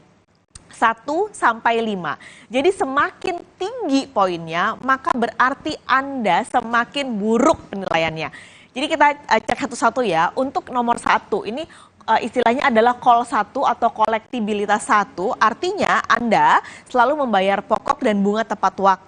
1 sampai 5. Jadi semakin tinggi poinnya, maka berarti Anda semakin buruk penilaiannya. Jadi kita cek satu-satu ya. Untuk nomor 1 ini istilahnya adalah call 1 atau kolektibilitas 1, artinya Anda selalu membayar pokok dan bunga tepat waktu.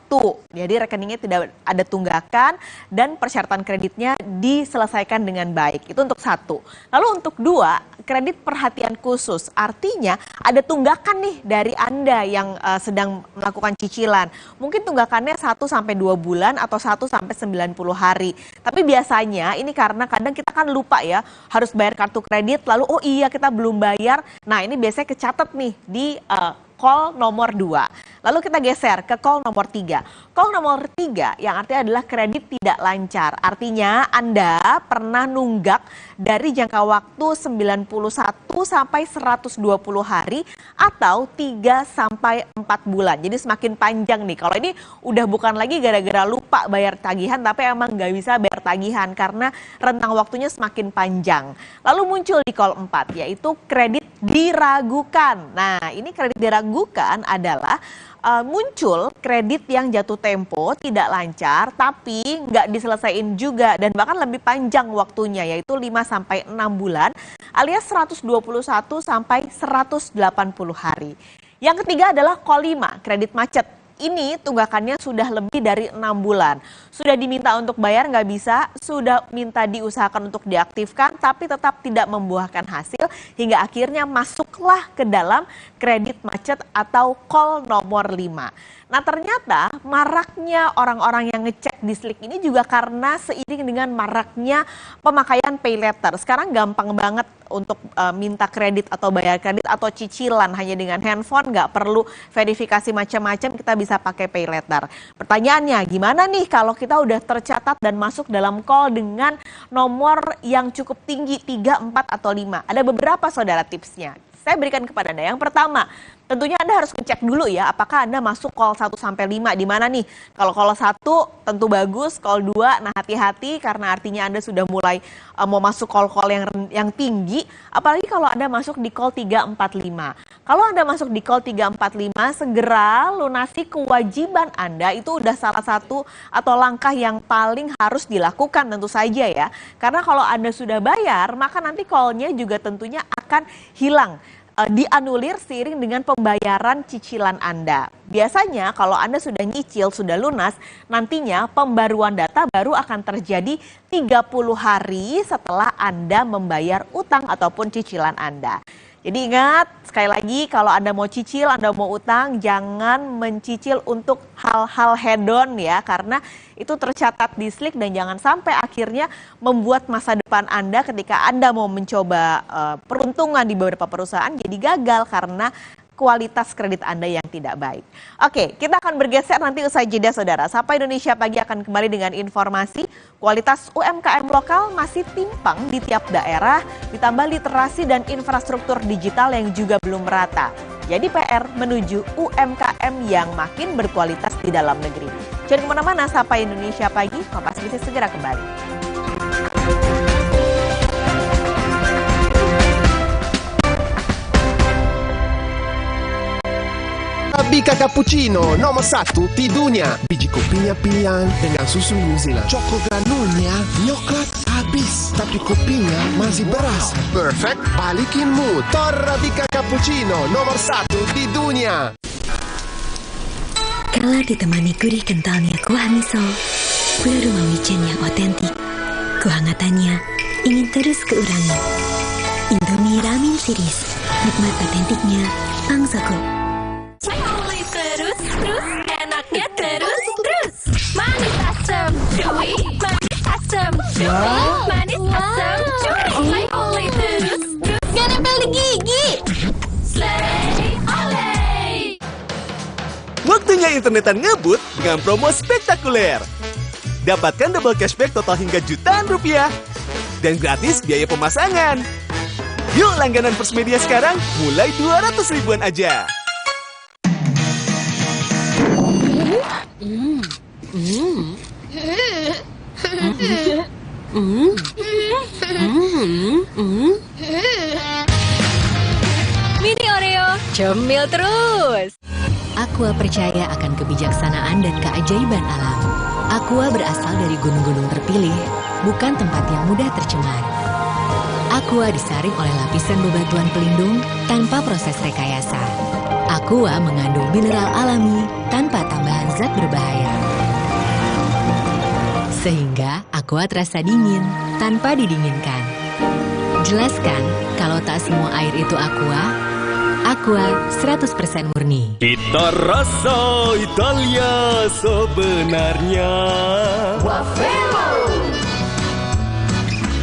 Jadi rekeningnya tidak ada tunggakan dan persyaratan kreditnya diselesaikan dengan baik. Itu untuk 1. Lalu untuk 2, kredit perhatian khusus. Artinya ada tunggakan nih dari Anda yang sedang melakukan cicilan. Mungkin tunggakannya 1 sampai 2 bulan atau 1 sampai 90 hari. Tapi biasanya ini karena kadang kita kan lupa ya, harus bayar kartu kredit lalu oh iya kita belum bayar. Nah, ini biasanya kecatat nih di call nomor 2. Lalu kita geser ke call nomor 3. Call nomor 3 yang artinya adalah kredit tidak lancar. Artinya Anda pernah nunggak dari jangka waktu 91 sampai 120 hari atau 3 sampai 4 bulan. Jadi semakin panjang nih. Kalau ini udah bukan lagi gara-gara lupa bayar tagihan, tapi emang nggak bisa bayar tagihan karena rentang waktunya semakin panjang. Lalu muncul di call 4 yaitu kredit diragukan. Nah, ini kredit diragukan adalah muncul kredit yang jatuh tempo, tidak lancar, tapi nggak diselesaikan juga dan bahkan lebih panjang waktunya yaitu 5 sampai 6 bulan alias 121 sampai 180 hari. Yang ketiga adalah call 5, kredit macet. Ini tunggakannya sudah lebih dari 6 bulan. Sudah diminta untuk bayar nggak bisa, sudah minta diusahakan untuk diaktifkan, tapi tetap tidak membuahkan hasil, hingga akhirnya masuklah ke dalam kredit macet atau call nomor 5. Nah ternyata maraknya orang-orang yang ngecek di SLIK ini juga karena seiring dengan maraknya pemakaian pay letter. Sekarang gampang banget untuk minta kredit atau bayar kredit atau cicilan hanya dengan handphone, nggak perlu verifikasi macam-macam, kita bisa pakai pay letter. Pertanyaannya gimana nih kalau kita udah tercatat dan masuk dalam call dengan nomor yang cukup tinggi 3, 4, atau 5? Ada beberapa saudara tipsnya. Saya berikan kepada Anda. Yang pertama, tentunya Anda harus ngecek dulu ya, apakah Anda masuk call 1 sampai 5 di mana nih? Kalau call 1 tentu bagus, call 2 nah hati-hati karena artinya Anda sudah mulai mau masuk call-call yang tinggi, apalagi kalau Anda masuk di call 3, 4, 5. Kalau Anda masuk di call 3, 4, 5, segera lunasi kewajiban Anda, itu udah salah satu atau langkah yang paling harus dilakukan tentu saja ya. Karena kalau Anda sudah bayar, maka nanti call-nya juga tentunya akan hilang. Dianulir seiring dengan pembayaran cicilan Anda. Biasanya kalau Anda sudah nyicil, sudah lunas, nantinya pembaruan data baru akan terjadi 30 hari setelah Anda membayar utang ataupun cicilan Anda. Jadi ingat, sekali lagi kalau Anda mau cicil, Anda mau utang, jangan mencicil untuk hal-hal hedon ya, karena itu tercatat di Slick dan jangan sampai akhirnya membuat masa depan Anda ketika Anda mau mencoba peruntungan di beberapa perusahaan jadi gagal karena kualitas kredit Anda yang tidak baik. Oke, kita akan bergeser nanti usai jeda saudara. Sapa Indonesia Pagi akan kembali dengan informasi kualitas UMKM lokal masih timpang di tiap daerah, ditambah literasi dan infrastruktur digital yang juga belum merata. Jadi PR menuju UMKM yang makin berkualitas di dalam negeri. Jangan kemana-mana, Sapa Indonesia Pagi, Kompas TV segera kembali. Arabica cappuccino nomor 1 di dunia. Biji kopinya pilihan dengan susu New Zealand. Choco granulnya nyoklat habis, tapi kopinya masih berasa. Perfect, balikin mood. Arabica cappuccino nomor 1 di dunia. Kala ditemani gurih kentalnya kuah miso, gula rumah wijen yang otentik, kehangatannya ingin terus keurangi. Indomie Ramen Series, nikmat otentiknya Pangsoko. Terus enaknya terus manis asam cuy, manis asam cuy, manis asam cuy, oleh terus gak nempel di gigi. Slay oleh. Waktunya internetan ngebut dengan promo spektakuler. Dapatkan double cashback total hingga jutaan rupiah dan gratis biaya pemasangan. Yuk langganan First Media sekarang mulai 200 ribuan aja. Mini Oreo, cemil terus. Aqua percaya akan kebijaksanaan dan keajaiban alam. Aqua berasal dari gunung-gunung terpilih, bukan tempat yang mudah tercemar. Aqua disaring oleh lapisan bebatuan pelindung tanpa proses rekayasa. Aqua mengandung mineral alami tanpa tambahan zat berbahaya. Sehingga Aqua terasa dingin tanpa didinginkan. Jelaskan kalau tak semua air itu Aqua. Aqua 100% murni. Cita rasa Italia sebenarnya. Wafelo.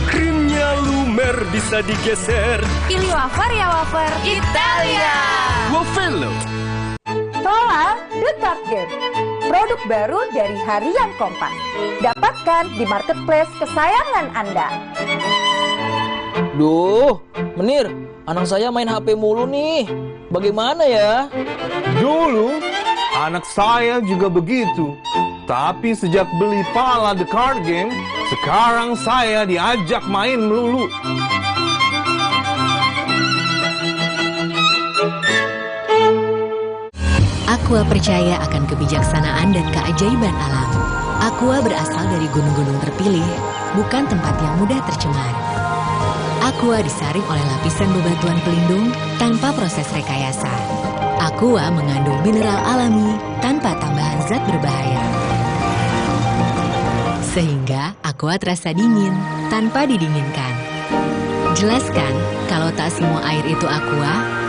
Krimnya lumer bisa digeser. Pilih wafer ya wafer Italia. Wafelo. Tola Detergent, produk baru dari Harian Kompas. Dapatkan di marketplace kesayangan Anda. Duh, Menir, anak saya main HP mulu nih. Bagaimana ya? Dulu, anak saya juga begitu. Tapi sejak beli Pala The Card Game, sekarang saya diajak main melulu. Aqua percaya akan kebijaksanaan dan keajaiban alam. Aqua berasal dari gunung-gunung terpilih, bukan tempat yang mudah tercemar. Aqua disaring oleh lapisan bebatuan pelindung tanpa proses rekayasa. Aqua mengandung mineral alami tanpa tambahan zat berbahaya. Sehingga Aqua terasa dingin tanpa didinginkan. Jelaskan kalau tak semua air itu Aqua.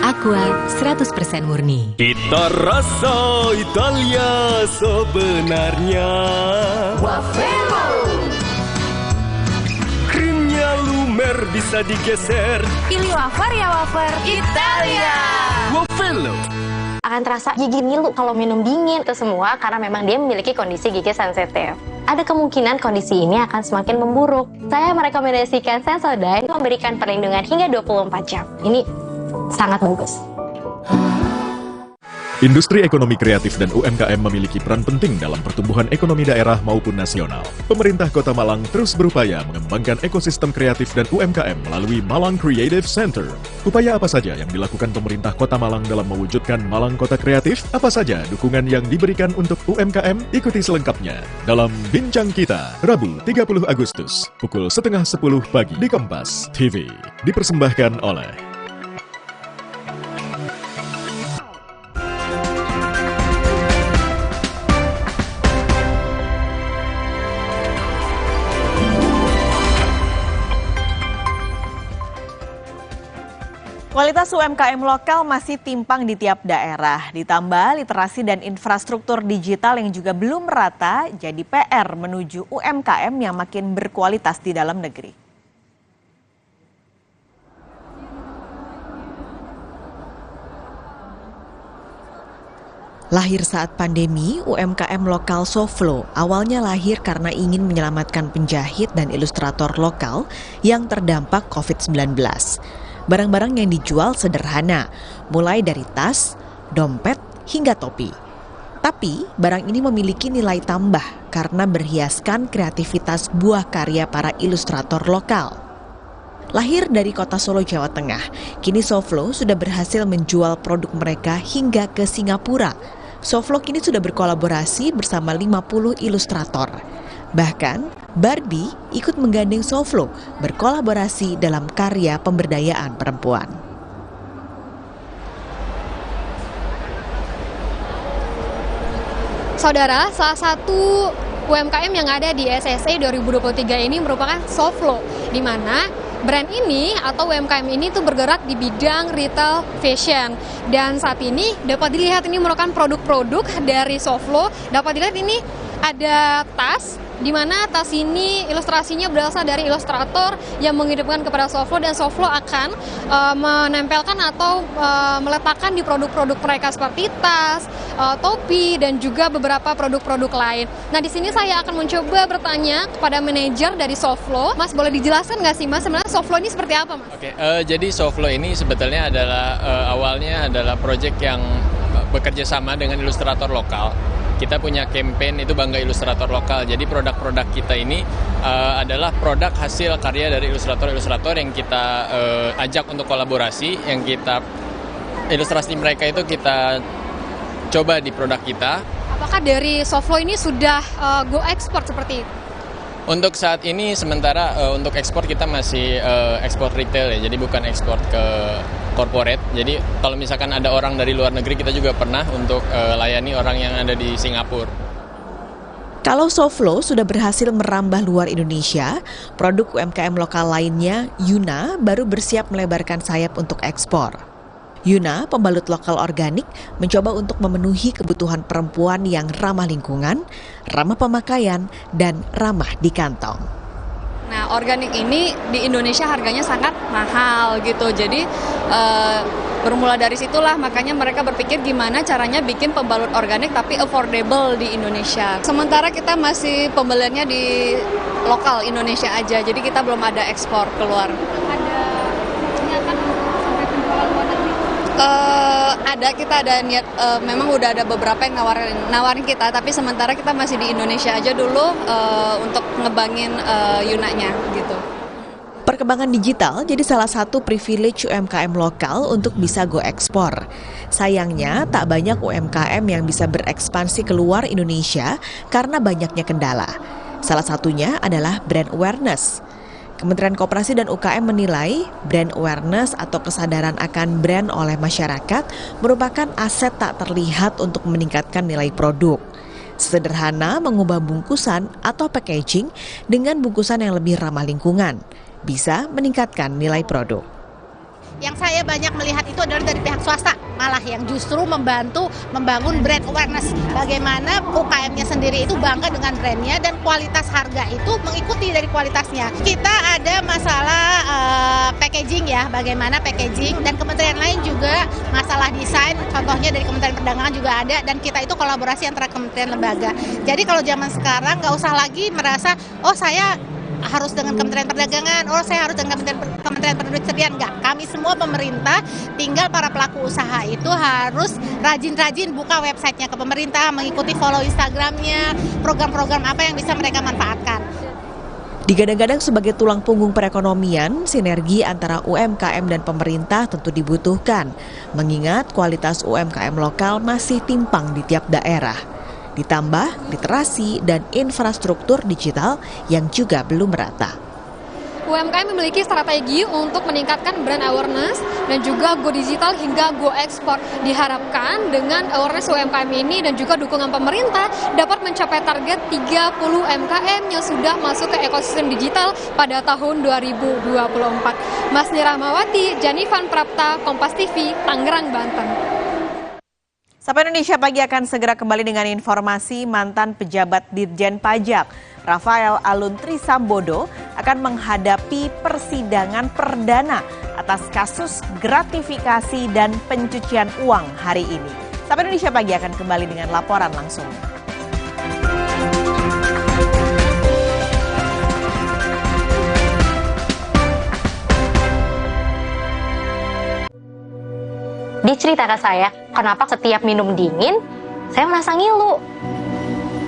Aqua 100% murni. Cita rasa Italia sebenarnya. Wafelo. Krimnya lumer bisa digeser. Pilih wafer ya wafer Italia. Wafelo. Akan terasa gigi ngilu kalau minum dingin. Itu semua karena memang dia memiliki kondisi gigi sensitif. Ada kemungkinan kondisi ini akan semakin memburuk. Saya merekomendasikan Sensodyne memberikan perlindungan hingga 24 jam. Ini sangat bagus. Industri ekonomi kreatif dan UMKM memiliki peran penting dalam pertumbuhan ekonomi daerah maupun nasional. Pemerintah Kota Malang terus berupaya mengembangkan ekosistem kreatif dan UMKM melalui Malang Creative Center. Upaya apa saja yang dilakukan pemerintah Kota Malang dalam mewujudkan Malang Kota Kreatif? Apa saja dukungan yang diberikan untuk UMKM? Ikuti selengkapnya dalam Bincang Kita, Rabu 30 Agustus, pukul 9:30 pagi di Kompas TV. Dipersembahkan oleh Kualitas UMKM lokal masih timpang di tiap daerah. Ditambah literasi dan infrastruktur digital yang juga belum merata, jadi PR menuju UMKM yang makin berkualitas di dalam negeri. Lahir saat pandemi, UMKM lokal Soflo awalnya lahir karena ingin menyelamatkan penjahit dan ilustrator lokal yang terdampak COVID-19. Barang-barang yang dijual sederhana, mulai dari tas, dompet, hingga topi. Tapi, barang ini memiliki nilai tambah karena berhiaskan kreativitas buah karya para ilustrator lokal. Lahir dari kota Solo, Jawa Tengah, kini Soflo sudah berhasil menjual produk mereka hingga ke Singapura. Soflo kini sudah berkolaborasi bersama 50 ilustrator. Bahkan, Barbie ikut menggandeng Soflo berkolaborasi dalam karya pemberdayaan perempuan. Saudara, salah satu UMKM yang ada di SSA 2023 ini merupakan Soflo, di mana brand ini atau UMKM ini tuh bergerak di bidang retail fashion. Dan saat ini dapat dilihat ini merupakan produk-produk dari Soflo. Dapat dilihat ini ada tas, di mana tas ini ilustrasinya berasal dari ilustrator yang menghidupkan kepada Soflo, dan Soflo akan menempelkan atau meletakkan di produk-produk mereka seperti tas, topi, dan juga beberapa produk-produk lain. Nah, di sini saya akan mencoba bertanya kepada manajer dari Soflo. Mas, boleh dijelaskan nggak sih, Mas, sebenarnya Soflo ini seperti apa, Mas? Oke, jadi Soflo ini sebetulnya adalah awalnya adalah proyek yang bekerja sama dengan ilustrator lokal. Kita punya campaign itu Bangga Ilustrator Lokal. Jadi produk-produk kita ini adalah produk hasil karya dari ilustrator-ilustrator yang kita ajak untuk kolaborasi, yang kita ilustrasi mereka itu kita coba di produk kita. Apakah dari Soflo ini sudah go ekspor seperti itu? Untuk saat ini sementara untuk ekspor kita masih ekspor retail ya, jadi bukan ekspor ke corporate. Jadi kalau misalkan ada orang dari luar negeri, kita juga pernah untuk layani orang yang ada di Singapura. Kalau Soflo sudah berhasil merambah luar Indonesia, produk UMKM lokal lainnya, Yuna, baru bersiap melebarkan sayap untuk ekspor. Yuna, pembalut lokal organik, mencoba untuk memenuhi kebutuhan perempuan yang ramah lingkungan, ramah pemakaian, dan ramah di kantong. Nah, organik ini di Indonesia harganya sangat mahal gitu. Jadi bermula dari situlah makanya mereka berpikir gimana caranya bikin pembalut organik tapi affordable di Indonesia. Sementara kita masih pembeliannya di lokal Indonesia aja. Jadi kita belum ada ekspor keluar. Ada niatan sampai penjualan luar negeri? Kita ada niat, memang udah ada beberapa yang nawarin kita, tapi sementara kita masih di Indonesia aja dulu untuk ngebangin Yunanya gitu. Perkembangan digital jadi salah satu privilege UMKM lokal untuk bisa go ekspor. Sayangnya tak banyak UMKM yang bisa berekspansi keluar Indonesia karena banyaknya kendala. Salah satunya adalah brand awareness. Kementerian Koperasi dan UKM menilai brand awareness atau kesadaran akan brand oleh masyarakat merupakan aset tak terlihat untuk meningkatkan nilai produk. Sederhana mengubah bungkusan atau packaging dengan bungkusan yang lebih ramah lingkungan bisa meningkatkan nilai produk. Yang saya banyak melihat itu adalah dari pihak swasta, malah yang justru membantu membangun brand awareness. Bagaimana UKM-nya sendiri itu bangga dengan brandnya dan kualitas harga itu mengikuti dari kualitasnya. Kita ada masalah packaging ya, bagaimana packaging, dan kementerian lain juga masalah desain, contohnya dari Kementerian Perdagangan juga ada, dan kita itu kolaborasi antara kementerian lembaga. Jadi kalau zaman sekarang nggak usah lagi merasa, oh saya harus dengan Kementerian Perdagangan, saya harus dengan Kementerian Perindustrian. Enggak, kami semua pemerintah, tinggal para pelaku usaha itu harus rajin-rajin buka websitenya ke pemerintah, mengikuti follow Instagramnya, program-program apa yang bisa mereka manfaatkan. Digadang-gadang sebagai tulang punggung perekonomian, sinergi antara UMKM dan pemerintah tentu dibutuhkan, mengingat kualitas UMKM lokal masih timpang di tiap daerah. Ditambah literasi dan infrastruktur digital yang juga belum merata. UMKM memiliki strategi untuk meningkatkan brand awareness dan juga go digital hingga go ekspor. Diharapkan dengan awareness UMKM ini dan juga dukungan pemerintah dapat mencapai target 30 UMKM yang sudah masuk ke ekosistem digital pada tahun 2024. Mas Niramawati, Janivan Prapta, Kompas TV, Tangerang, Banten. Sapa Indonesia Pagi akan segera kembali dengan informasi mantan pejabat Dirjen Pajak Rafael Aluntri Sambodo akan menghadapi persidangan perdana atas kasus gratifikasi dan pencucian uang hari ini. Sapa Indonesia Pagi akan kembali dengan laporan langsung. Diceritakan saya, kenapa setiap minum dingin, saya merasa ngilu.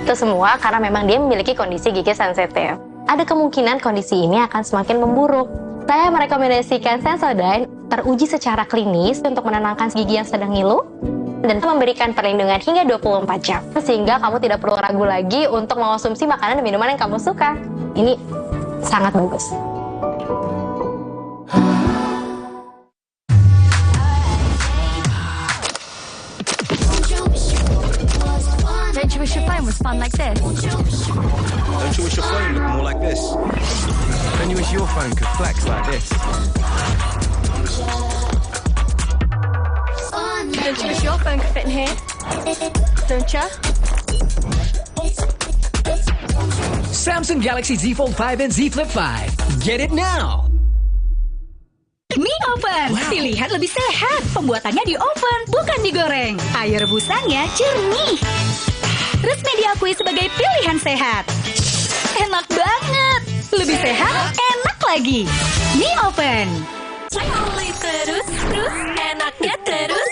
Itu semua karena memang dia memiliki kondisi gigi sensitif. Ada kemungkinan kondisi ini akan semakin memburuk. Saya merekomendasikan Sensodyne teruji secara klinis untuk menenangkan gigi yang sedang ngilu dan memberikan perlindungan hingga 24 jam. Sehingga kamu tidak perlu ragu lagi untuk mengonsumsi makanan dan minuman yang kamu suka. Ini sangat bagus. Don't you wish your phone was fun like this? Don't you wish your phone looked more like this? Don't you wish your phone could flex like this? Don't you wish your phone could fit in here? Don't you? Samsung Galaxy Z Fold 5 and Z Flip 5. Get it now! Mi Oven, pilihan lebih sehat. Pembuatannya di oven, bukan digoreng. Air rebusannya jernih. Resmi diakui sebagai pilihan sehat. Enak banget. Lebih sehat, enak lagi. Mi Oven. Terus, enaknya terus.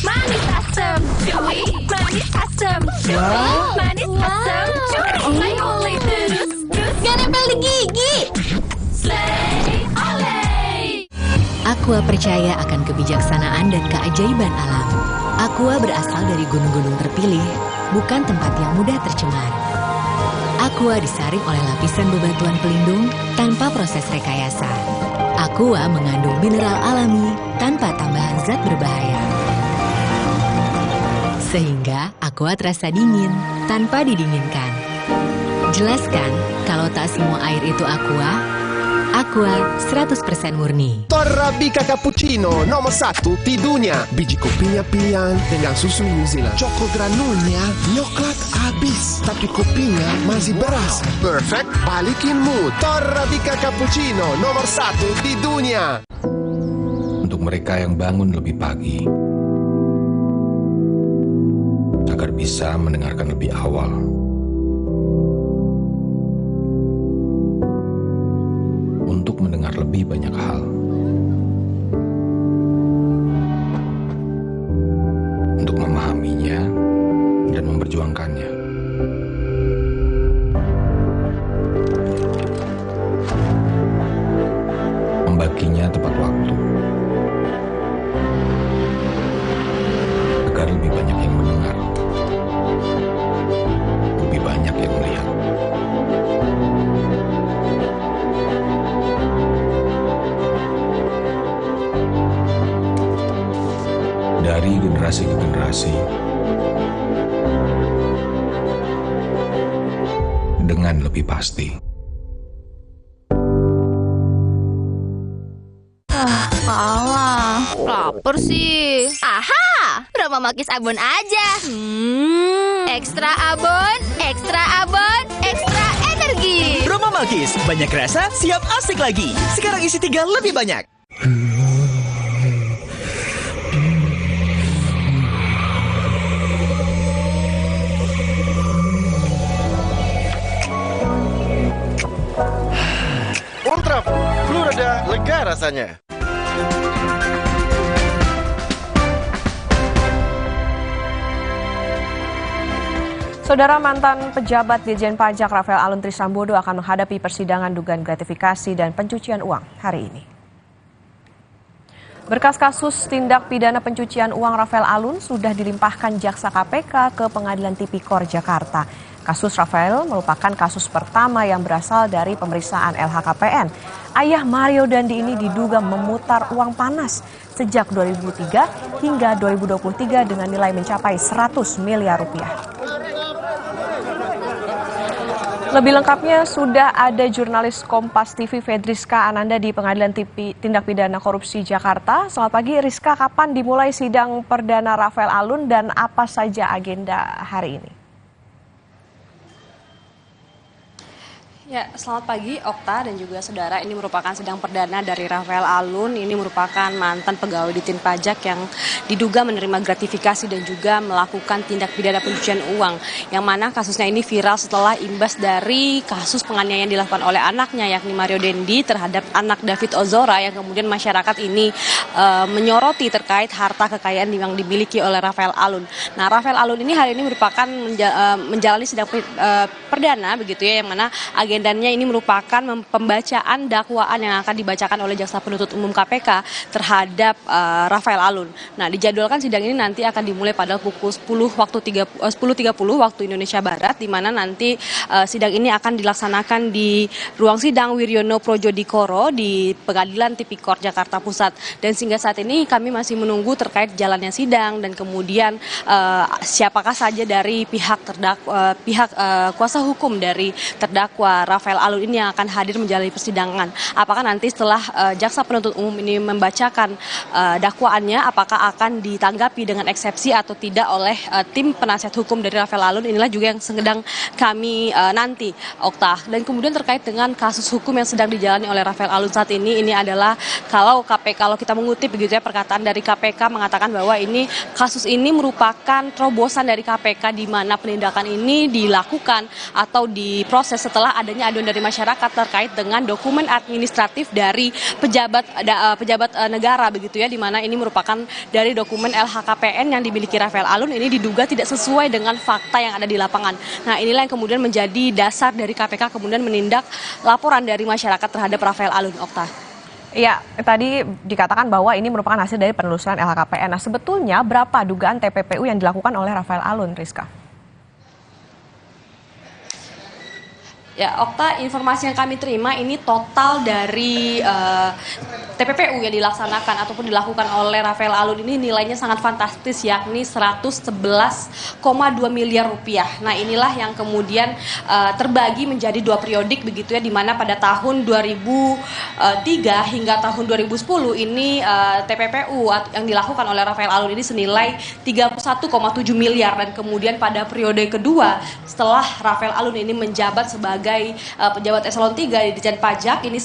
Manis asam, chewy, manis asam, chewy, manis asam, chewy. Terus, gak nempel di gigi. Slay, olay. Aqua percaya akan kebijaksanaan dan keajaiban alam. Aqua berasal dari gunung-gunung terpilih, bukan tempat yang mudah tercemar. Aqua disaring oleh lapisan bebatuan pelindung tanpa proses rekayasa. Aqua mengandung mineral alami tanpa tambahan zat berbahaya. Sehingga Aqua terasa dingin tanpa didinginkan. Jelaskan kalau tak semua air itu Aqua. Aqua 100% murni. Torabika Cappuccino nomor 1 di dunia. Biji kopinya pilihan dengan susu New Zealand. Choco granulnya nyoklat habis, tapi kopinya masih berasa. Perfect, balikin mood. Torabika Cappuccino nomor 1 di dunia. Untuk mereka yang bangun lebih pagi, agar bisa mendengarkan lebih awal. Untuk mendengar lebih banyak hal. Untuk memahaminya dan memperjuangkannya. Membaginya tepat waktu. Agar lebih banyak yang mendengar. Lebih banyak yang melihat. Dari generasi ke generasi, dengan lebih pasti. Alah, lapar sih. Aha, Roma Makis Abon aja. Ekstra abon, ekstra abon, ekstra energi. Roma Makis, banyak rasa, siap asik lagi. Sekarang isi 3 lebih banyak. Puff, flu reda, lega rasanya. Saudara, mantan pejabat Dirjen Pajak Rafael Alun Trisambodo akan menghadapi persidangan dugaan gratifikasi dan pencucian uang hari ini. Berkas kasus tindak pidana pencucian uang Rafael Alun sudah dilimpahkan Jaksa KPK ke Pengadilan Tipikor Jakarta. Kasus Rafael merupakan kasus pertama yang berasal dari pemeriksaan LHKPN. Ayah Mario Dandi ini diduga memutar uang panas sejak 2003 hingga 2023 dengan nilai mencapai 100 miliar rupiah. Lebih lengkapnya sudah ada jurnalis Kompas TV Fedriska Ananda di Pengadilan Tindak Pidana Korupsi Jakarta. Selamat pagi Rizka, kapan dimulai sidang perdana Rafael Alun dan apa saja agenda hari ini? Ya, selamat pagi Okta dan juga saudara. Ini merupakan sidang perdana dari Rafael Alun. Ini merupakan mantan pegawai Ditjen Pajak yang diduga menerima gratifikasi dan juga melakukan tindak pidana pencucian uang. Yang mana kasusnya ini viral setelah imbas dari kasus penganiayaan yang dilakukan oleh anaknya yakni Mario Dandi terhadap anak David Ozora yang kemudian masyarakat ini menyoroti terkait harta kekayaan yang dimiliki oleh Rafael Alun. Nah, Rafael Alun ini hari ini merupakan menjalani sidang perdana begitu ya, yang mana agendanya ini merupakan pembacaan dakwaan yang akan dibacakan oleh Jaksa Penuntut Umum KPK terhadap Rafael Alun. Nah, dijadwalkan sidang ini nanti akan dimulai pada pukul 10.30 waktu Indonesia Barat, di mana nanti sidang ini akan dilaksanakan di ruang sidang Wiryono Projodikoro di Pengadilan Tipikor Jakarta Pusat. Dan sehingga saat ini kami masih menunggu terkait jalannya sidang dan kemudian siapakah saja dari pihak kuasa hukum dari terdakwa Rafael Alun ini yang akan hadir menjalani persidangan. Apakah nanti setelah Jaksa Penuntut Umum ini membacakan dakwaannya, apakah akan ditanggapi dengan eksepsi atau tidak oleh tim penasihat hukum dari Rafael Alun? Inilah juga yang sedang kami nanti, Okta. Dan kemudian terkait dengan kasus hukum yang sedang dijalani oleh Rafael Alun saat ini adalah kalau kita mengutip begitu ya, perkataan dari KPK mengatakan bahwa kasus ini merupakan terobosan dari KPK di mana penindakan ini dilakukan atau diproses setelah adanya aduan dari masyarakat terkait dengan dokumen administratif dari pejabat negara begitu ya, di mana ini merupakan dari dokumen LHKPN yang dimiliki Rafael Alun ini diduga tidak sesuai dengan fakta yang ada di lapangan. Nah, inilah yang kemudian menjadi dasar dari KPK kemudian menindak laporan dari masyarakat terhadap Rafael Alun, Okta. Ya, tadi dikatakan bahwa ini merupakan hasil dari penelusuran LHKPN. Nah, sebetulnya berapa dugaan TPPU yang dilakukan oleh Rafael Alun, Rizka? Ya, Okta, informasi yang kami terima ini total dari TPPU yang dilaksanakan ataupun dilakukan oleh Rafael Alun ini nilainya sangat fantastis, yakni 111,2 miliar rupiah. Nah, inilah yang kemudian terbagi menjadi dua periodik begitu ya, di mana pada tahun 2003 hingga tahun 2010 ini TPPU yang dilakukan oleh Rafael Alun ini senilai 31,7 miliar, dan kemudian pada periode kedua setelah Rafael Alun ini menjabat sebagai pejabat eselon 3 di Ditjen Pajak ini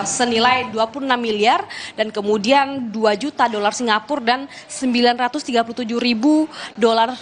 senilai 26 miliar dan kemudian 2 juta dolar Singapura dan 937 ribu dolar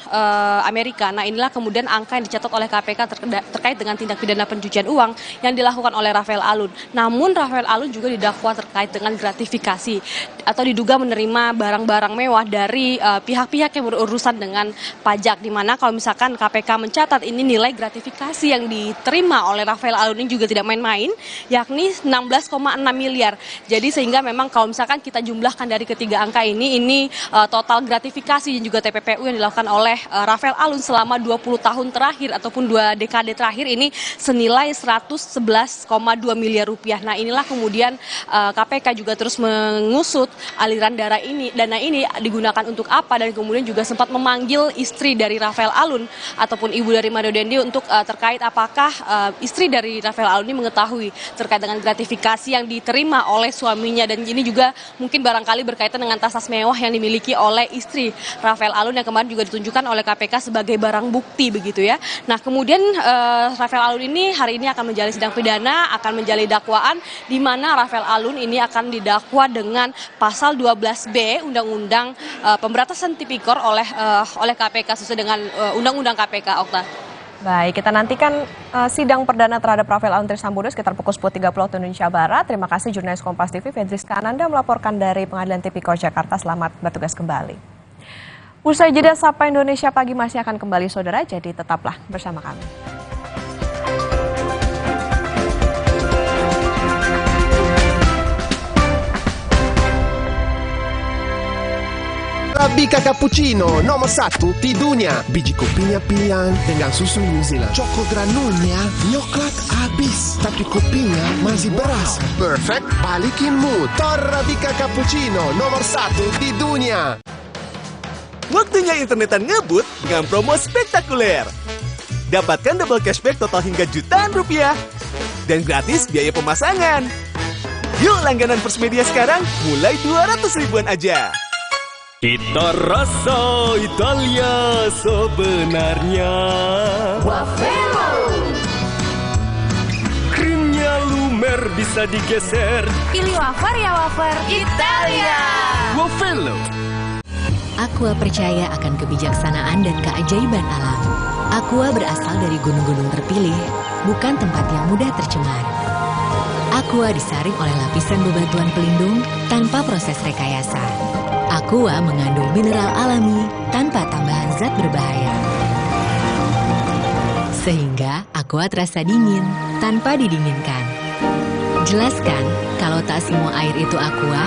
Amerika. Nah, inilah kemudian angka yang dicatat oleh KPK terkait dengan tindak pidana pencucian uang yang dilakukan oleh Rafael Alun. Namun Rafael Alun juga didakwa terkait dengan gratifikasi atau diduga menerima barang-barang mewah dari pihak-pihak yang berurusan dengan pajak, di mana kalau misalkan KPK mencatat ini nilai gratifikasi yang diterima oleh Rafael Alun ini juga tidak main-main, yakni 16,6 miliar. Jadi sehingga memang kalau misalkan kita jumlahkan dari ketiga angka ini total gratifikasi dan juga TPPU yang dilakukan oleh Rafael Alun selama 20 tahun terakhir ataupun 2 dekade terakhir ini senilai 111,2 miliar rupiah. Nah, inilah kemudian KPK juga terus mengusut aliran dana ini digunakan untuk apa, dan kemudian juga sempat memanggil istri dari Rafael Alun ataupun ibu dari Mario Dandi untuk terkait apakah istri dari Rafael Alun ini mengetahui terkait dengan gratifikasi yang diterima oleh suaminya, dan ini juga mungkin barangkali berkaitan dengan tas-tas mewah yang dimiliki oleh istri Rafael Alun yang kemarin juga ditunjukkan oleh KPK sebagai barang bukti begitu ya. Nah, kemudian Rafael Alun ini hari ini akan menjalani sidang pidana, akan menjalani dakwaan di mana Rafael Alun ini akan didakwa dengan pasal 12B Undang-Undang Pemberantasan Tipikor oleh KPK sesuai dengan Undang-Undang KPK, Okta. Baik, kita nantikan sidang perdana terhadap Rafael Alun Trisambodo sekitar pukul 10.30 waktu Indonesia Barat. Terima kasih jurnalis Kompas TV Fedriska Ananda melaporkan dari Pengadilan Tipikor Jakarta. Selamat bertugas kembali. Usai jeda Sapa Indonesia Pagi masih akan kembali saudara, jadi tetaplah bersama kami. Arabica cappuccino nomor 1 di dunia. Biji kopinya pilihan dengan susu New Zealand. Choco granulnya coklat habis, tapi kopinya masih berasa. Perfect, balikin mood. Arabica cappuccino nomor 1 di dunia. Waktunya internetan ngebut dengan promo spektakuler. Dapatkan double cashback total hingga jutaan rupiah. Dan gratis biaya pemasangan. Yuk langganan First Media sekarang mulai 200 ribuan aja. Kita rasa Italia sebenarnya Wafelo. Krimnya lumer bisa digeser. Pilih wafer ya wafer Italia. Wafelo. Aqua percaya akan kebijaksanaan dan keajaiban alam. Aqua berasal dari gunung-gunung terpilih, bukan tempat yang mudah tercemar. Aqua disaring oleh lapisan bebatuan pelindung tanpa proses rekayasa. Aqua mengandung mineral alami tanpa tambahan zat berbahaya. Sehingga Aqua terasa dingin tanpa didinginkan. Jelaskan kalau tak semua air itu Aqua.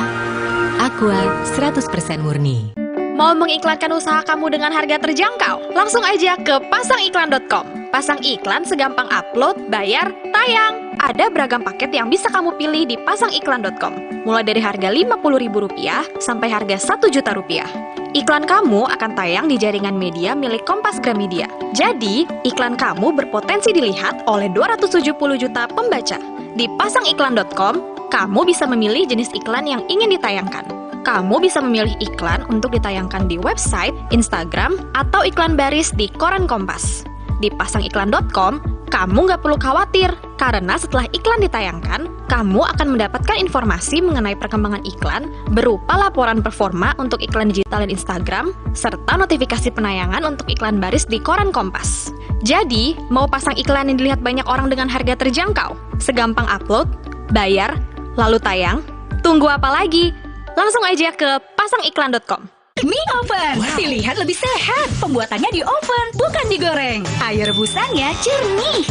Aqua 100% murni. Mau mengiklankan usaha kamu dengan harga terjangkau? Langsung aja ke pasangiklan.com. Pasang iklan segampang upload, bayar, tayang. Ada beragam paket yang bisa kamu pilih di pasangiklan.com. Mulai dari harga Rp50.000 sampai harga Rp1.000.000. Iklan kamu akan tayang di jaringan media milik Kompas Gramedia. Jadi, iklan kamu berpotensi dilihat oleh 270 juta pembaca. Di pasangiklan.com, kamu bisa memilih jenis iklan yang ingin ditayangkan. Kamu bisa memilih iklan untuk ditayangkan di website, Instagram, atau iklan baris di koran Kompas. Di pasangiklan.com, kamu nggak perlu khawatir, karena setelah iklan ditayangkan, kamu akan mendapatkan informasi mengenai perkembangan iklan berupa laporan performa untuk iklan digital dan Instagram, serta notifikasi penayangan untuk iklan baris di koran Kompas. Jadi, mau pasang iklan yang dilihat banyak orang dengan harga terjangkau? Segampang upload, bayar, lalu tayang? Tunggu apa lagi? Langsung aja ke pasangiklan.com. Mie oven, pilihan lebih sehat. Pembuatannya di oven, bukan digoreng. Air rebusannya jernih.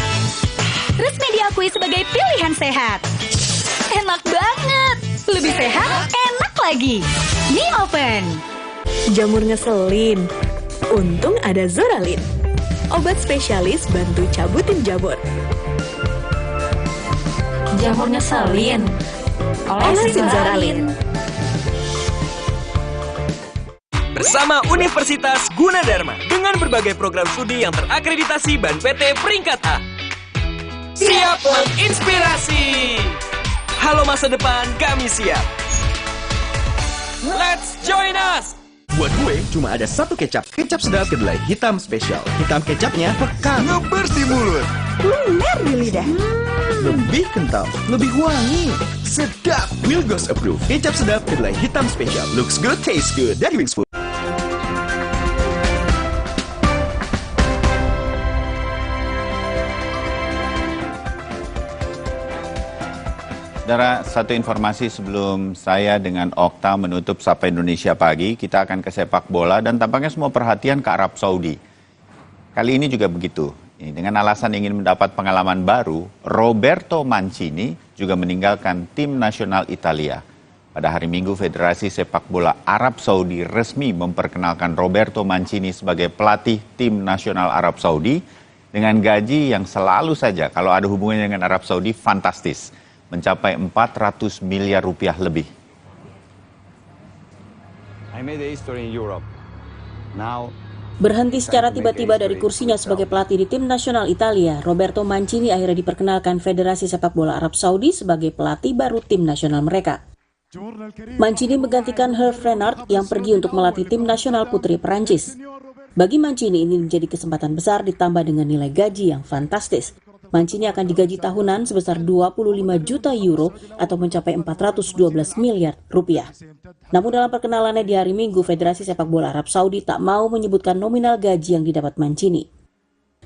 Resmi diakui sebagai pilihan sehat. Enak banget. Lebih sehat, enak lagi. Mie oven. Jamur ngeselin. Untung ada Zoralin. Obat spesialis bantu cabutin jamur. Jamur ngeselin. Olesin Zoralin. Bersama Universitas Gunadarma dengan berbagai program studi yang terakreditasi BAN PT peringkat A. Siap menginspirasi. Halo masa depan, kami siap. Let's join us. Buat gue cuma ada satu kecap. Kecap sedap kedelai hitam spesial. Hitam kecapnya pekat, ngeber di mulut, lumer di lidah. lebih kental, lebih wangi, sedap. Wilgos approve. Kecap sedap kedelai hitam spesial. Looks good, tastes good. Dari Wings Food. Saudara, satu informasi sebelum saya dengan Okta menutup Sapa Indonesia Pagi, kita akan ke sepak bola dan tampaknya semua perhatian ke Arab Saudi. Kali ini juga begitu. Dengan alasan ingin mendapat pengalaman baru, Roberto Mancini juga meninggalkan tim nasional Italia. Pada hari Minggu, Federasi Sepak Bola Arab Saudi resmi memperkenalkan Roberto Mancini sebagai pelatih tim nasional Arab Saudi dengan gaji yang selalu saja kalau ada hubungannya dengan Arab Saudi fantastis. Mencapai 400 miliar rupiah lebih. Berhenti secara tiba-tiba dari kursinya sebagai pelatih di tim nasional Italia, Roberto Mancini akhirnya diperkenalkan Federasi Sepak Bola Arab Saudi sebagai pelatih baru tim nasional mereka. Mancini menggantikan Hervé Renard yang pergi untuk melatih tim nasional putri Perancis. Bagi Mancini ini menjadi kesempatan besar ditambah dengan nilai gaji yang fantastis. Mancini akan digaji tahunan sebesar 25 juta euro atau mencapai 412 miliar rupiah. Namun dalam perkenalannya di hari Minggu, Federasi Sepak Bola Arab Saudi tak mau menyebutkan nominal gaji yang didapat Mancini.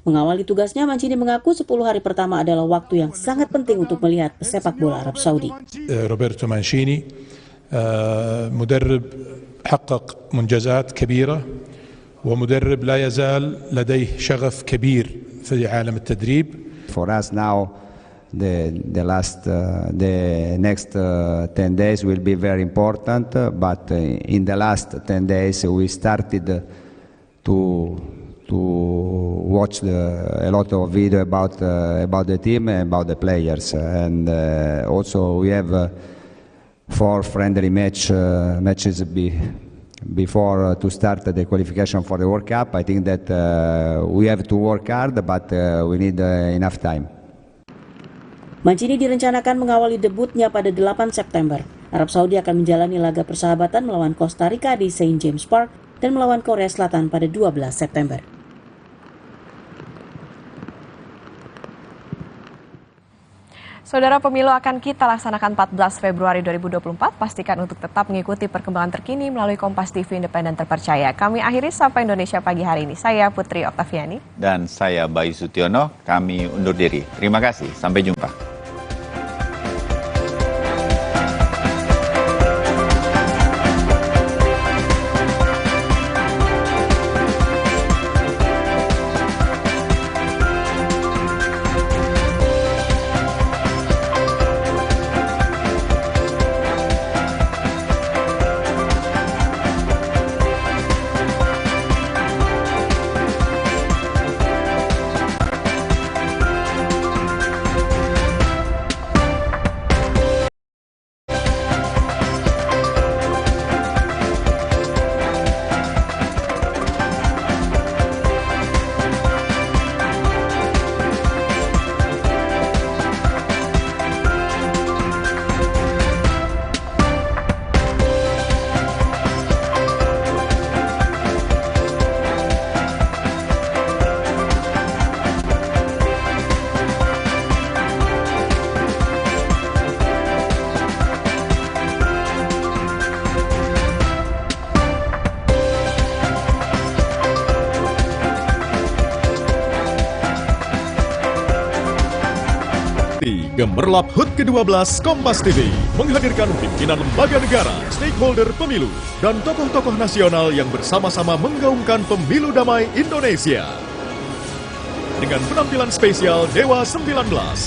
Mengawali tugasnya, Mancini mengaku 10 hari pertama adalah waktu yang sangat penting untuk melihat sepak bola Arab Saudi. روبرتو مانشيني مدرب حقق منجزات كبيرة ومدرب لا يزال لديه شغف كبير في عالم التدريب. For us now, the next 10 days will be very important, but in the last 10 days we started to watch a lot of video about the team and about the players, and also we have 4 friendly matches before to start the qualification for the World Cup. I think that we have to work hard, but we need enough time. Mancini direncanakan mengawali debutnya pada 8 September. Arab Saudi akan menjalani laga persahabatan melawan Costa Rica di St. James Park dan melawan Korea Selatan pada 12 September. Saudara, pemilu akan kita laksanakan 14 Februari 2024. Pastikan untuk tetap mengikuti perkembangan terkini melalui Kompas TV independen terpercaya. Kami akhiri Sapa Indonesia pagi hari ini. Saya Putri Oktaviani. Dan saya Bayu Sutiono. Kami undur diri. Terima kasih. Sampai jumpa. Gemerlap HUT ke-12 Kompas TV menghadirkan pimpinan lembaga negara, stakeholder pemilu, dan tokoh-tokoh nasional yang bersama-sama menggaungkan pemilu damai Indonesia. Dengan penampilan spesial Dewa 19,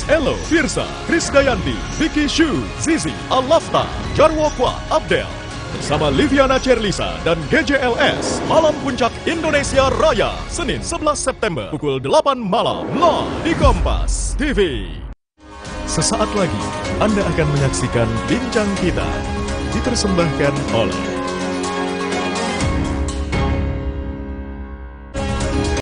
Elo, Firsa, Krisdayanti, Vicky Shu, Zizi, Alafta, Jarwo Kwa, Abdel, bersama Liviana Cerlisa dan GJLS, Malam Puncak Indonesia Raya, Senin 11 September, pukul 8 malam, live di Kompas TV. Sesaat lagi, Anda akan menyaksikan Bincang Kita, dipersembahkan oleh